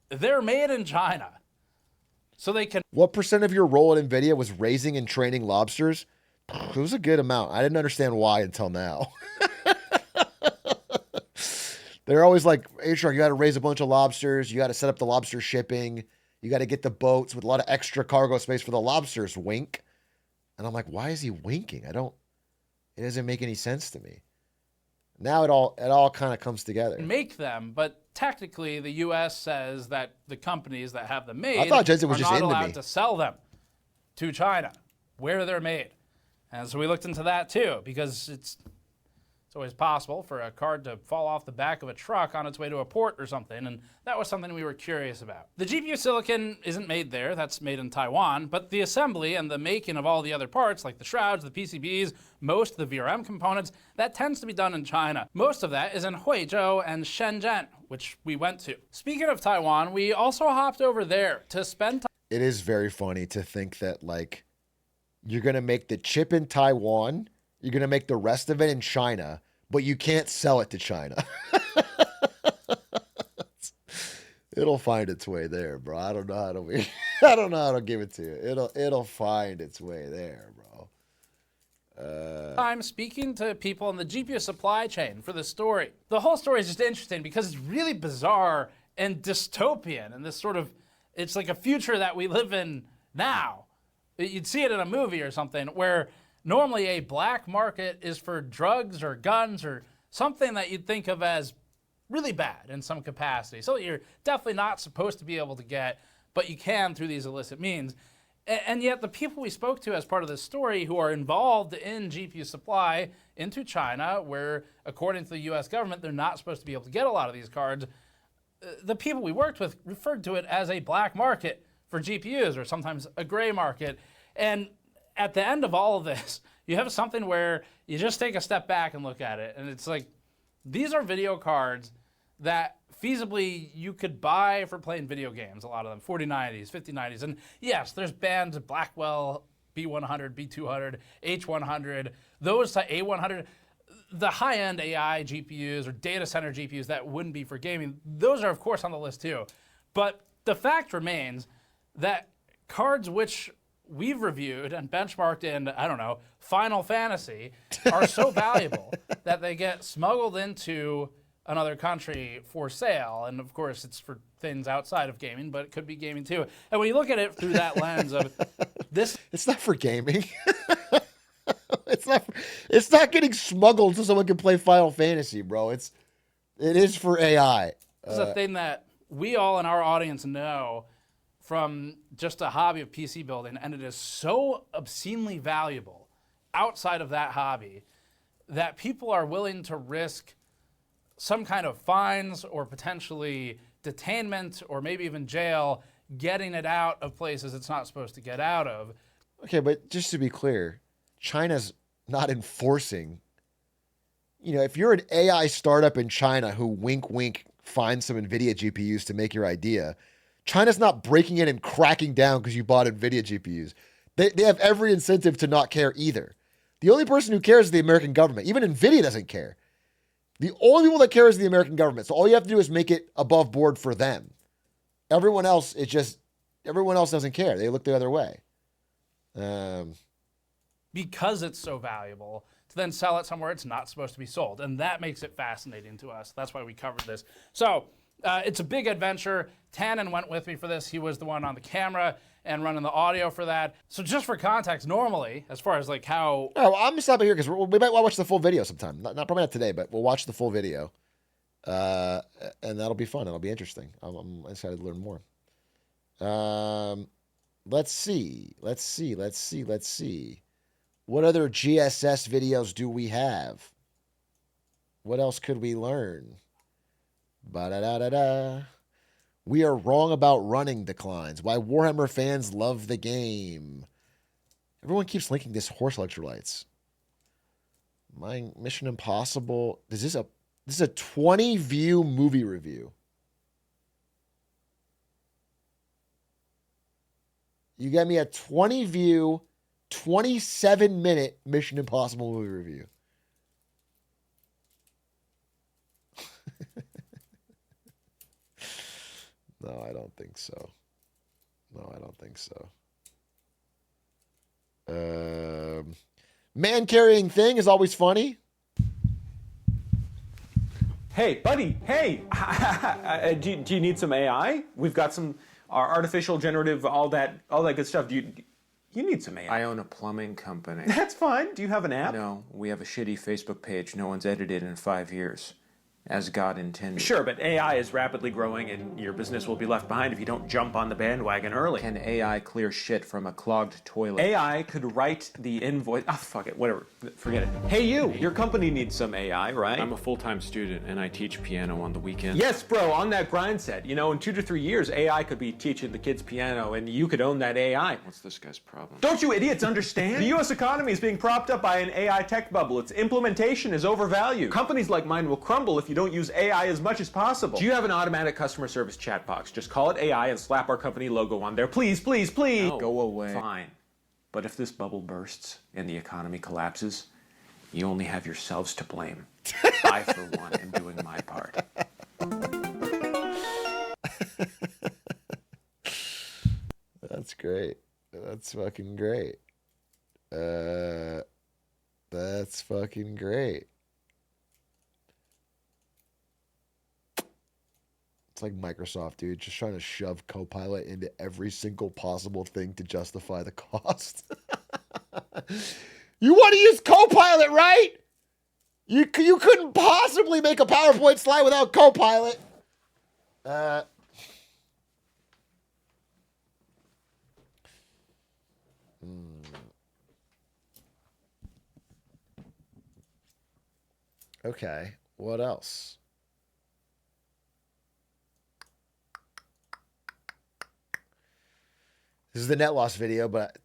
They're made in China, so they can. What percent of your role at NVIDIA was raising and training lobsters? It was a good amount. I didn't understand why until now. They're always like, hey, Shark, you got to raise a bunch of lobsters. You got to set up the lobster shipping. You got to get the boats with a lot of extra cargo space for the lobsters. Wink. And I'm like, why is he winking? It doesn't make any sense to me. Now it all kind of comes together. Make them, but technically the U.S. says that the companies that have them made I thought Jensen was are just not into allowed me. to sell them to China, where they're made. And so we looked into that too, because it's always possible for a card to fall off the back of a truck on its way to a port or something, and that was something we were curious about. The GPU silicon isn't made there, that's made in Taiwan, but the assembly and the making of all the other parts, like the shrouds, the PCBs, most of the VRM components, that tends to be done in China. Most of that is in Huizhou and Shenzhen, which we went to. Speaking of Taiwan, we also hopped over there to spend time. It is very funny to think that, like, you're going to make the chip in Taiwan, you're going to make the rest of it in China, but you can't sell it to China. It'll find its way there, bro. I don't know how to give it to you. It'll find its way there, bro. I'm speaking to people in the GPU supply chain for this story. The whole story is just interesting because it's really bizarre and dystopian, and this sort of, it's like a future that we live in now. You'd see it in a movie or something where normally a black market is for drugs or guns or something that you'd think of as really bad in some capacity. So you're definitely not supposed to be able to get, but you can through these illicit means. And yet the people we spoke to as part of this story who are involved in GPU supply into China, where according to the US government, they're not supposed to be able to get a lot of these cards, the people we worked with referred to it as a black market for GPUs, or sometimes a gray market. And at the end of all of this, you have something where you just take a step back and look at it, and it's like, these are video cards that feasibly you could buy for playing video games, a lot of them, 4090s, 5090s. And yes, there's bands, Blackwell, B100, B200, H100, those to A100, the high-end AI GPUs or data center GPUs that wouldn't be for gaming, those are of course on the list too. But the fact remains that cards which we've reviewed and benchmarked in, I don't know, Final Fantasy are so valuable that they get smuggled into another country for sale. And of course, it's for things outside of gaming, but it could be gaming too. And when you look at it through that lens of this, it's not for gaming. It's not getting smuggled so someone can play Final Fantasy, bro. It is for AI. This is a thing that we all in our audience know from just a hobby of PC building, and it is so obscenely valuable outside of that hobby that people are willing to risk some kind of fines or potentially detainment or maybe even jail getting it out of places it's not supposed to get out of. Okay, but just to be clear, China's not enforcing. If you're an AI startup in China who wink, wink, finds some NVIDIA GPUs to make your idea, China's not breaking in and cracking down because you bought NVIDIA GPUs. They have every incentive to not care either. The only person who cares is the American government. Even NVIDIA doesn't care. The only people that care is the American government. So all you have to do is make it above board for them. Everyone else doesn't care. They look the other way. Because it's so valuable, to then sell it somewhere it's not supposed to be sold. And that makes it fascinating to us. That's why we covered this. So it's a big adventure. Tannen went with me for this. He was the one on the camera and running the audio for that. So just for context, normally, as far as like how... Oh, I'm going to stop it here because we might watch the full video sometime. Probably not today, but we'll watch the full video. And that'll be fun. It'll be interesting. I'm excited to learn more. Let's see. What other GSS videos do we have? What else could we learn? Ba-da-da-da-da. We are wrong about running declines. Why Warhammer fans love the game. Everyone keeps linking this horse electrolytes. My Mission Impossible. This is a 20-view movie review. You got me a 20-view, 27-minute Mission Impossible movie review. No, I don't think so. No, I don't think so. Man carrying thing is always funny. Hey, buddy. Hey, do you need some AI? We've got some artificial, generative, all that good stuff. Do you need some AI? I own a plumbing company. That's fine. Do you have an app? No, we have a shitty Facebook page no one's edited in 5 years. As God intended. Sure, but AI is rapidly growing and your business will be left behind if you don't jump on the bandwagon early. Can AI clear shit from a clogged toilet? AI could write the invoice. Ah, fuck it, whatever. Forget it. Hey, your company needs some AI, right? I'm a full-time student and I teach piano on the weekend. Yes, bro, on that grind set. You know, in 2 to 3 years, AI could be teaching the kids piano and you could own that AI. What's this guy's problem? Don't you idiots understand? The US economy is being propped up by an AI tech bubble. Its implementation is overvalued. Companies like mine will crumble if you don't use AI as much as possible. Do you have an automatic customer service chat box? Just call it AI and slap our company logo on there. Please, please, please. No. Go away. Fine. But if this bubble bursts and the economy collapses, you only have yourselves to blame. I, for one, am doing my part. That's great. That's fucking great. That's fucking great. It's like Microsoft, dude, just trying to shove Copilot into every single possible thing to justify the cost. You want to use Copilot, right? You couldn't possibly make a PowerPoint slide without Copilot. Okay, what else? This is the net loss video, but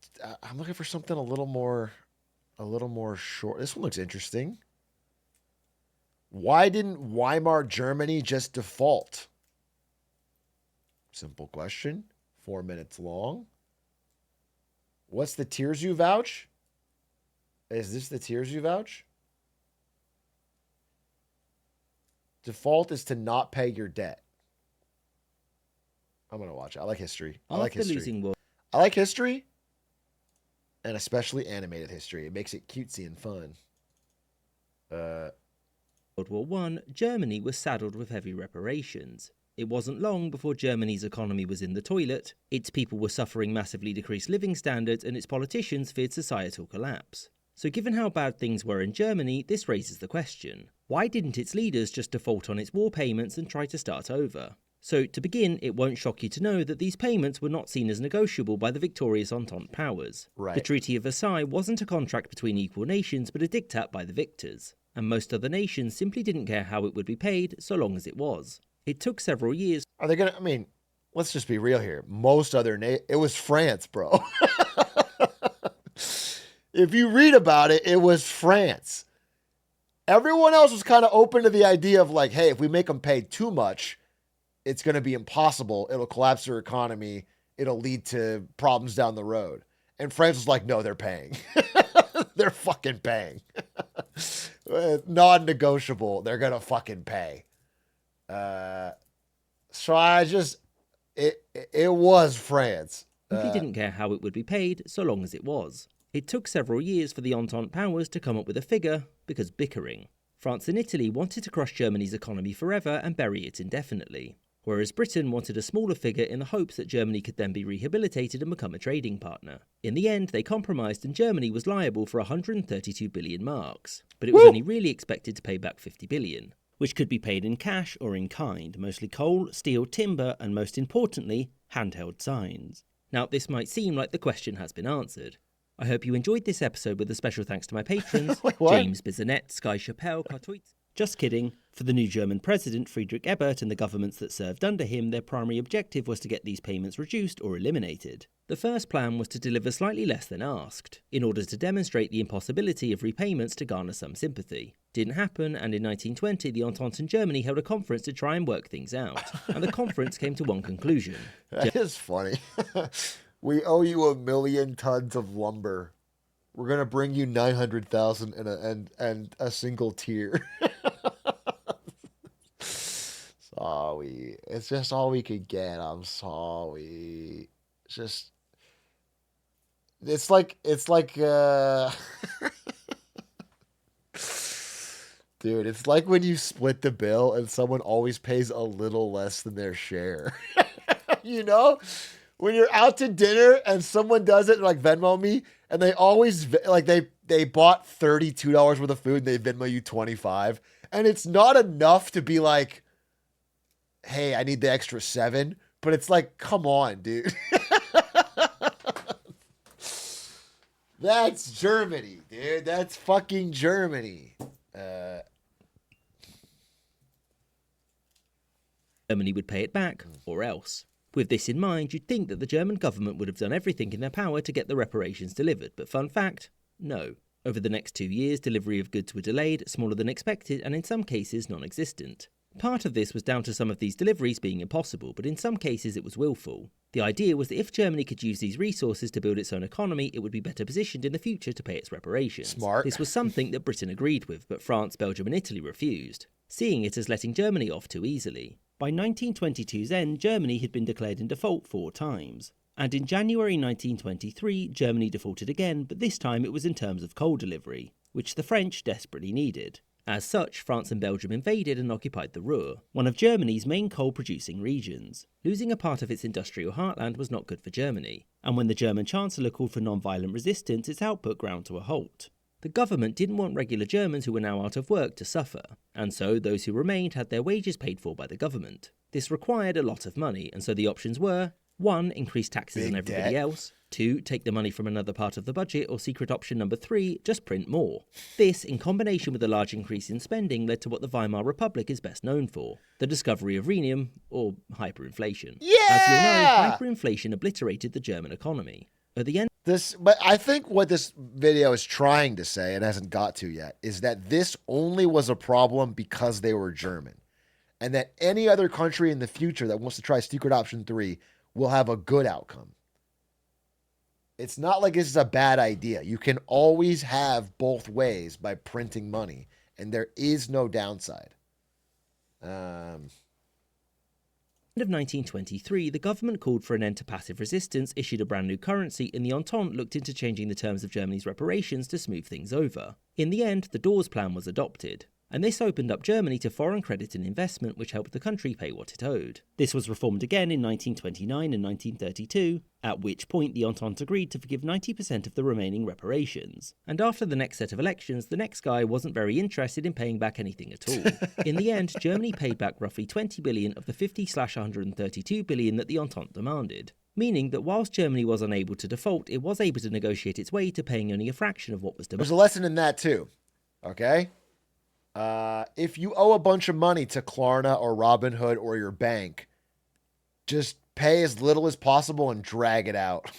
I'm looking for something a little more short. This one looks interesting. Why didn't Weimar Germany just default? Simple question. 4 minutes long. What's the tiers you vouch? Is this the tiers you vouch? Default is to not pay your debt. I'm going to watch it. I like history. I like history. I like history, and especially animated history. It makes it cutesy and fun. World War I, Germany was saddled with heavy reparations. It wasn't long before Germany's economy was in the toilet, its people were suffering massively decreased living standards, and its politicians feared societal collapse. So given how bad things were in Germany, this raises the question: why didn't its leaders just default on its war payments and try to start over? So, to begin, it won't shock you to know that these payments were not seen as negotiable by the victorious Entente powers. Right. The Treaty of Versailles wasn't a contract between equal nations, but a diktat by the victors. And most other nations simply didn't care how it would be paid, so long as it was. It took several years. Are they gonna, let's just be real here. Most other it was France, bro. If you read about it, it was France. Everyone else was kind of open to the idea of like, hey, if we make them pay too much, it's going to be impossible. It'll collapse their economy. It'll lead to problems down the road. And France was like, no, they're paying. They're fucking paying. Non-negotiable. They're going to fucking pay. So it was France. Simply didn't care how it would be paid, so long as it was. It took several years for the Entente powers to come up with a figure, because bickering. France and Italy wanted to crush Germany's economy forever and bury it indefinitely, whereas Britain wanted a smaller figure in the hopes that Germany could then be rehabilitated and become a trading partner. In the end, they compromised and Germany was liable for 132 billion marks, but it was only really expected to pay back 50 billion, which could be paid in cash or in kind, mostly coal, steel, timber, and most importantly, handheld signs. Now, this might seem like the question has been answered. I hope you enjoyed this episode with a special thanks to my patrons, Wait, what? James Bizanet, Sky Chappelle, Cartoit. Just kidding. For the new German president, Friedrich Ebert, and the governments that served under him, their primary objective was to get these payments reduced or eliminated. The first plan was to deliver slightly less than asked, in order to demonstrate the impossibility of repayments to garner some sympathy. Didn't happen, and in 1920 the Entente and Germany held a conference to try and work things out, and the conference came to one conclusion. That is funny. We owe you 1 million tons of lumber. We're gonna bring you 900,000 and a single tier. Sorry, it's just all we could get. I'm sorry. It's just, it's like, dude, it's like when you split the bill and someone always pays a little less than their share. You know, when you're out to dinner and someone does it, like Venmo me, and they always like they bought $32 worth of food and they Venmo you 25, and it's not enough to be like, hey, I need the extra 7, but it's like, come on, dude. That's Germany, dude. That's fucking Germany. Germany would pay it back, or else. With this in mind, you'd think that the German government would have done everything in their power to get the reparations delivered, but fun fact, no. Over the next 2 years, delivery of goods were delayed, smaller than expected, and in some cases non-existent. Part of this was down to some of these deliveries being impossible, but in some cases it was willful. The idea was that if Germany could use these resources to build its own economy, it would be better positioned in the future to pay its reparations. Smart. This was something that Britain agreed with, but France, Belgium and Italy refused, seeing it as letting Germany off too easily. By 1922's end, Germany had been declared in default 4 times. And in January 1923, Germany defaulted again, but this time it was in terms of coal delivery, which the French desperately needed. As such, France and Belgium invaded and occupied the Ruhr, one of Germany's main coal-producing regions. Losing a part of its industrial heartland was not good for Germany, and when the German Chancellor called for non-violent resistance, its output ground to a halt. The government didn't want regular Germans who were now out of work to suffer, and so those who remained had their wages paid for by the government. This required a lot of money, and so the options were 1. Increase taxes on everybody else. 2. Take the money from another part of the budget, or secret option number 3, just print more. This, in combination with a large increase in spending, led to what the Weimar Republic is best known for, the discovery of rhenium, or hyperinflation. Yeah! As you'll know, hyperinflation obliterated the German economy. At the end, but I think what this video is trying to say, and hasn't got to yet, is that this only was a problem because they were German. And that any other country in the future that wants to try secret option 3 will have a good outcome. It's not like this is a bad idea. You can always have both ways by printing money, and there is no downside. End of 1923, the government called for an end to passive resistance, issued a brand new currency, and the Entente looked into changing the terms of Germany's reparations to smooth things over. In the end, the Dawes Plan was adopted, and this opened up Germany to foreign credit and investment, which helped the country pay what it owed. This was reformed again in 1929 and 1932, at which point the Entente agreed to forgive 90% of the remaining reparations. And after the next set of elections, the next guy wasn't very interested in paying back anything at all. In the end, Germany paid back roughly 20 billion of the 50/132 billion that the Entente demanded, meaning that whilst Germany was unable to default, it was able to negotiate its way to paying only a fraction of what was demanded. There's a lesson in that too, okay? If you owe a bunch of money to Klarna or Robinhood or your bank, just pay as little as possible and drag it out.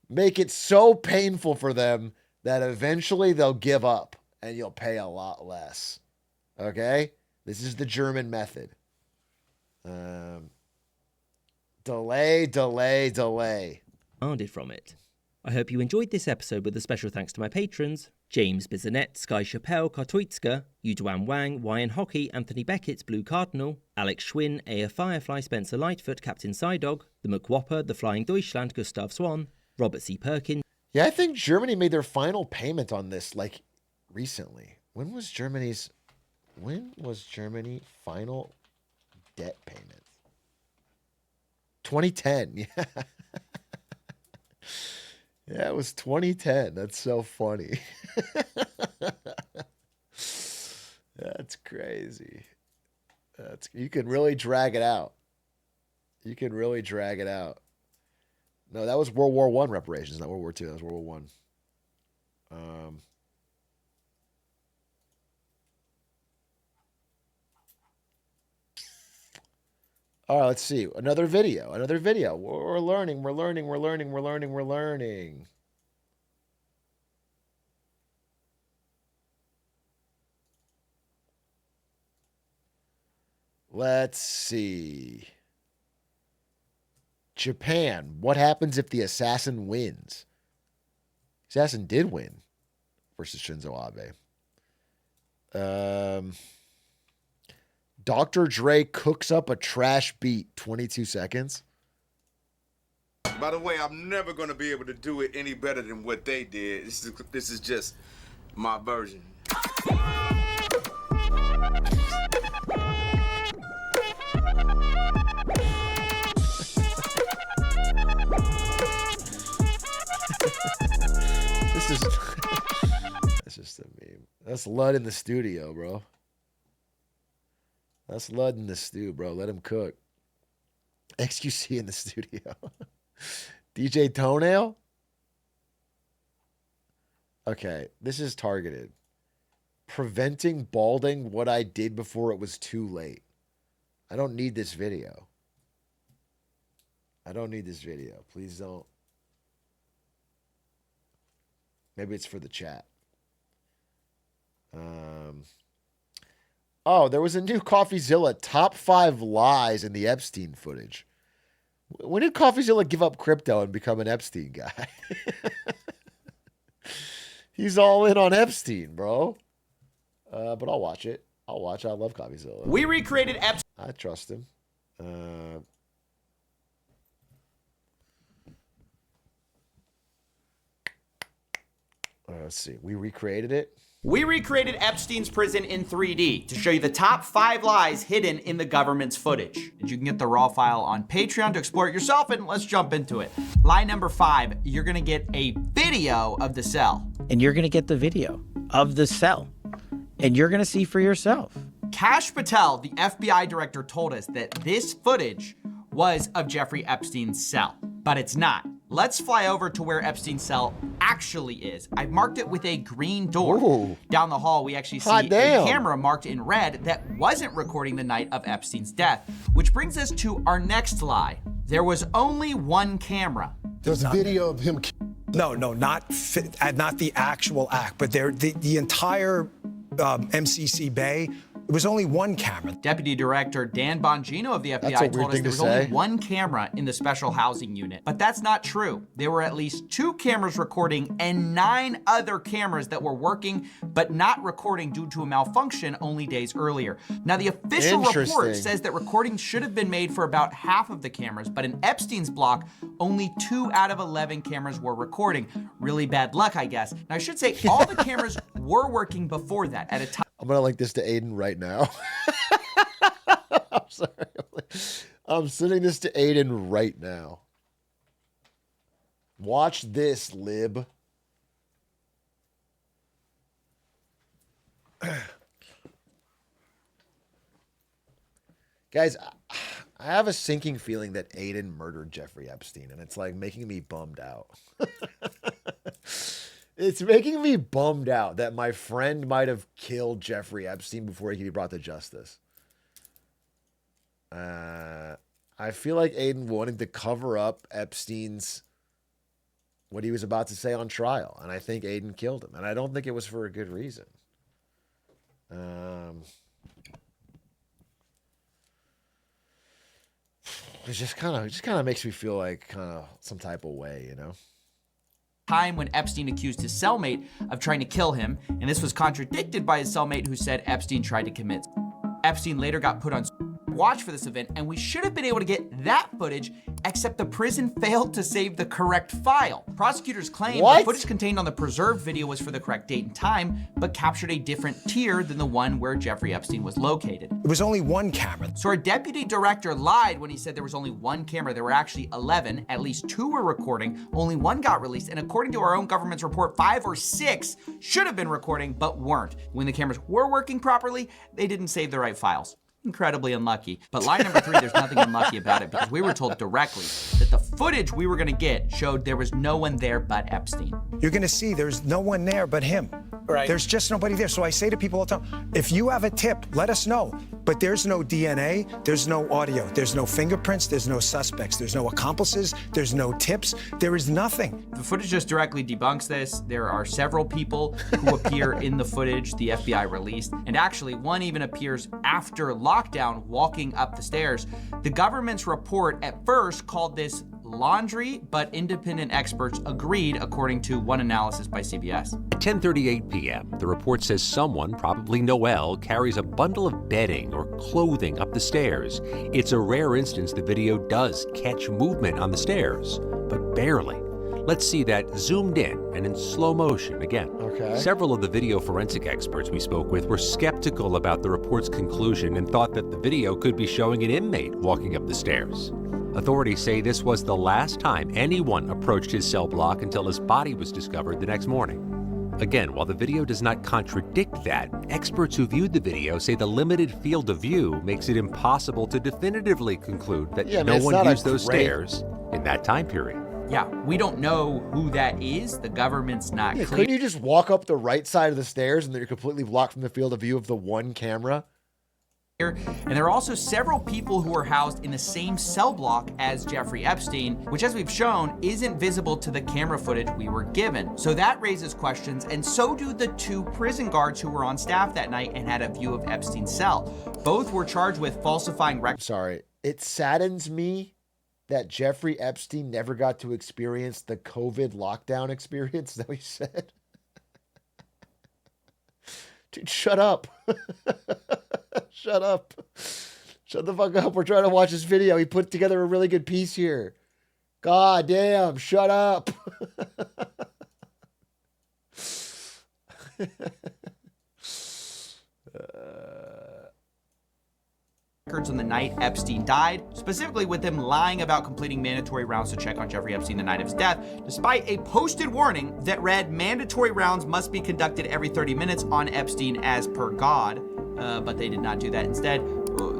Make it so painful for them that eventually they'll give up and you'll pay a lot less. Okay? This is the German method. Delay. Demanded from it. I hope you enjoyed this episode with a special thanks to my patrons: James Bizanet, Sky Chappelle, Kartuitska, Yuduan Wang, Wyan Hockey, Anthony Beckett's Blue Cardinal, Alex Schwinn, Aya Firefly, Spencer Lightfoot, Captain Psydog, The McWhopper, The Flying Deutschland, Gustav Swan, Robert C. Perkins. Yeah, I think Germany made their final payment on this, like, recently. When was Germany final debt payment? 2010, yeah. Yeah, it was 2010. That's so funny. That's crazy. You can really drag it out. No, that was World War I reparations, not World War II. That was World War I. All right, let's see. Another video. We're learning. Let's see. Japan. What happens if the assassin wins? Assassin did win versus Shinzo Abe. Dr. Dre cooks up a trash beat, 22 seconds. By the way, I'm never going to be able to do it any better than what they did. This is just my version. That's just a meme. That's Lud in the studio, bro. That's Lud in the stew, bro. Let him cook. XQC in the studio. DJ Toenail? Okay, this is targeted. Preventing balding, what I did before it was too late. I don't need this video. Please don't. Maybe it's for the chat. Oh, there was a new CoffeeZilla top 5 lies in the Epstein footage. When did CoffeeZilla give up crypto and become an Epstein guy? He's all in on Epstein, bro. But I'll watch it. I love CoffeeZilla. We recreated Epstein. I trust him. Let's see. We recreated it. We recreated Epstein's prison in 3D to show you the top 5 lies hidden in the government's footage. And you can get the raw file on Patreon to explore it yourself, and let's jump into it. Lie number 5, you're gonna get a video of the cell. And you're gonna get the video of the cell. And you're gonna see for yourself. Kash Patel, the FBI director, told us that this footage was of Jeffrey Epstein's cell, but it's not. Let's fly over to where Epstein's cell actually is. I've marked it with a green door. Ooh. Down the hall, we actually see a camera marked in red that wasn't recording the night of Epstein's death, which brings us to our next lie. There was only one camera. There's a video of him. No, not the actual act, but the entire MCC Bay. There was only one camera. Deputy Director Dan Bongino of the FBI told us there was only one camera in the special housing unit. But that's not true. There were at least 2 cameras recording and 9 other cameras that were working but not recording due to a malfunction only days earlier. Now, the official report says that recordings should have been made for about half of the cameras, but in Epstein's block, only 2 out of 11 cameras were recording. Really bad luck, I guess. Now, I should say all the cameras were working before that at a time. I'm going to link this to Aiden right now. I'm sorry. I'm sending this to Aiden right now. Watch this, lib. Guys, I have a sinking feeling that Aiden murdered Jeffrey Epstein, and it's like making me bummed out. It's making me bummed out that my friend might have killed Jeffrey Epstein before he could be brought to justice. I feel like Aiden wanted to cover up Epstein's, what he was about to say on trial. And I think Aiden killed him. And I don't think it was for a good reason. It just kind of makes me feel like kind of some type of way, you know? Time when Epstein accused his cellmate of trying to kill him, and this was contradicted by his cellmate who said Epstein tried to commit. Epstein later got put on watch for this event, and we should have been able to get that footage, except the prison failed to save the correct file. Prosecutors claim the footage contained on the preserved video was for the correct date and time, but captured a different tier than the one where Jeffrey Epstein was located. It was only one camera. So our deputy director lied when he said there was only one camera. There were actually 11. At least 2 were recording. Only 1 got released. And according to our own government's report, 5 or 6 should have been recording, but weren't. When the cameras were working properly, they didn't save the right files. Incredibly unlucky. But lie number 3, there's nothing unlucky about it because we were told directly that the footage we were gonna get showed there was no one there but Epstein. You're gonna see there's no one there but him. Right. There's just nobody there. So I say to people all the time, if you have a tip, let us know. But there's no DNA, there's no audio, there's no fingerprints, there's no suspects, there's no accomplices, there's no tips, there is nothing. The footage just directly debunks this. There are several people who appear in the footage the FBI released, and actually one even appears after lockdown walking up the stairs. The government's report at first called this laundry, but independent experts agreed, according to one analysis by CBS. At 10:38 p.m., the report says someone, probably Noel, carries a bundle of bedding or clothing up the stairs. It's a rare instance the video does catch movement on the stairs, but barely. Let's see that zoomed in and in slow motion again. Okay. Several of the video forensic experts we spoke with were skeptical about the report's conclusion and thought that the video could be showing an inmate walking up the stairs. Authorities say this was the last time anyone approached his cell block until his body was discovered the next morning. Again, while the video does not contradict that, experts who viewed the video say the limited field of view makes it impossible to definitively conclude that no one used those stairs in that time period. Yeah, we don't know who that is. The government's not clear. Couldn't you just walk up the right side of the stairs and then you're completely blocked from the field of view of the one camera? And there are also several people who are housed in the same cell block as Jeffrey Epstein, which, as we've shown, isn't visible to the camera footage we were given. So that raises questions, and so do the two prison guards who were on staff that night and had a view of Epstein's cell. Both were charged with falsifying records. Sorry, it saddens me that Jeffrey Epstein never got to experience the COVID lockdown experience. Is that what you said? Dude, shut up. Shut up. Shut the fuck up. We're trying to watch this video. He put together a really good piece here. God damn, shut up. Records on the night Epstein died, specifically with him lying about completing mandatory rounds to check on Jeffrey Epstein the night of his death, despite a posted warning that read mandatory rounds must be conducted every 30 minutes on Epstein as per God. But they did not do that. Instead,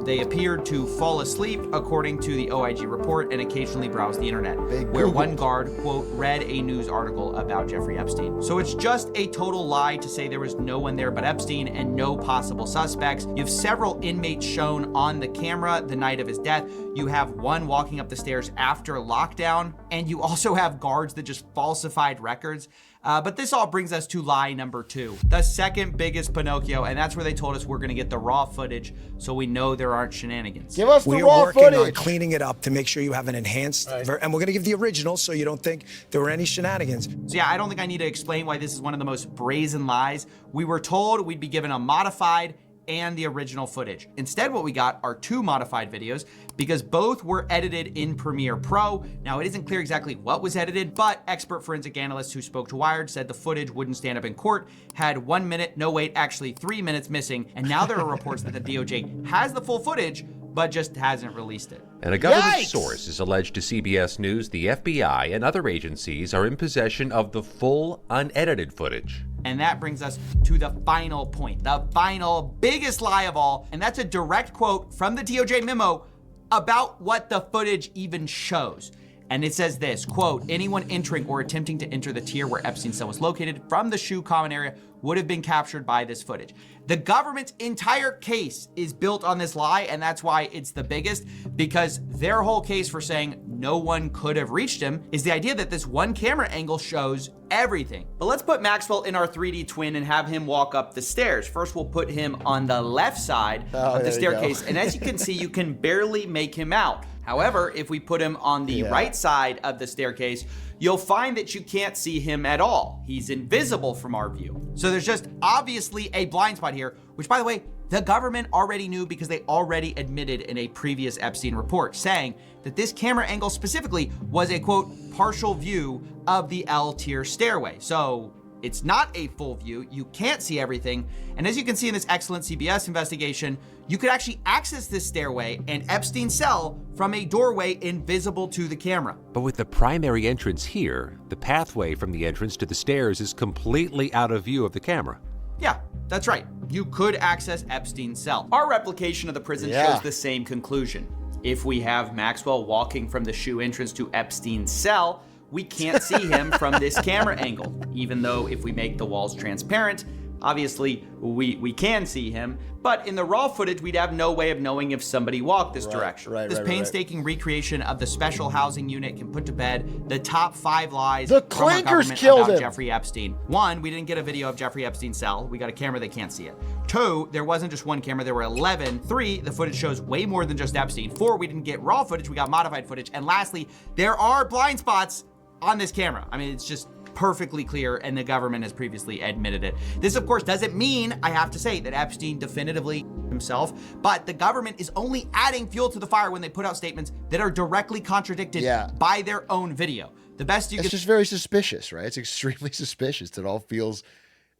they appeared to fall asleep, according to the OIG report, and occasionally browse the internet, where one guard, quote, read a news article about Jeffrey Epstein. So it's just a total lie to say there was no one there but Epstein and no possible suspects. You have several inmates shown on the camera the night of his death. You have one walking up the stairs after lockdown, and you also have guards that just falsified records. But this all brings us to lie number 2, the second biggest Pinocchio, and that's where they told us we're going to get the raw footage so we know there aren't shenanigans. Give us the we raw are working footage. on cleaning it up to make sure you have an enhanced, and we're going to give the original so you don't think there were any shenanigans. So yeah, I don't think I need to explain why this is one of the most brazen lies. We were told we'd be given a modified and the original footage. Instead, what we got are 2 modified videos because both were edited in Premiere Pro. Now, it isn't clear exactly what was edited, but expert forensic analysts who spoke to Wired said the footage wouldn't stand up in court, had 1 minute, no wait, actually 3 minutes missing, and now there are reports that the DOJ has the full footage, but just hasn't released it. And a government source is alleged to CBS News the FBI and other agencies are in possession of the full, unedited footage. And that brings us to the final point, the final biggest lie of all, and that's a direct quote from the DOJ memo about what the footage even shows. And it says this, quote, anyone entering or attempting to enter the tier where Epstein's cell was located from the SHU common area would have been captured by this footage. The government's entire case is built on this lie, and that's why it's the biggest, because their whole case for saying no one could have reached him is the idea that this one camera angle shows everything. But let's put Maxwell in our 3D twin and have him walk up the stairs. First, we'll put him on the left side of the staircase, and as you can see, you can barely make him out. However, if we put him on the right side of the staircase, you'll find that you can't see him at all. He's invisible from our view. So there's just obviously a blind spot here, which, by the way, the government already knew because they already admitted in a previous Epstein report, saying that this camera angle specifically was a, quote, partial view of the L-tier stairway. So it's not a full view. You can't see everything. And as you can see in this excellent CBS investigation, you could actually access this stairway and Epstein's cell from a doorway invisible to the camera. But with the primary entrance here, the pathway from the entrance to the stairs is completely out of view of the camera. Yeah, that's right. You could access Epstein's cell. Our replication of the prison shows the same conclusion. If we have Maxwell walking from the SHU entrance to Epstein's cell, we can't see him from this camera angle, even though if we make the walls transparent, obviously we can see him. But in the raw footage, we'd have no way of knowing if somebody walked this direction. This painstaking recreation of the special housing unit can put to bed the top 5 lies The from our clankers government killed about him. Jeffrey Epstein. 1, we didn't get a video of Jeffrey Epstein's cell. We got a camera that can't see it. 2, there wasn't just one camera, there were 11. 3, the footage shows way more than just Epstein. 4, we didn't get raw footage, we got modified footage. And lastly, there are blind spots on this camera. I mean, it's just perfectly clear, and the government has previously admitted it. This, of course, doesn't mean, I have to say, that Epstein definitively himself, but the government is only adding fuel to the fire when they put out statements that are directly contradicted by their own video. The best you It's can— just very suspicious, right? It's extremely suspicious.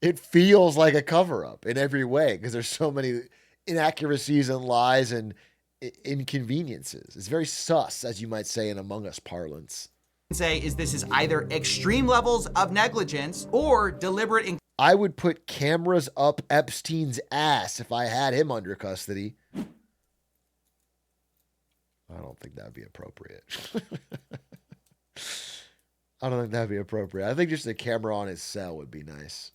It feels like a cover-up in every way because there's so many inaccuracies and lies and inconveniences. It's very sus, as you might say in Among Us parlance. say is this is either extreme levels of negligence or deliberate. I would put cameras up Epstein's ass if I had him under custody. I don't think that'd be appropriate. I don't think that'd be appropriate. I think just a camera on his cell would be nice.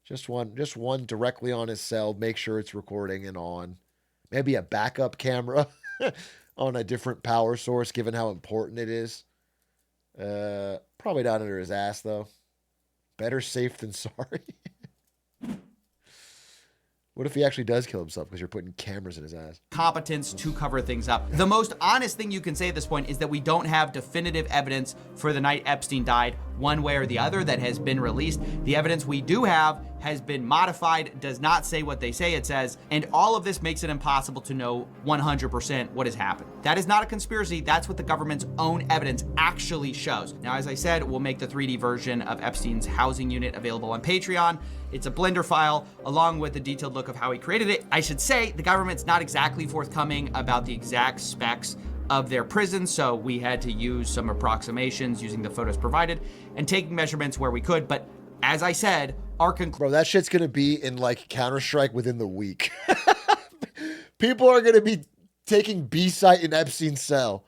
Just one directly on his cell. Make sure it's recording and on. Maybe a backup camera on a different power source, given how important it is. Probably not under his ass though. Better safe than sorry. What if he actually does kill himself because you're putting cameras in his ass? Competence to cover things up. The most honest thing you can say at this point is that we don't have definitive evidence for the night Epstein died, one way or the other, that has been released. The evidence we do have has been modified, does not say what they say it says, and all of this makes it impossible to know 100% what has happened. That is not a conspiracy. That's what the government's own evidence actually shows. Now, as I said, we'll make the 3D version of Epstein's housing unit available on Patreon. It's a Blender file along with a detailed look of how he created it. I should say the government's not exactly forthcoming about the exact specs of their prison, so we had to use some approximations using the photos provided and taking measurements where we could. But as I said, our Bro, that shit's gonna be in like Counter-Strike within the week. People are gonna be taking B-site in Epstein's cell.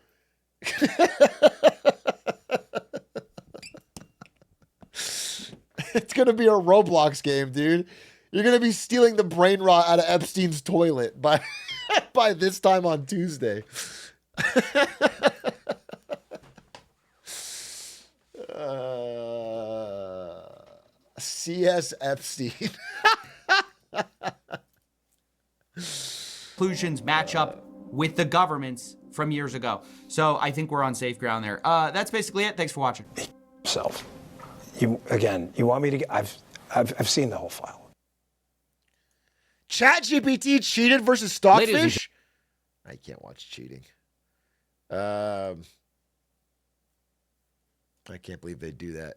It's gonna be a Roblox game, dude. You're gonna be stealing the brain rot out of Epstein's toilet by by this time on Tuesday. CS Epstein. conclusions match up with the government's from years ago. So I think we're on safe ground there. That's basically it. Thanks for watching. Self. You want me to get, I've seen the whole file. ChatGPT cheated versus Stockfish? I can't watch cheating. I can't believe they do that.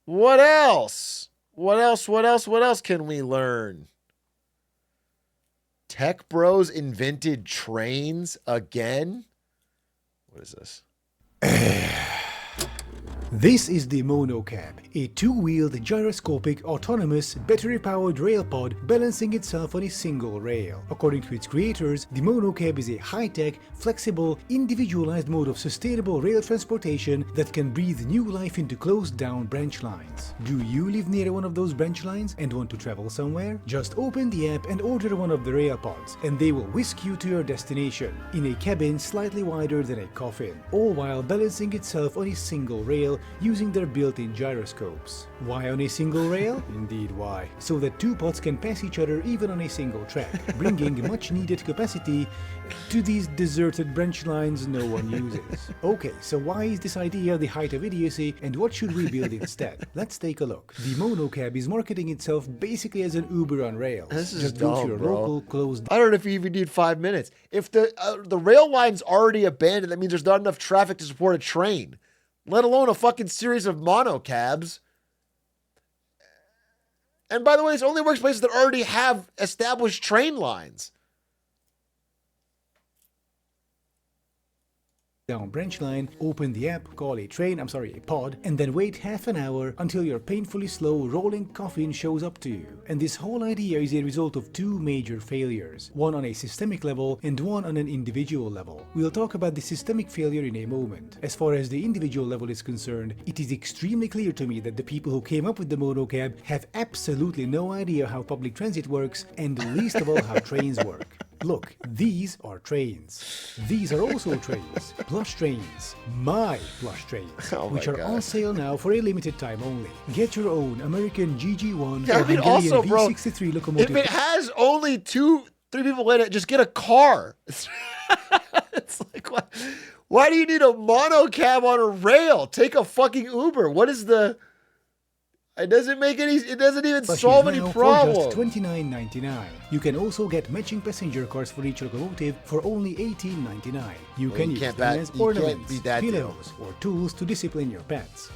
What else? What else can we learn? Tech bros invented trains again? What is this? This is the Monocab, a two-wheeled, gyroscopic, autonomous, battery-powered rail pod balancing itself on a single rail. According to its creators, the Monocab is a high-tech, flexible, individualized mode of sustainable rail transportation that can breathe new life into closed-down branch lines. Do you live near one of those branch lines and want to travel somewhere? Just open the app and order one of the rail pods, and they will whisk you to your destination, in a cabin slightly wider than a coffin, all while balancing itself on a single rail using their built-in gyroscopes. Why on a single rail? Indeed why. So that two pods can pass each other even on a single track, bringing much-needed capacity to these deserted branch lines no one uses. Okay, so why is this idea the height of idiocy, and what should we build instead? Let's take a look. The Monocab is marketing itself basically as an Uber on rails. This is just built dumb, your bro. local closed. I don't know if you even need 5 minutes. If the rail line's already abandoned, that means there's not enough traffic to support a train, let alone a fucking series of monocabs. And by the way, this only works places that already have established train lines. down branch line, open the app, call a pod, and then wait half an hour until your painfully slow rolling coffin shows up to you. And this whole idea is a result of two major failures, one on a systemic level and one on an individual level. We'll talk about the systemic failure in a moment. As far as the individual level is concerned, it is extremely clear to me that the people who came up with the monocab have absolutely no idea how public transit works, and least of all how trains work. Look, these are trains. These are also trains. Plush trains. My plush trains. Which are on sale now for a limited time only. Get your own American GG1 or Hungarian V63 locomotive. If it has only 2-3 people in it, just get a car. It's like, why do you need a monocab on a rail? Take a fucking Uber. What is the... It doesn't make any... It doesn't even solve any problems. For just $29.99. You can also get matching passenger cars for each locomotive for only $18.99. You can use them as ornaments, pillows, or tools to discipline your pets.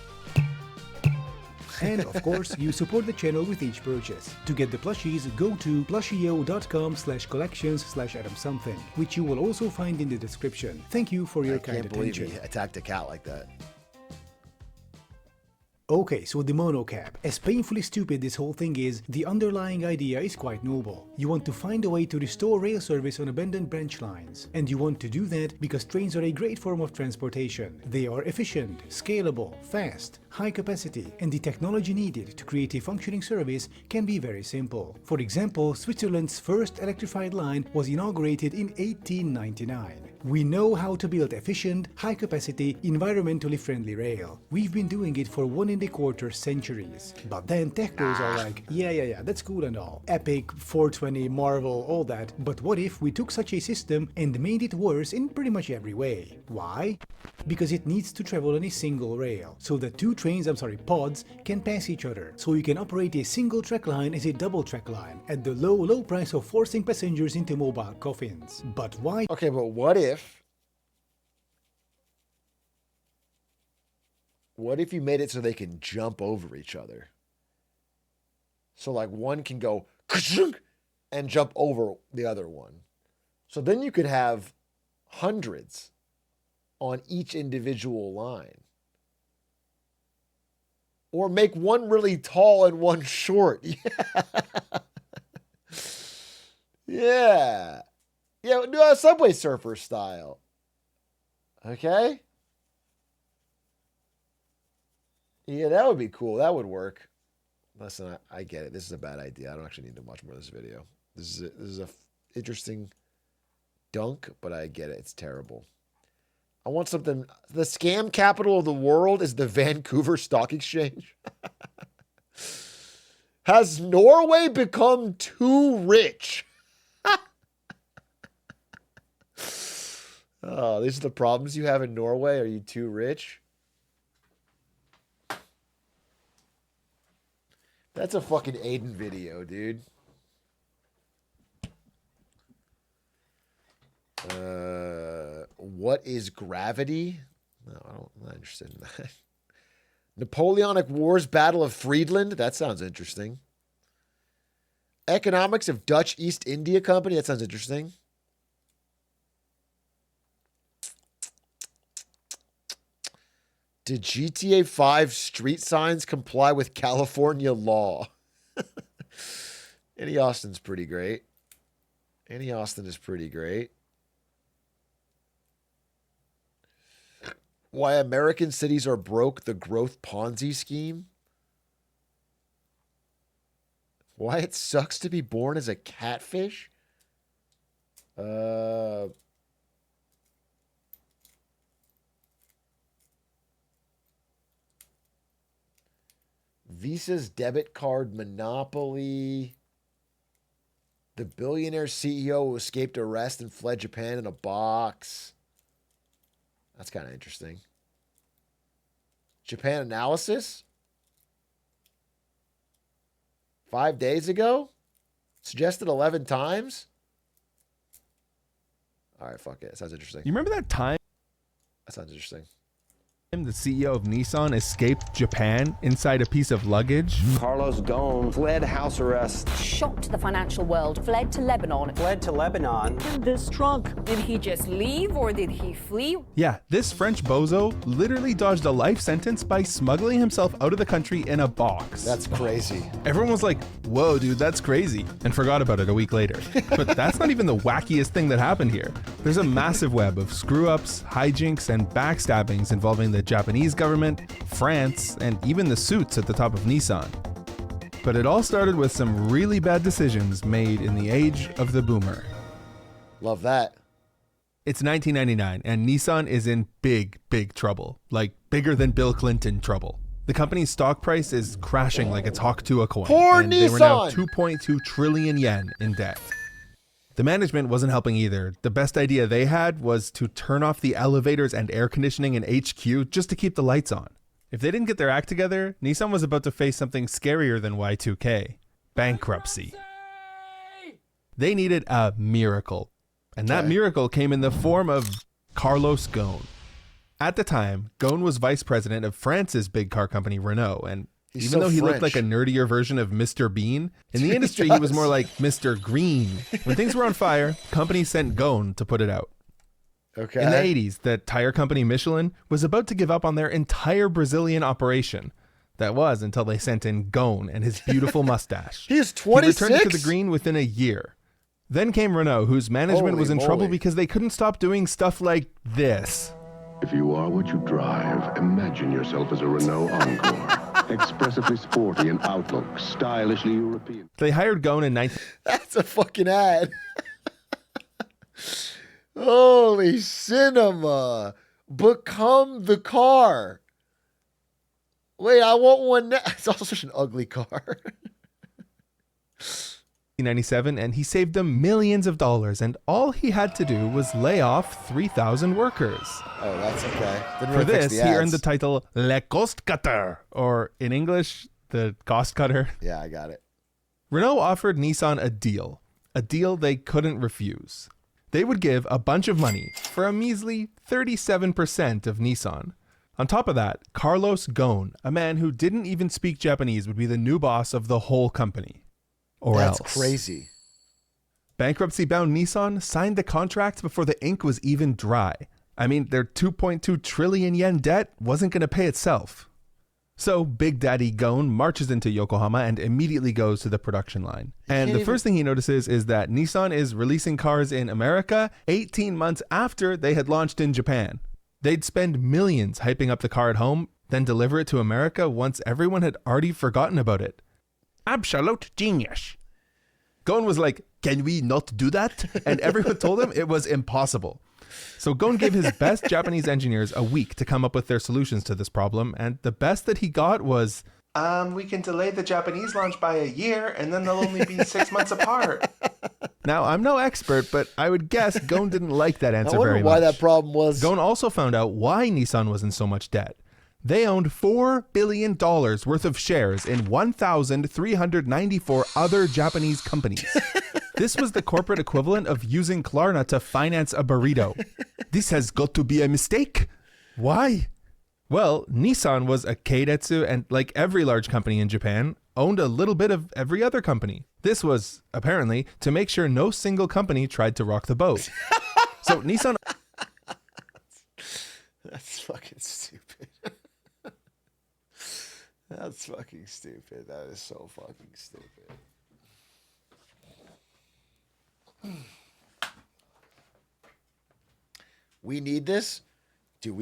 And of course, you support the channel with each purchase. To get the plushies, go to plushio.com/collections/AdamSomething, which you will also find in the description. Thank you for your kind attention. I can't believe he attacked a cat like that. Okay, so the monocab. As painfully stupid this whole thing is, the underlying idea is quite noble. You want to find a way to restore rail service on abandoned branch lines. And you want to do that because trains are a great form of transportation. They are efficient, scalable, fast, high capacity, and the technology needed to create a functioning service can be very simple. For example, Switzerland's first electrified line was inaugurated in 1899. We know how to build efficient, high-capacity, environmentally friendly rail. We've been doing it for 1.25 centuries. But then technos are like, yeah, that's cool and all. Epic, 420, Marvel, all that. But what if we took such a system and made it worse in pretty much every way? Why? Because it needs to travel on a single rail, so that two pods can pass each other. So you can operate a single track line as a double track line at the low price of forcing passengers into mobile coffins. But why? Okay, but what if you made it so they can jump over each other? So like one can go and jump over the other one. So then you could have hundreds on each individual line. Or make one really tall and one short. Yeah. Yeah, do a Subway Surfer style. Okay? Yeah, that would be cool. That would work. Listen, I get it. This is a bad idea. I don't actually need to watch more of this video. This is a interesting dunk, but I get it. It's terrible. I want something. The scam capital of the world is the Vancouver Stock Exchange. Has Norway become too rich? Oh, these are the problems you have in Norway. Are you too rich? That's a fucking Aiden video, dude. What is gravity? No, I'm not interested in that. Napoleonic Wars Battle of Friedland? That sounds interesting. Economics of Dutch East India Company? That sounds interesting. Did GTA 5 street signs comply with California law? Annie Austin's pretty great. Annie Austin is pretty great. Why American cities are broke, the growth Ponzi scheme. Why it sucks to be born as a catfish. Visa's debit card monopoly. The billionaire CEO who escaped arrest and fled Japan in a box. That's kind of interesting. Japan analysis? 5 days ago? Suggested 11 times? All right, fuck it. Sounds interesting. You remember that time? That sounds interesting. The CEO of Nissan escaped Japan inside a piece of luggage. Carlos Ghosn fled house arrest. Shocked the financial world, fled to Lebanon. Fled to Lebanon. In this trunk. Did he just leave or did he flee? Yeah, this French bozo literally dodged a life sentence by smuggling himself out of the country in a box. That's crazy. Everyone was like, whoa, dude, that's crazy, and forgot about it a week later. But that's not even the wackiest thing that happened here. There's a massive web of screw-ups, hijinks, and backstabbings involving the Japanese government, France, and even the suits at the top of Nissan. But it all started with some really bad decisions made in the age of the boomer. Love that. It's 1999, and Nissan is in big, big trouble. Like, bigger than Bill Clinton trouble. The company's stock price is crashing like it's hawk to a coin. Poor and Nissan! They were now 2.2 trillion yen in debt. The management wasn't helping either. The best idea they had was to turn off the elevators and air conditioning in HQ just to keep the lights on. If they didn't get their act together, Nissan was about to face something scarier than Y2K: bankruptcy. They needed a miracle. And that miracle came in the form of Carlos Ghosn. At the time, Ghosn was vice president of France's big car company Renault, and even though he looked like a nerdier version of Mr. Bean, in the industry he was more like Mr. Green. When things were on fire, companies sent Ghosn to put it out. Okay. In the 80s, the tire company Michelin was about to give up on their entire Brazilian operation. That was until they sent in Ghosn and his beautiful mustache. He is 26? He returned to the green within a year. Then came Renault, whose management was in trouble because they couldn't stop doing stuff like this. If you are what you drive, imagine yourself as a Renault Encore. Expressively sporty in outlook, stylishly European. They hired Ghosn in 19... That's a fucking ad. Holy cinema. Become the car. Wait, I want one now. It's also such an ugly car. 1997, and he saved them millions of dollars, and all he had to do was lay off 3,000 workers. Oh, that's okay. Didn't For really fix this, the he ads. earned the title Le Cost Cutter, or in English, the cost cutter. Yeah, I got it. Renault offered Nissan a deal they couldn't refuse. They would give a bunch of money for a measly 37% of Nissan. On top of that, Carlos Ghosn, a man who didn't even speak Japanese, would be the new boss of the whole company. Or That's else. crazy. Bankruptcy-bound Nissan signed the contract before the ink was even dry. I mean, their 2.2 trillion yen debt wasn't going to pay itself. So Big Daddy Ghosn marches into Yokohama and immediately goes to the production line. And the first thing he notices is that Nissan is releasing cars in America 18 months after they had launched in Japan. They'd spend millions hyping up the car at home, then deliver it to America once everyone had already forgotten about it. Absolute genius. Ghosn was like, can we not do that? And everyone told him it was impossible. So Ghosn gave his best Japanese engineers a week to come up with their solutions to this problem, and the best that he got was, we can delay the Japanese launch by a year, and then they'll only be 6 months apart. Now, I'm no expert, but I would guess Ghosn didn't like that answer very much. I wonder why that problem was. Ghosn also found out why Nissan was in so much debt. They owned $4 billion worth of shares in 1,394 other Japanese companies. This was the corporate equivalent of using Klarna to finance a burrito. This has got to be a mistake. Why? Well, Nissan was a keiretsu, and like every large company in Japan, owned a little bit of every other company. This was, apparently, to make sure no single company tried to rock the boat. So Nissan... That's fucking stupid. That's fucking stupid. That is so fucking stupid. We need this. Do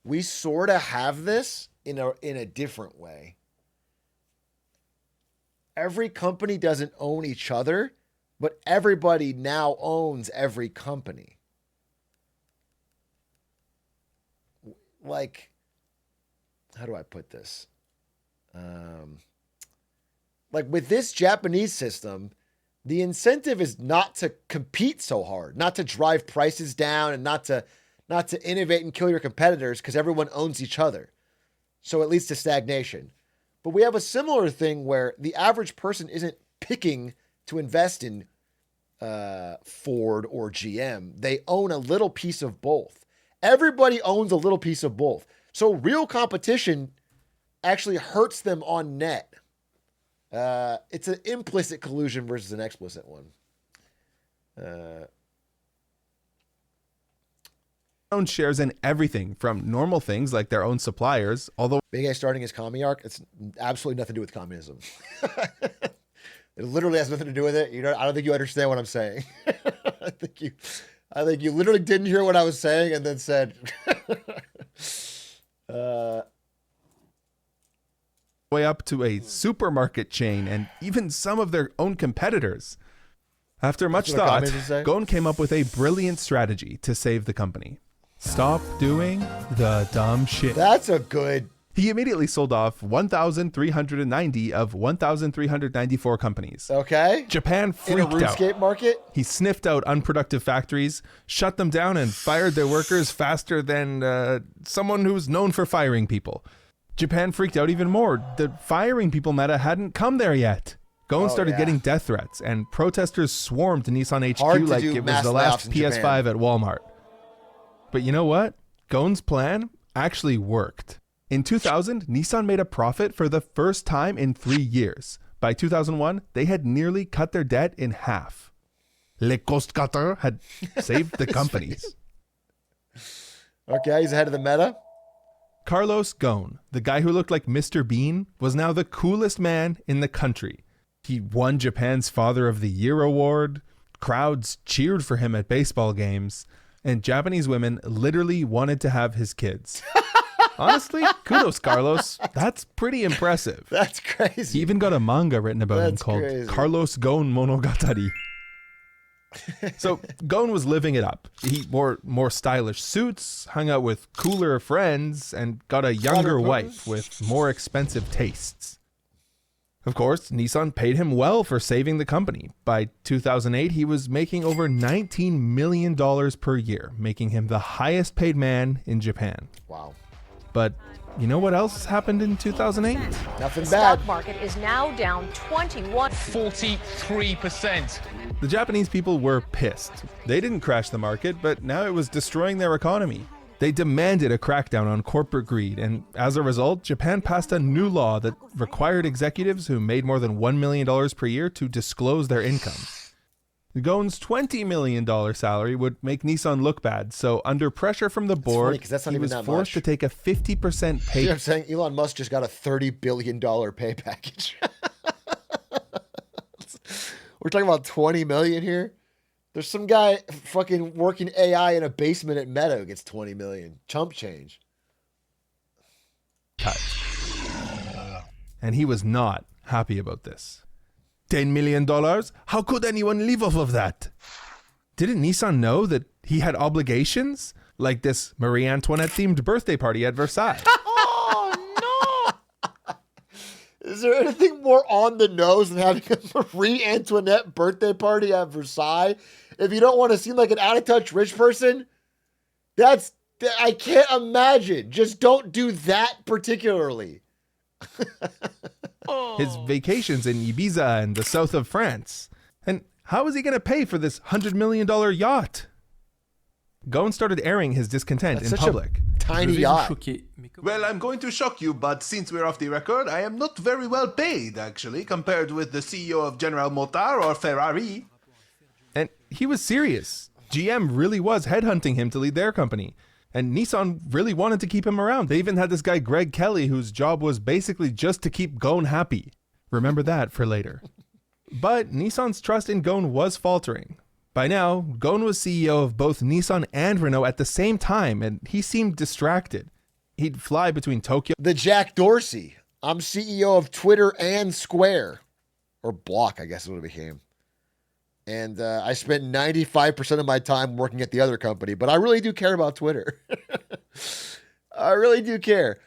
we sort of have this in a different way. Every company doesn't own each other, but everybody now owns every company. Like, how do I put this? Like with this Japanese system, the incentive is not to compete so hard, not to drive prices down, and not to innovate and kill your competitors, because everyone owns each other. So it leads to stagnation. But we have a similar thing where the average person isn't picking to invest in Ford or GM. They own a little piece of both. Everybody owns a little piece of both. So real competition actually hurts them on net. It's an implicit collusion versus an explicit one. Own shares in everything from normal things like their own suppliers, although Big A starting his commie arc, it's absolutely nothing to do with communism. It literally has nothing to do with it. I don't think you understand what I'm saying. I think you literally didn't hear what I was saying and then said way up to a supermarket chain and even some of their own competitors. After much thought, Ghosn came up with a brilliant strategy to save the company. Stop doing the dumb shit. That's a good... He immediately sold off 1,390 of 1,394 companies. Okay. Japan freaked out. In a RuneScape market? He sniffed out unproductive factories, shut them down, and fired their workers faster than someone who's known for firing people. Japan freaked out even more. The firing people meta hadn't come there yet. Ghosn started getting death threats, and protesters swarmed Nissan HQ like it was the last PS5 at Walmart. But you know what? Ghosn's plan actually worked. In 2000, Nissan made a profit for the first time in 3 years. By 2001, they had nearly cut their debt in half. Le cost cutter had saved the companies. Okay, he's ahead of the meta. Carlos Ghosn, the guy who looked like Mr. Bean, was now the coolest man in the country. He won Japan's Father of the Year award, crowds cheered for him at baseball games, and Japanese women literally wanted to have his kids. Honestly, kudos, Carlos. That's pretty impressive. That's crazy. He even got a manga written about him called Carlos Ghosn Monogatari. So Ghosn was living it up. He wore more stylish suits, hung out with cooler friends, and got a younger wife with more expensive tastes. Of course, Nissan paid him well for saving the company. By 2008, he was making over $19 million per year, making him the highest paid man in Japan. Wow. But you know what else happened in 2008? Nothing The bad. stock market is now down 43%. The Japanese people were pissed. They didn't crash the market, but now it was destroying their economy. They demanded a crackdown on corporate greed, and as a result, Japan passed a new law that required executives who made more than $1 million per year to disclose their income. Ghosn's $20 million salary would make Nissan look bad, so under pressure from the board, he was forced to take a 50% pay. You know what I'm saying? Elon Musk just got a $30 billion pay package. We're talking about 20 million here. There's some guy fucking working AI in a basement at Meta who gets 20 million. Chump change. Cut. And he was not happy about this. $10 million? How could anyone live off of that? Didn't Nissan know that he had obligations? Like this Marie Antoinette themed birthday party at Versailles. Oh, no! Is there anything more on the nose than having a Marie Antoinette birthday party at Versailles? If you don't want to seem like an out-of-touch rich person, I can't imagine. Just don't do that particularly. His vacations in Ibiza and the south of France. And how is he going to pay for this $100 million yacht? Ghosn started airing his discontent in public. Tiny yacht. Well, I'm going to shock you, but since we're off the record, I am not very well paid, actually, compared with the CEO of General Motors or Ferrari. And he was serious. GM really was headhunting him to lead their company. And Nissan really wanted to keep him around. They even had this guy, Greg Kelly, whose job was basically just to keep Ghosn happy. Remember that for later. But Nissan's trust in Ghosn was faltering. By now, Ghosn was CEO of both Nissan and Renault at the same time, and he seemed distracted. He'd fly between Tokyo. The Jack Dorsey. I'm CEO of Twitter and Square. Or Block, I guess is what it became. And I spent 95% of my time working at the other company, but I really do care about Twitter. I really do care.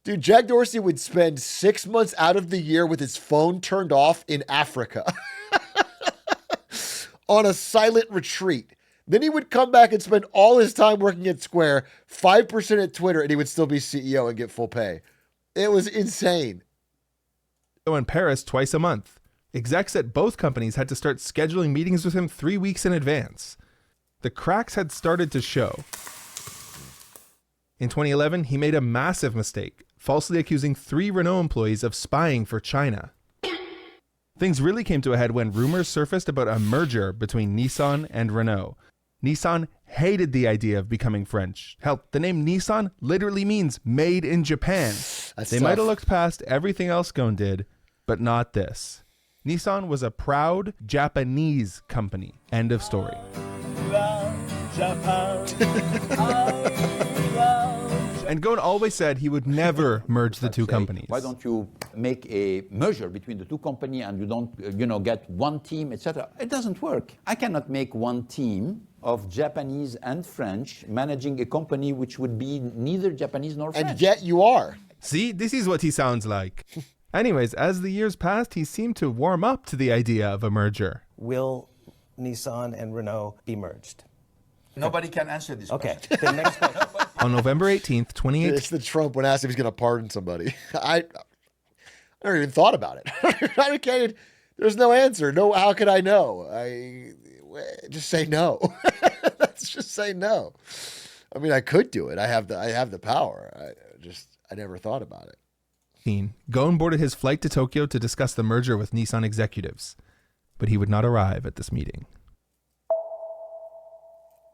Dude, Jack Dorsey would spend 6 months out of the year with his phone turned off in Africa on a silent retreat. Then he would come back and spend all his time working at Square, 5% at Twitter, and he would still be CEO and get full pay. It was insane. In Paris twice a month. Execs at both companies had to start scheduling meetings with him 3 weeks in advance. The cracks had started to show. In 2011, he made a massive mistake, falsely accusing 3 Renault employees of spying for China. Things really came to a head when rumors surfaced about a merger between Nissan and Renault. Nissan hated the idea of becoming French. Hell, the name Nissan literally means made in Japan. They might have looked past everything else Ghosn did, but not this. Nissan was a proud Japanese company. End of story. And Ghosn always said he would never merge the two companies. Why don't you make a merger between the two companies and you don't, get one team, etc. It doesn't work. I cannot make one team of Japanese and French managing a company which would be neither Japanese nor French. And yet you are. See, this is what he sounds like. Anyways, as the years passed, he seemed to warm up to the idea of a merger. Will Nissan and Renault be merged? Nobody can answer this question. Okay, the next question. On November 18th, 2018. It's the Trump when asked if he's going to pardon somebody. I never even thought about it. There's no answer. No, how could I know? Just say no. Let's just say no. I mean, I could do it. I have the power. I never thought about it. Ghosn boarded his flight to Tokyo to discuss the merger with Nissan executives, but he would not arrive at this meeting.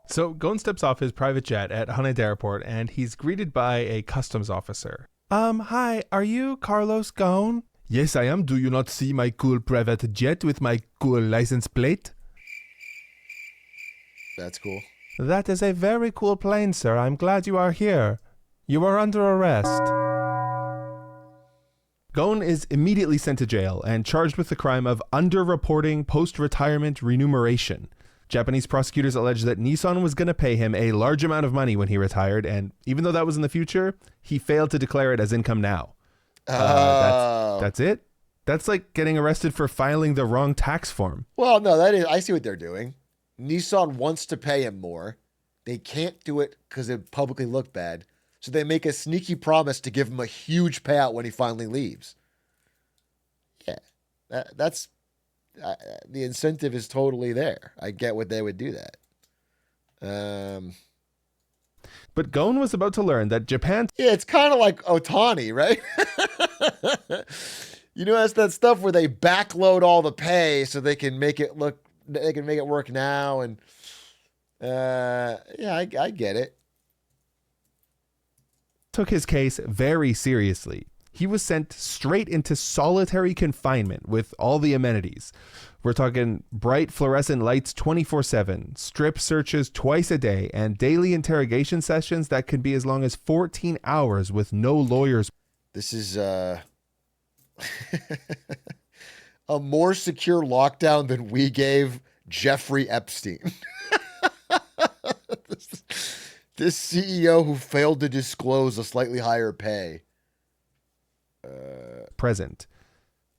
So Ghosn steps off his private jet at Haneda Airport and he's greeted by a customs officer. Hi, are you Carlos Ghosn? Yes, I am. Do you not see my cool private jet with my cool license plate? That's cool. That is a very cool plane, sir. I'm glad you are here. You are under arrest. Ghosn is immediately sent to jail and charged with the crime of underreporting post-retirement remuneration. Japanese prosecutors allege that Nissan was going to pay him a large amount of money when he retired, and even though that was in the future, he failed to declare it as income now. That's it? That's like getting arrested for filing the wrong tax form. Well, no, I see what they're doing. Nissan wants to pay him more. They can't do it because it publicly looked bad. So they make a sneaky promise to give him a huge payout when he finally leaves. Yeah, that's the incentive is totally there. I get what they would do that. But Ghosn was about to learn that Japan... Yeah, it's kind of like Otani, right? That's that stuff where they backload all the pay so they can make it work now. And I get it. Took his case very seriously. He was sent straight into solitary confinement with all the amenities. We're talking bright fluorescent lights 24/7, strip searches twice a day, and daily interrogation sessions that can be as long as 14 hours with no lawyers. This is a more secure lockdown than we gave Jeffrey Epstein. This CEO who failed to disclose a slightly higher pay. Present.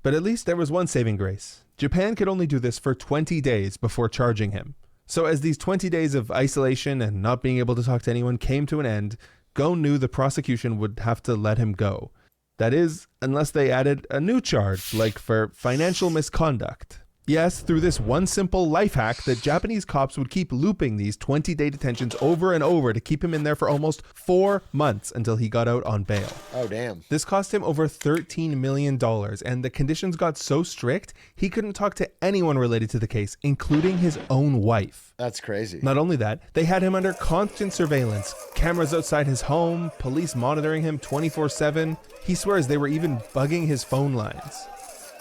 But at least there was one saving grace. Japan could only do this for 20 days before charging him. So as these 20 days of isolation and not being able to talk to anyone came to an end, Ghosn knew the prosecution would have to let him go. That is, unless they added a new charge, like for financial misconduct. Yes, through this one simple life hack, the Japanese cops would keep looping these 20-day detentions over and over to keep him in there for almost 4 months until he got out on bail. Oh, damn. This cost him over $13 million, and the conditions got so strict, he couldn't talk to anyone related to the case, including his own wife. That's crazy. Not only that, they had him under constant surveillance, cameras outside his home, police monitoring him 24/7. He swears they were even bugging his phone lines.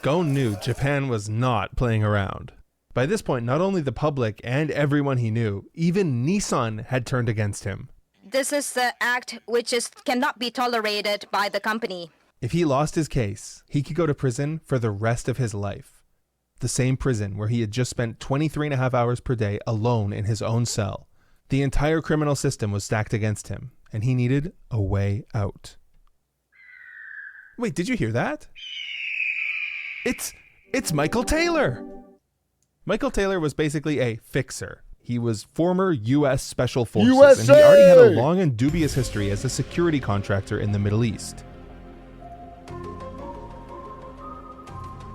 Ghosn knew Japan was not playing around. By this point, not only the public and everyone he knew, even Nissan had turned against him. This is the act which cannot be tolerated by the company. If he lost his case, he could go to prison for the rest of his life. The same prison where he had just spent 23.5 hours per day alone in his own cell. The entire criminal system was stacked against him, and he needed a way out. Wait, did you hear that? It's Michael Taylor! Michael Taylor was basically a fixer. He was former U.S. Special Forces, USA! And he already had a long and dubious history as a security contractor in the Middle East.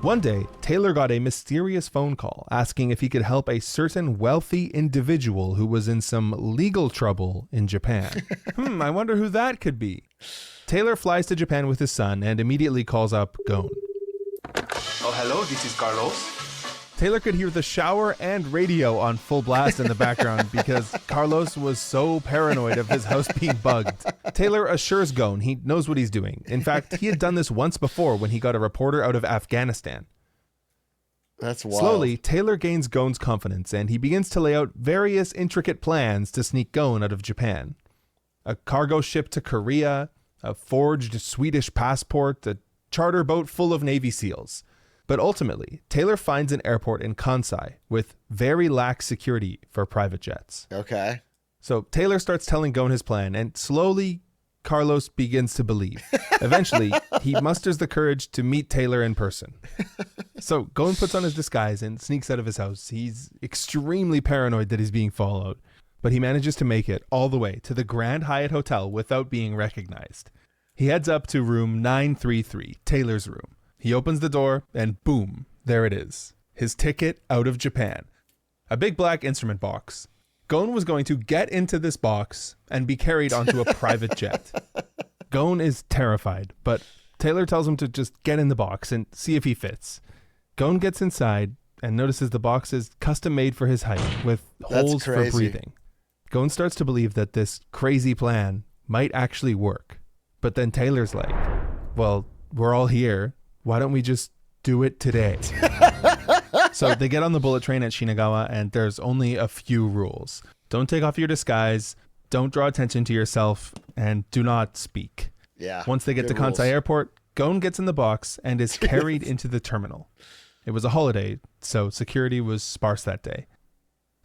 One day, Taylor got a mysterious phone call asking if he could help a certain wealthy individual who was in some legal trouble in Japan. I wonder who that could be. Taylor flies to Japan with his son and immediately calls up Ghosn. Oh, hello, this is Carlos. Taylor could hear the shower and radio on full blast in the background because Carlos was so paranoid of his house being bugged. Taylor assures Ghosn he knows what he's doing. In fact, he had done this once before when he got a reporter out of Afghanistan. That's wild. Slowly, Taylor gains Ghosn's confidence and he begins to lay out various intricate plans to sneak Ghosn out of Japan. A cargo ship to Korea, a forged Swedish passport, a charter boat full of Navy SEALs. But ultimately, Taylor finds an airport in Kansai with very lax security for private jets. Okay. So Taylor starts telling Ghosn his plan, and slowly, Carlos begins to believe. Eventually, he musters the courage to meet Taylor in person. So Ghosn puts on his disguise and sneaks out of his house. He's extremely paranoid that he's being followed, but he manages to make it all the way to the Grand Hyatt Hotel without being recognized. He heads up to room 933, Taylor's room. He opens the door and boom, there it is. His ticket out of Japan. A big black instrument box. Ghosn was going to get into this box and be carried onto a private jet. Ghosn is terrified, but Taylor tells him to just get in the box and see if he fits. Ghosn gets inside and notices the box is custom made for his height with holes for breathing. Ghosn starts to believe that this crazy plan might actually work. But then Taylor's like, well, we're all here. Why don't we just do it today? So they get on the bullet train at Shinagawa, and there's only a few rules. Don't take off your disguise, don't draw attention to yourself, and do not speak. Yeah. Once they get to rules. Kansai Airport, Ghosn gets in the box and is carried into the terminal. It was a holiday, so security was sparse that day.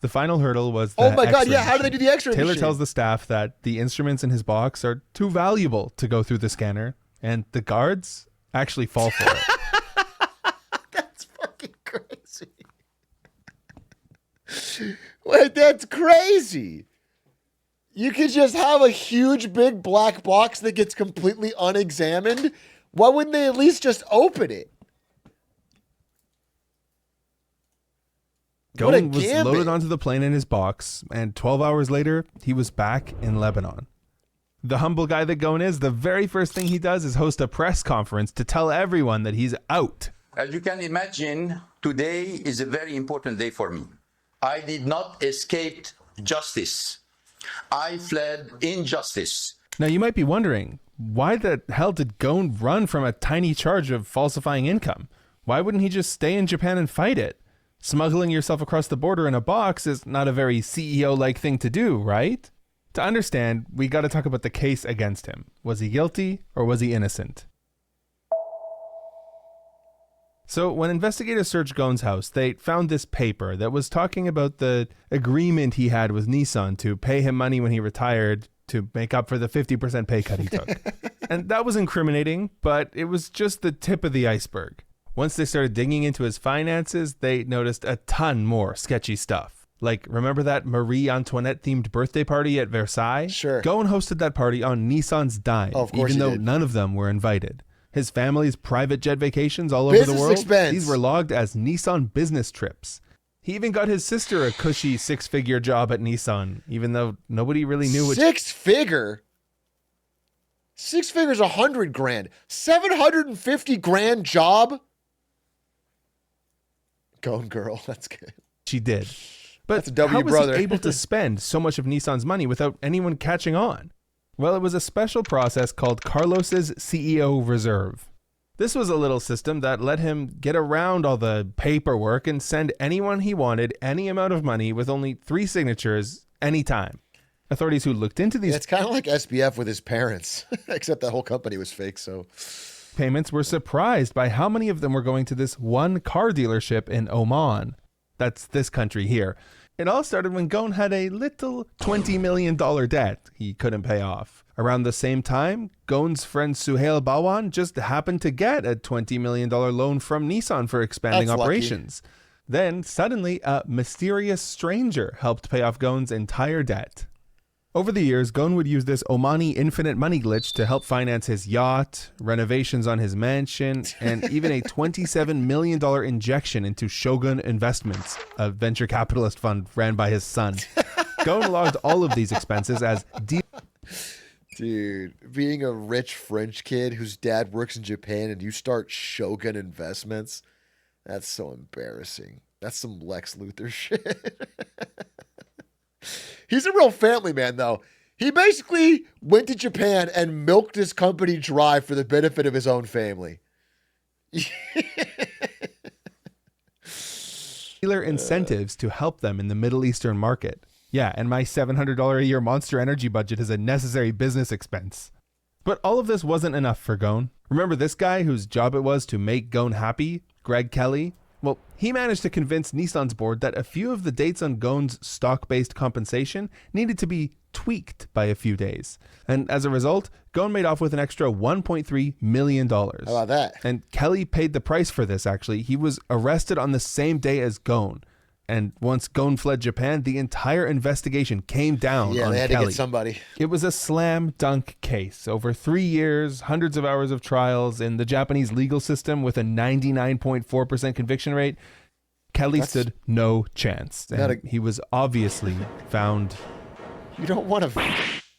The final hurdle was the Oh my God, X-ray yeah, how do they machine. do the X-ray Taylor machine? tells the staff that the instruments in his box are too valuable to go through the scanner, and the guards actually fall for it. That's fucking crazy. Wait, that's crazy. You could just have a huge big black box that gets completely unexamined. Why wouldn't they at least just open it? What a Ghosn was gambit. loaded onto the plane in his box, and 12 hours later, he was back in Lebanon. The humble guy that Ghosn is, the very first thing he does is host a press conference to tell everyone that he's out. As you can imagine, today is a very important day for me. I did not escape justice. I fled injustice. Now, you might be wondering, why the hell did Ghosn run from a tiny charge of falsifying income? Why wouldn't he just stay in Japan and fight it? Smuggling yourself across the border in a box is not a very CEO-like thing to do, right? To understand, we got to talk about the case against him. Was he guilty or was he innocent? So when investigators searched Ghosn's house, they found this paper that was talking about the agreement he had with Nissan to pay him money when he retired to make up for the 50% pay cut he took. And that was incriminating, but it was just the tip of the iceberg. Once they started digging into his finances, they noticed a ton more sketchy stuff. Like, remember that Marie Antoinette-themed birthday party at Versailles? Sure. Ghosn hosted that party on Nissan's dime, Oh, of course even he though did. none of them were invited. His family's private jet vacations all over the Business world, expense. these were logged as Nissan business trips. He even got his sister a cushy six-figure job at Nissan, even though nobody really knew what... Six-figure? Six figures, $100,000. $750,000 job? Ghosn girl, that's good. she did. But That's a W, how was brother. he able to spend so much of Nissan's money without anyone catching on? Well, it was a special process called Carlos's CEO Reserve. This was a little system that let him get around all the paperwork and send anyone he wanted any amount of money with only 3 signatures anytime. Authorities who looked into these It's kind of like SBF with his parents, except that whole company was fake, so... payments were surprised by how many of them were going to this one car dealership in Oman. That's this country here. It all started when Ghosn had a little $20 million debt he couldn't pay off. Around the same time, Ghosn's friend Suhail Bawan just happened to get a $20 million loan from Nissan for expanding That's lucky. operations. Then, suddenly, a mysterious stranger helped pay off Ghosn's entire debt. Over the years, Ghosn would use this Omani infinite money glitch to help finance his yacht, renovations on his mansion, and even a $27 million injection into Shogun Investments, a venture capitalist fund ran by his son. Ghosn logged all of these expenses as Dude, being a rich French kid whose dad works in Japan and you start Shogun Investments, that's so embarrassing. That's some Lex Luthor shit. He's a real family man, though. He basically went to Japan and milked his company dry for the benefit of his own family. Dealer incentives to help them in the Middle Eastern market. Yeah, and my $700 a year Monster Energy budget is a necessary business expense. But all of this wasn't enough for Ghosn. Remember this guy whose job it was to make Ghosn happy? Greg Kelly? Well, he managed to convince Nissan's board that a few of the dates on Ghosn's stock-based compensation needed to be tweaked by a few days. And as a result, Ghosn made off with an extra $1.3 million. How about that? And Kelly paid the price for this, actually. He was arrested on the same day as Ghosn. And once Ghosn fled Japan, the entire investigation came down on Kelly. Yeah, they had to get somebody. It was a slam dunk case. Over 3 years, hundreds of hours of trials in the Japanese legal system with a 99.4% conviction rate. Kelly stood no chance. And he was obviously found. You don't want to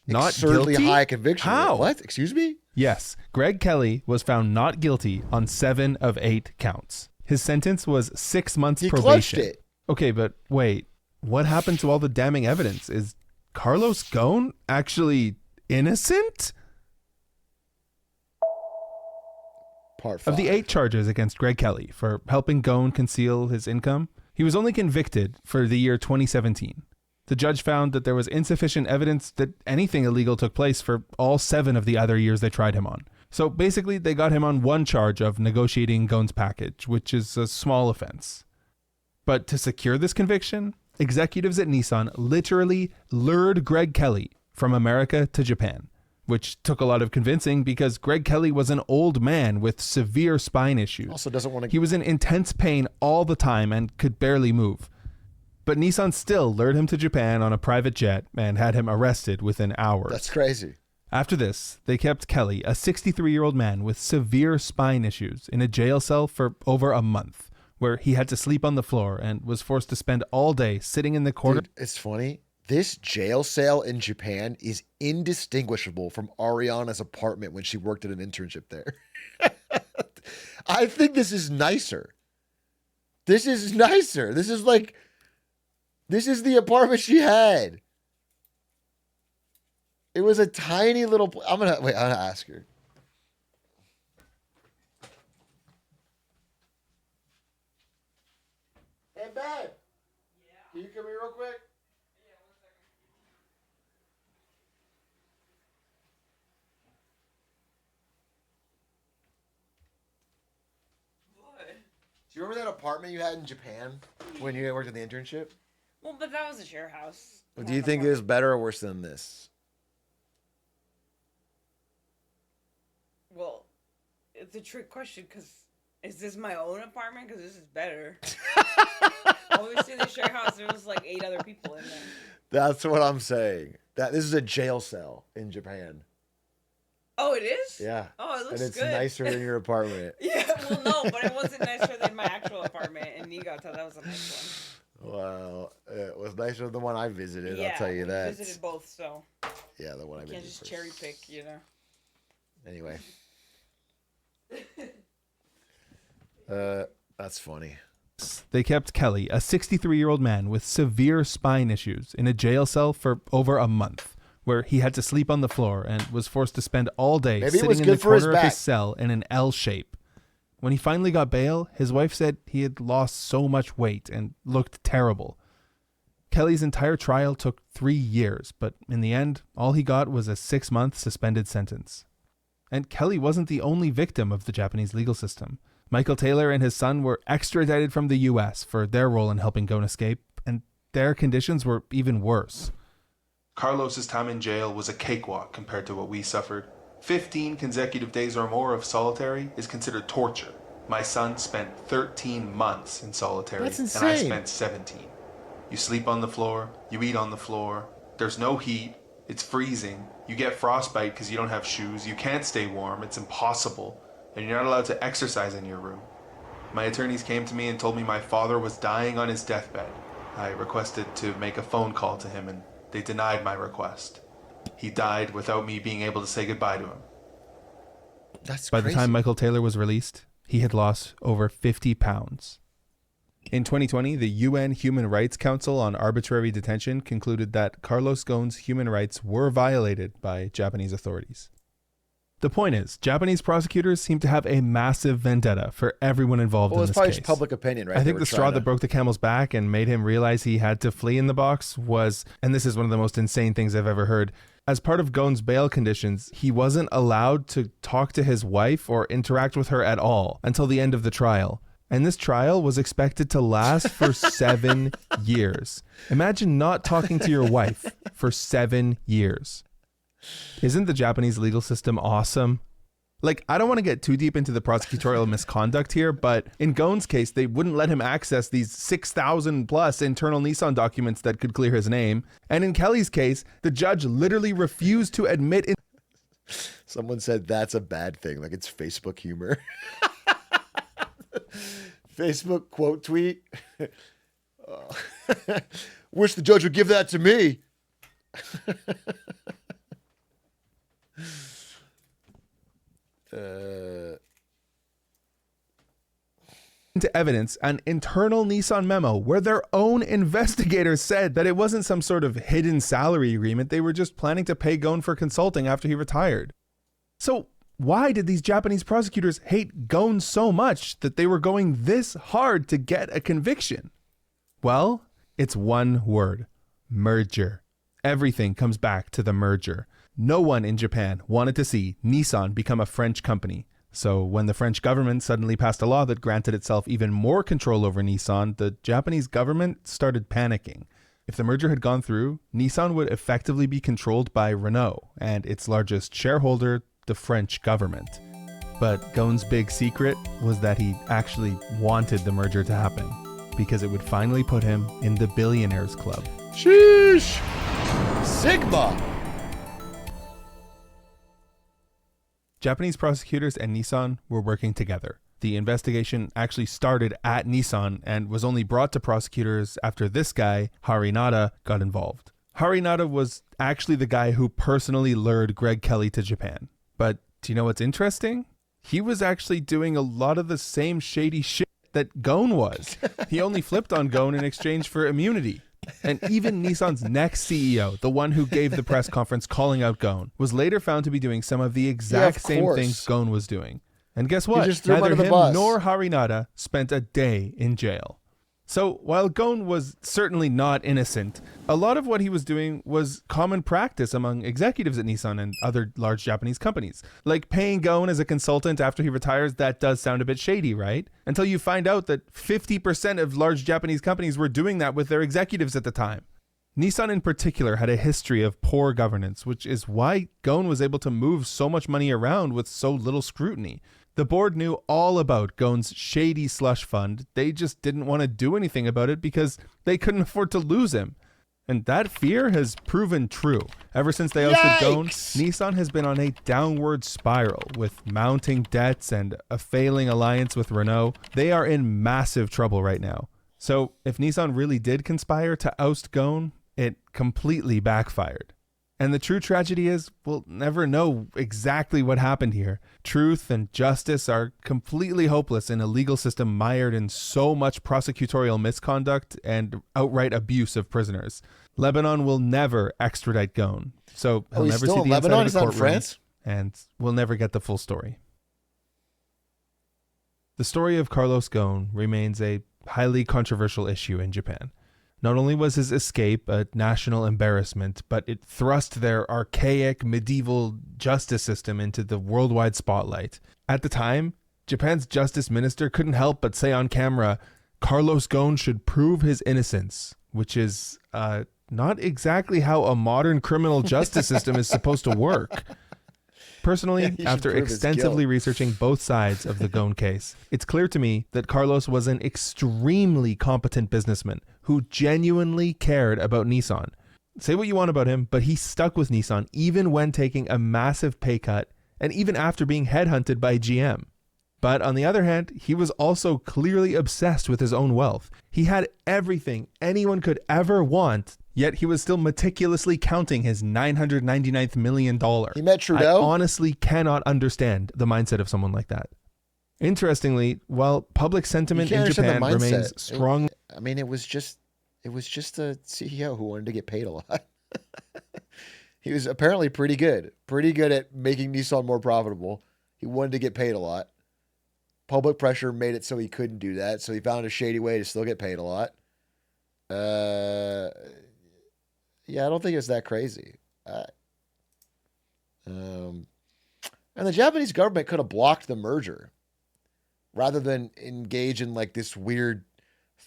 not absurdly guilty? high conviction. How? What? Excuse me? Yes, Greg Kelly was found not guilty on 7 of 8 counts. His sentence was 6 months probation. Clutched it. Okay, but wait, what happened to all the damning evidence? Is Carlos Ghosn actually innocent? Part 5. Of the 8 charges against Greg Kelly for helping Ghosn conceal his income, he was only convicted for the year 2017. The judge found that there was insufficient evidence that anything illegal took place for all 7 of the other years they tried him on. So basically, they got him on one charge of negotiating Ghosn's package, which is a small offense. But to secure this conviction, executives at Nissan literally lured Greg Kelly from America to Japan, which took a lot of convincing because Greg Kelly was an old man with severe spine issues. Also doesn't want to. He was in intense pain all the time and could barely move. But Nissan still lured him to Japan on a private jet and had him arrested within hours. That's crazy. After this, they kept Kelly, a 63-year-old man with severe spine issues, in a jail cell for over a month, where he had to sleep on the floor and was forced to spend all day sitting in the corner. Dude, it's funny. This jail cell in Japan is indistinguishable from Ariana's apartment when she worked at an internship there. I think this is nicer. This is nicer. This is the apartment she had. It was a tiny little. I'm gonna ask her. Hey, babe. Yeah. Can you come here real quick? Yeah, 1 second. What? Do you remember that apartment you had in Japan when you worked at the internship? Well, but that was a share house. Do you think it was better or worse than this? Well, it's a trick question because is this my own apartment? Because this is better. Obviously, the share house, there was like 8 other people in there. That's what I'm saying. This is a jail cell in Japan. Oh, it is? Yeah. Oh, it looks and it's good. nicer than your apartment. Yeah, well, no, but it wasn't nicer than my actual apartment in Niigata. That was a nice one. Well, it was nicer than the one I visited. Yeah, I'll tell you that. I visited both, so. Yeah, the one I visited. You can't just cherry pick, you know. Anyway. That's funny. They kept Kelly, a 63-year-old man with severe spine issues, in a jail cell for over a month, where he had to sleep on the floor and was forced to spend all day sitting in the corner of his cell in an L shape. When he finally got bail, his wife said he had lost so much weight and looked terrible. Kelly's entire trial took 3 years, but in the end, all he got was a 6-month suspended sentence. And Kelly wasn't the only victim of the Japanese legal system. Michael Taylor and his son were extradited from the U.S. for their role in helping Ghosn escape, and their conditions were even worse. Carlos's time in jail was a cakewalk compared to what we suffered. 15 consecutive days or more of solitary is considered torture. My son spent 13 months in solitary, That's and insane. I spent 17. You sleep on the floor, you eat on the floor, there's no heat, It's freezing. You get frostbite because you don't have shoes. You can't stay warm. It's impossible. And you're not allowed to exercise in your room. My attorneys came to me and told me my father was dying on his deathbed. I requested to make a phone call to him, and they denied my request. He died without me being able to say goodbye to him. That's By crazy. the time Michael Taylor was released, he had lost over 50 pounds. In 2020, the UN Human Rights Council on Arbitrary Detention concluded that Carlos Ghosn's human rights were violated by Japanese authorities. The point is, Japanese prosecutors seem to have a massive vendetta for everyone involved in Well, it's this probably case. just public opinion, right? I They think were the straw trying that to- broke the camel's back and made him realize he had to flee in the box was, and this is one of the most insane things I've ever heard, as part of Ghosn's bail conditions, he wasn't allowed to talk to his wife or interact with her at all until the end of the trial. And this trial was expected to last for 7 years. Imagine not talking to your wife for 7 years. Isn't the Japanese legal system awesome? Like, I don't want to get too deep into the prosecutorial misconduct here, but in Ghosn's case, they wouldn't let him access these 6,000 plus internal Nissan documents that could clear his name. And in Kelly's case, the judge literally refused to admit it. Someone said that's a bad thing. Like it's Facebook humor. Facebook quote tweet. Wish the judge would give that to me. Into evidence an internal Nissan memo where their own investigators said that it wasn't some sort of hidden salary agreement. They were just planning to pay Ghosn for consulting after he retired. So why did these Japanese prosecutors hate Ghosn so much that they were going this hard to get a conviction? Well, it's one word: merger. Everything comes back to the merger. No one in Japan wanted to see Nissan become a French company. So when the French government suddenly passed a law that granted itself even more control over Nissan, the Japanese government started panicking. If the merger had gone through, Nissan would effectively be controlled by Renault and its largest shareholder, the French government. But Ghosn's big secret was that he actually wanted the merger to happen because it would finally put him in the billionaires club. Sheesh! Sigma! Japanese prosecutors and Nissan were working together. The investigation actually started at Nissan and was only brought to prosecutors after this guy, Harinada, got involved. Harinada was actually the guy who personally lured Greg Kelly to Japan. But do you know what's interesting? He was actually doing a lot of the same shady shit that Ghosn was. He only flipped on Ghosn in exchange for immunity. And even Nissan's next CEO, the one who gave the press conference calling out Ghosn, was later found to be doing some of the exact same course. things Ghosn was doing. And guess what? just threw him Neither under the him bus. nor Harinada spent a day in jail. So while Ghosn was certainly not innocent, a lot of what he was doing was common practice among executives at Nissan and other large Japanese companies. Like paying Ghosn as a consultant after he retires, that does sound a bit shady, right? Until you find out that 50% of large Japanese companies were doing that with their executives at the time. Nissan in particular had a history of poor governance, which is why Ghosn was able to move so much money around with so little scrutiny. The board knew all about Ghosn's shady slush fund. They just didn't want to do anything about it because they couldn't afford to lose him. And that fear has proven true. Ever since they ousted Ghosn, Nissan has been on a downward spiral with mounting debts and a failing alliance with Renault. They are in massive trouble right now. So if Nissan really did conspire to oust Ghosn, it completely backfired. And the true tragedy is, we'll never know exactly what happened here. Truth and justice are completely hopeless in a legal system mired in so much prosecutorial misconduct and outright abuse of prisoners. Lebanon will never extradite Ghosn, so he'll he's never still see in the Lebanon? inside He's of not a in courtroom, France? and we'll never get the full story. The story of Carlos Ghosn remains a highly controversial issue in Japan. Not only was his escape a national embarrassment, but it thrust their archaic medieval justice system into the worldwide spotlight. At the time, Japan's justice minister couldn't help but say on camera, Carlos Ghosn should prove his innocence, which is not exactly how a modern criminal justice system is supposed to work. Personally, He should after prove his extensively guilt. researching both sides of the Ghosn case, it's clear to me that Carlos was an extremely competent businessman who genuinely cared about Nissan. Say what you want about him, but he stuck with Nissan even when taking a massive pay cut and even after being headhunted by GM. But on the other hand, he was also clearly obsessed with his own wealth. He had everything anyone could ever want, yet he was still meticulously counting his $999th million. He met Trudeau? I honestly cannot understand the mindset of someone like that. Interestingly, while public sentiment in Japan remains strong... I mean, it was just a CEO who wanted to get paid a lot. He was apparently pretty good at making Nissan more profitable. He wanted to get paid a lot. Public pressure made it so he couldn't do that, so he found a shady way to still get paid a lot. Yeah, I don't think it's that crazy. And the Japanese government could have blocked the merger rather than engage in like this weird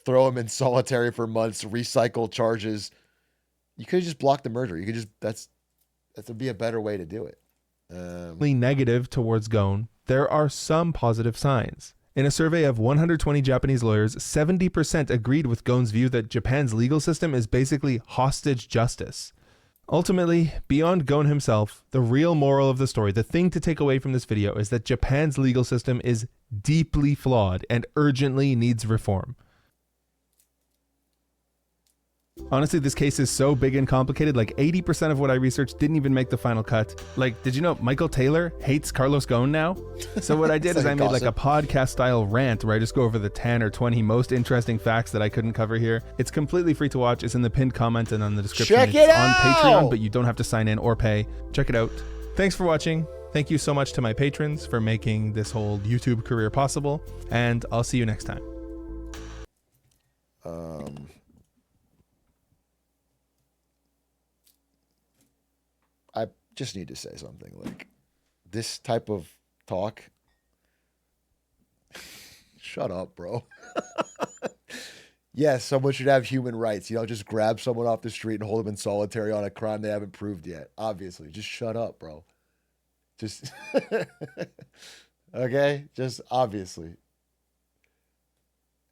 throw him in solitary for months, recycle charges. You could have just blocked the merger. You could just, that would be a better way to do it. Negative towards Ghosn, there are some positive signs. In a survey of 120 Japanese lawyers, 70% agreed with Ghosn's view that Japan's legal system is basically hostage justice. Ultimately, beyond Ghosn himself, the real moral of the story, the thing to take away from this video is that Japan's legal system is deeply flawed and urgently needs reform. Honestly, this case is so big and complicated, like 80% of what I researched didn't even make the final cut. Like, did you know Michael Taylor hates Carlos Ghosn now? So what I did is I made like a podcast style rant where I just go over the 10 or 20 most interesting facts that I couldn't cover here. It's completely free to watch. It's in the pinned comment and on the description. Check it out! On Patreon, but you don't have to sign in or pay. Check it out. Thanks for watching. Thank you so much to my patrons for making this whole YouTube career possible, and I'll see you next time. I just need to say something. Like, this type of talk. Shut up, bro. Yes, someone should have human rights. You don't just grab someone off the street and hold them in solitary on a crime they haven't proved yet. Obviously. Just shut up, bro. Just... Okay? Just obviously.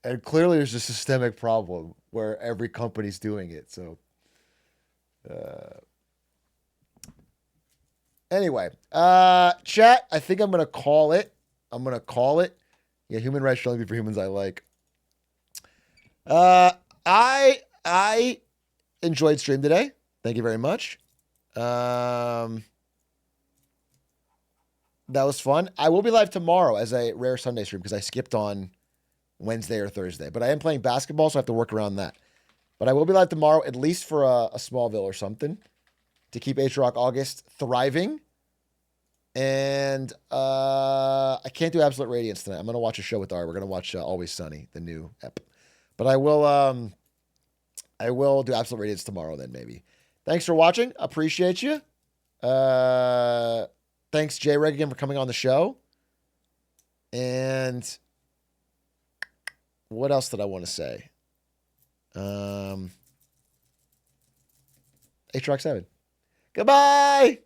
And clearly there's a systemic problem where every company's doing it. So... Anyway, chat, I think I'm going to call it. Yeah, human rights should only be for humans I like. I enjoyed stream today. Thank you very much. That was fun. I will be live tomorrow as a rare Sunday stream because I skipped on Wednesday or Thursday. But I am playing basketball, so I have to work around that. But I will be live tomorrow, at least for a Smallville or something, to keep H-Rock August thriving. And I can't do Absolute Radiance tonight. I'm going to watch a show with Ari. We're going to watch Always Sunny, the new ep. But I will do Absolute Radiance tomorrow then, maybe. Thanks for watching. Appreciate you. Thanks, J-Reg, again, for coming on the show. And what else did I want to say? H-Rock 7. Goodbye!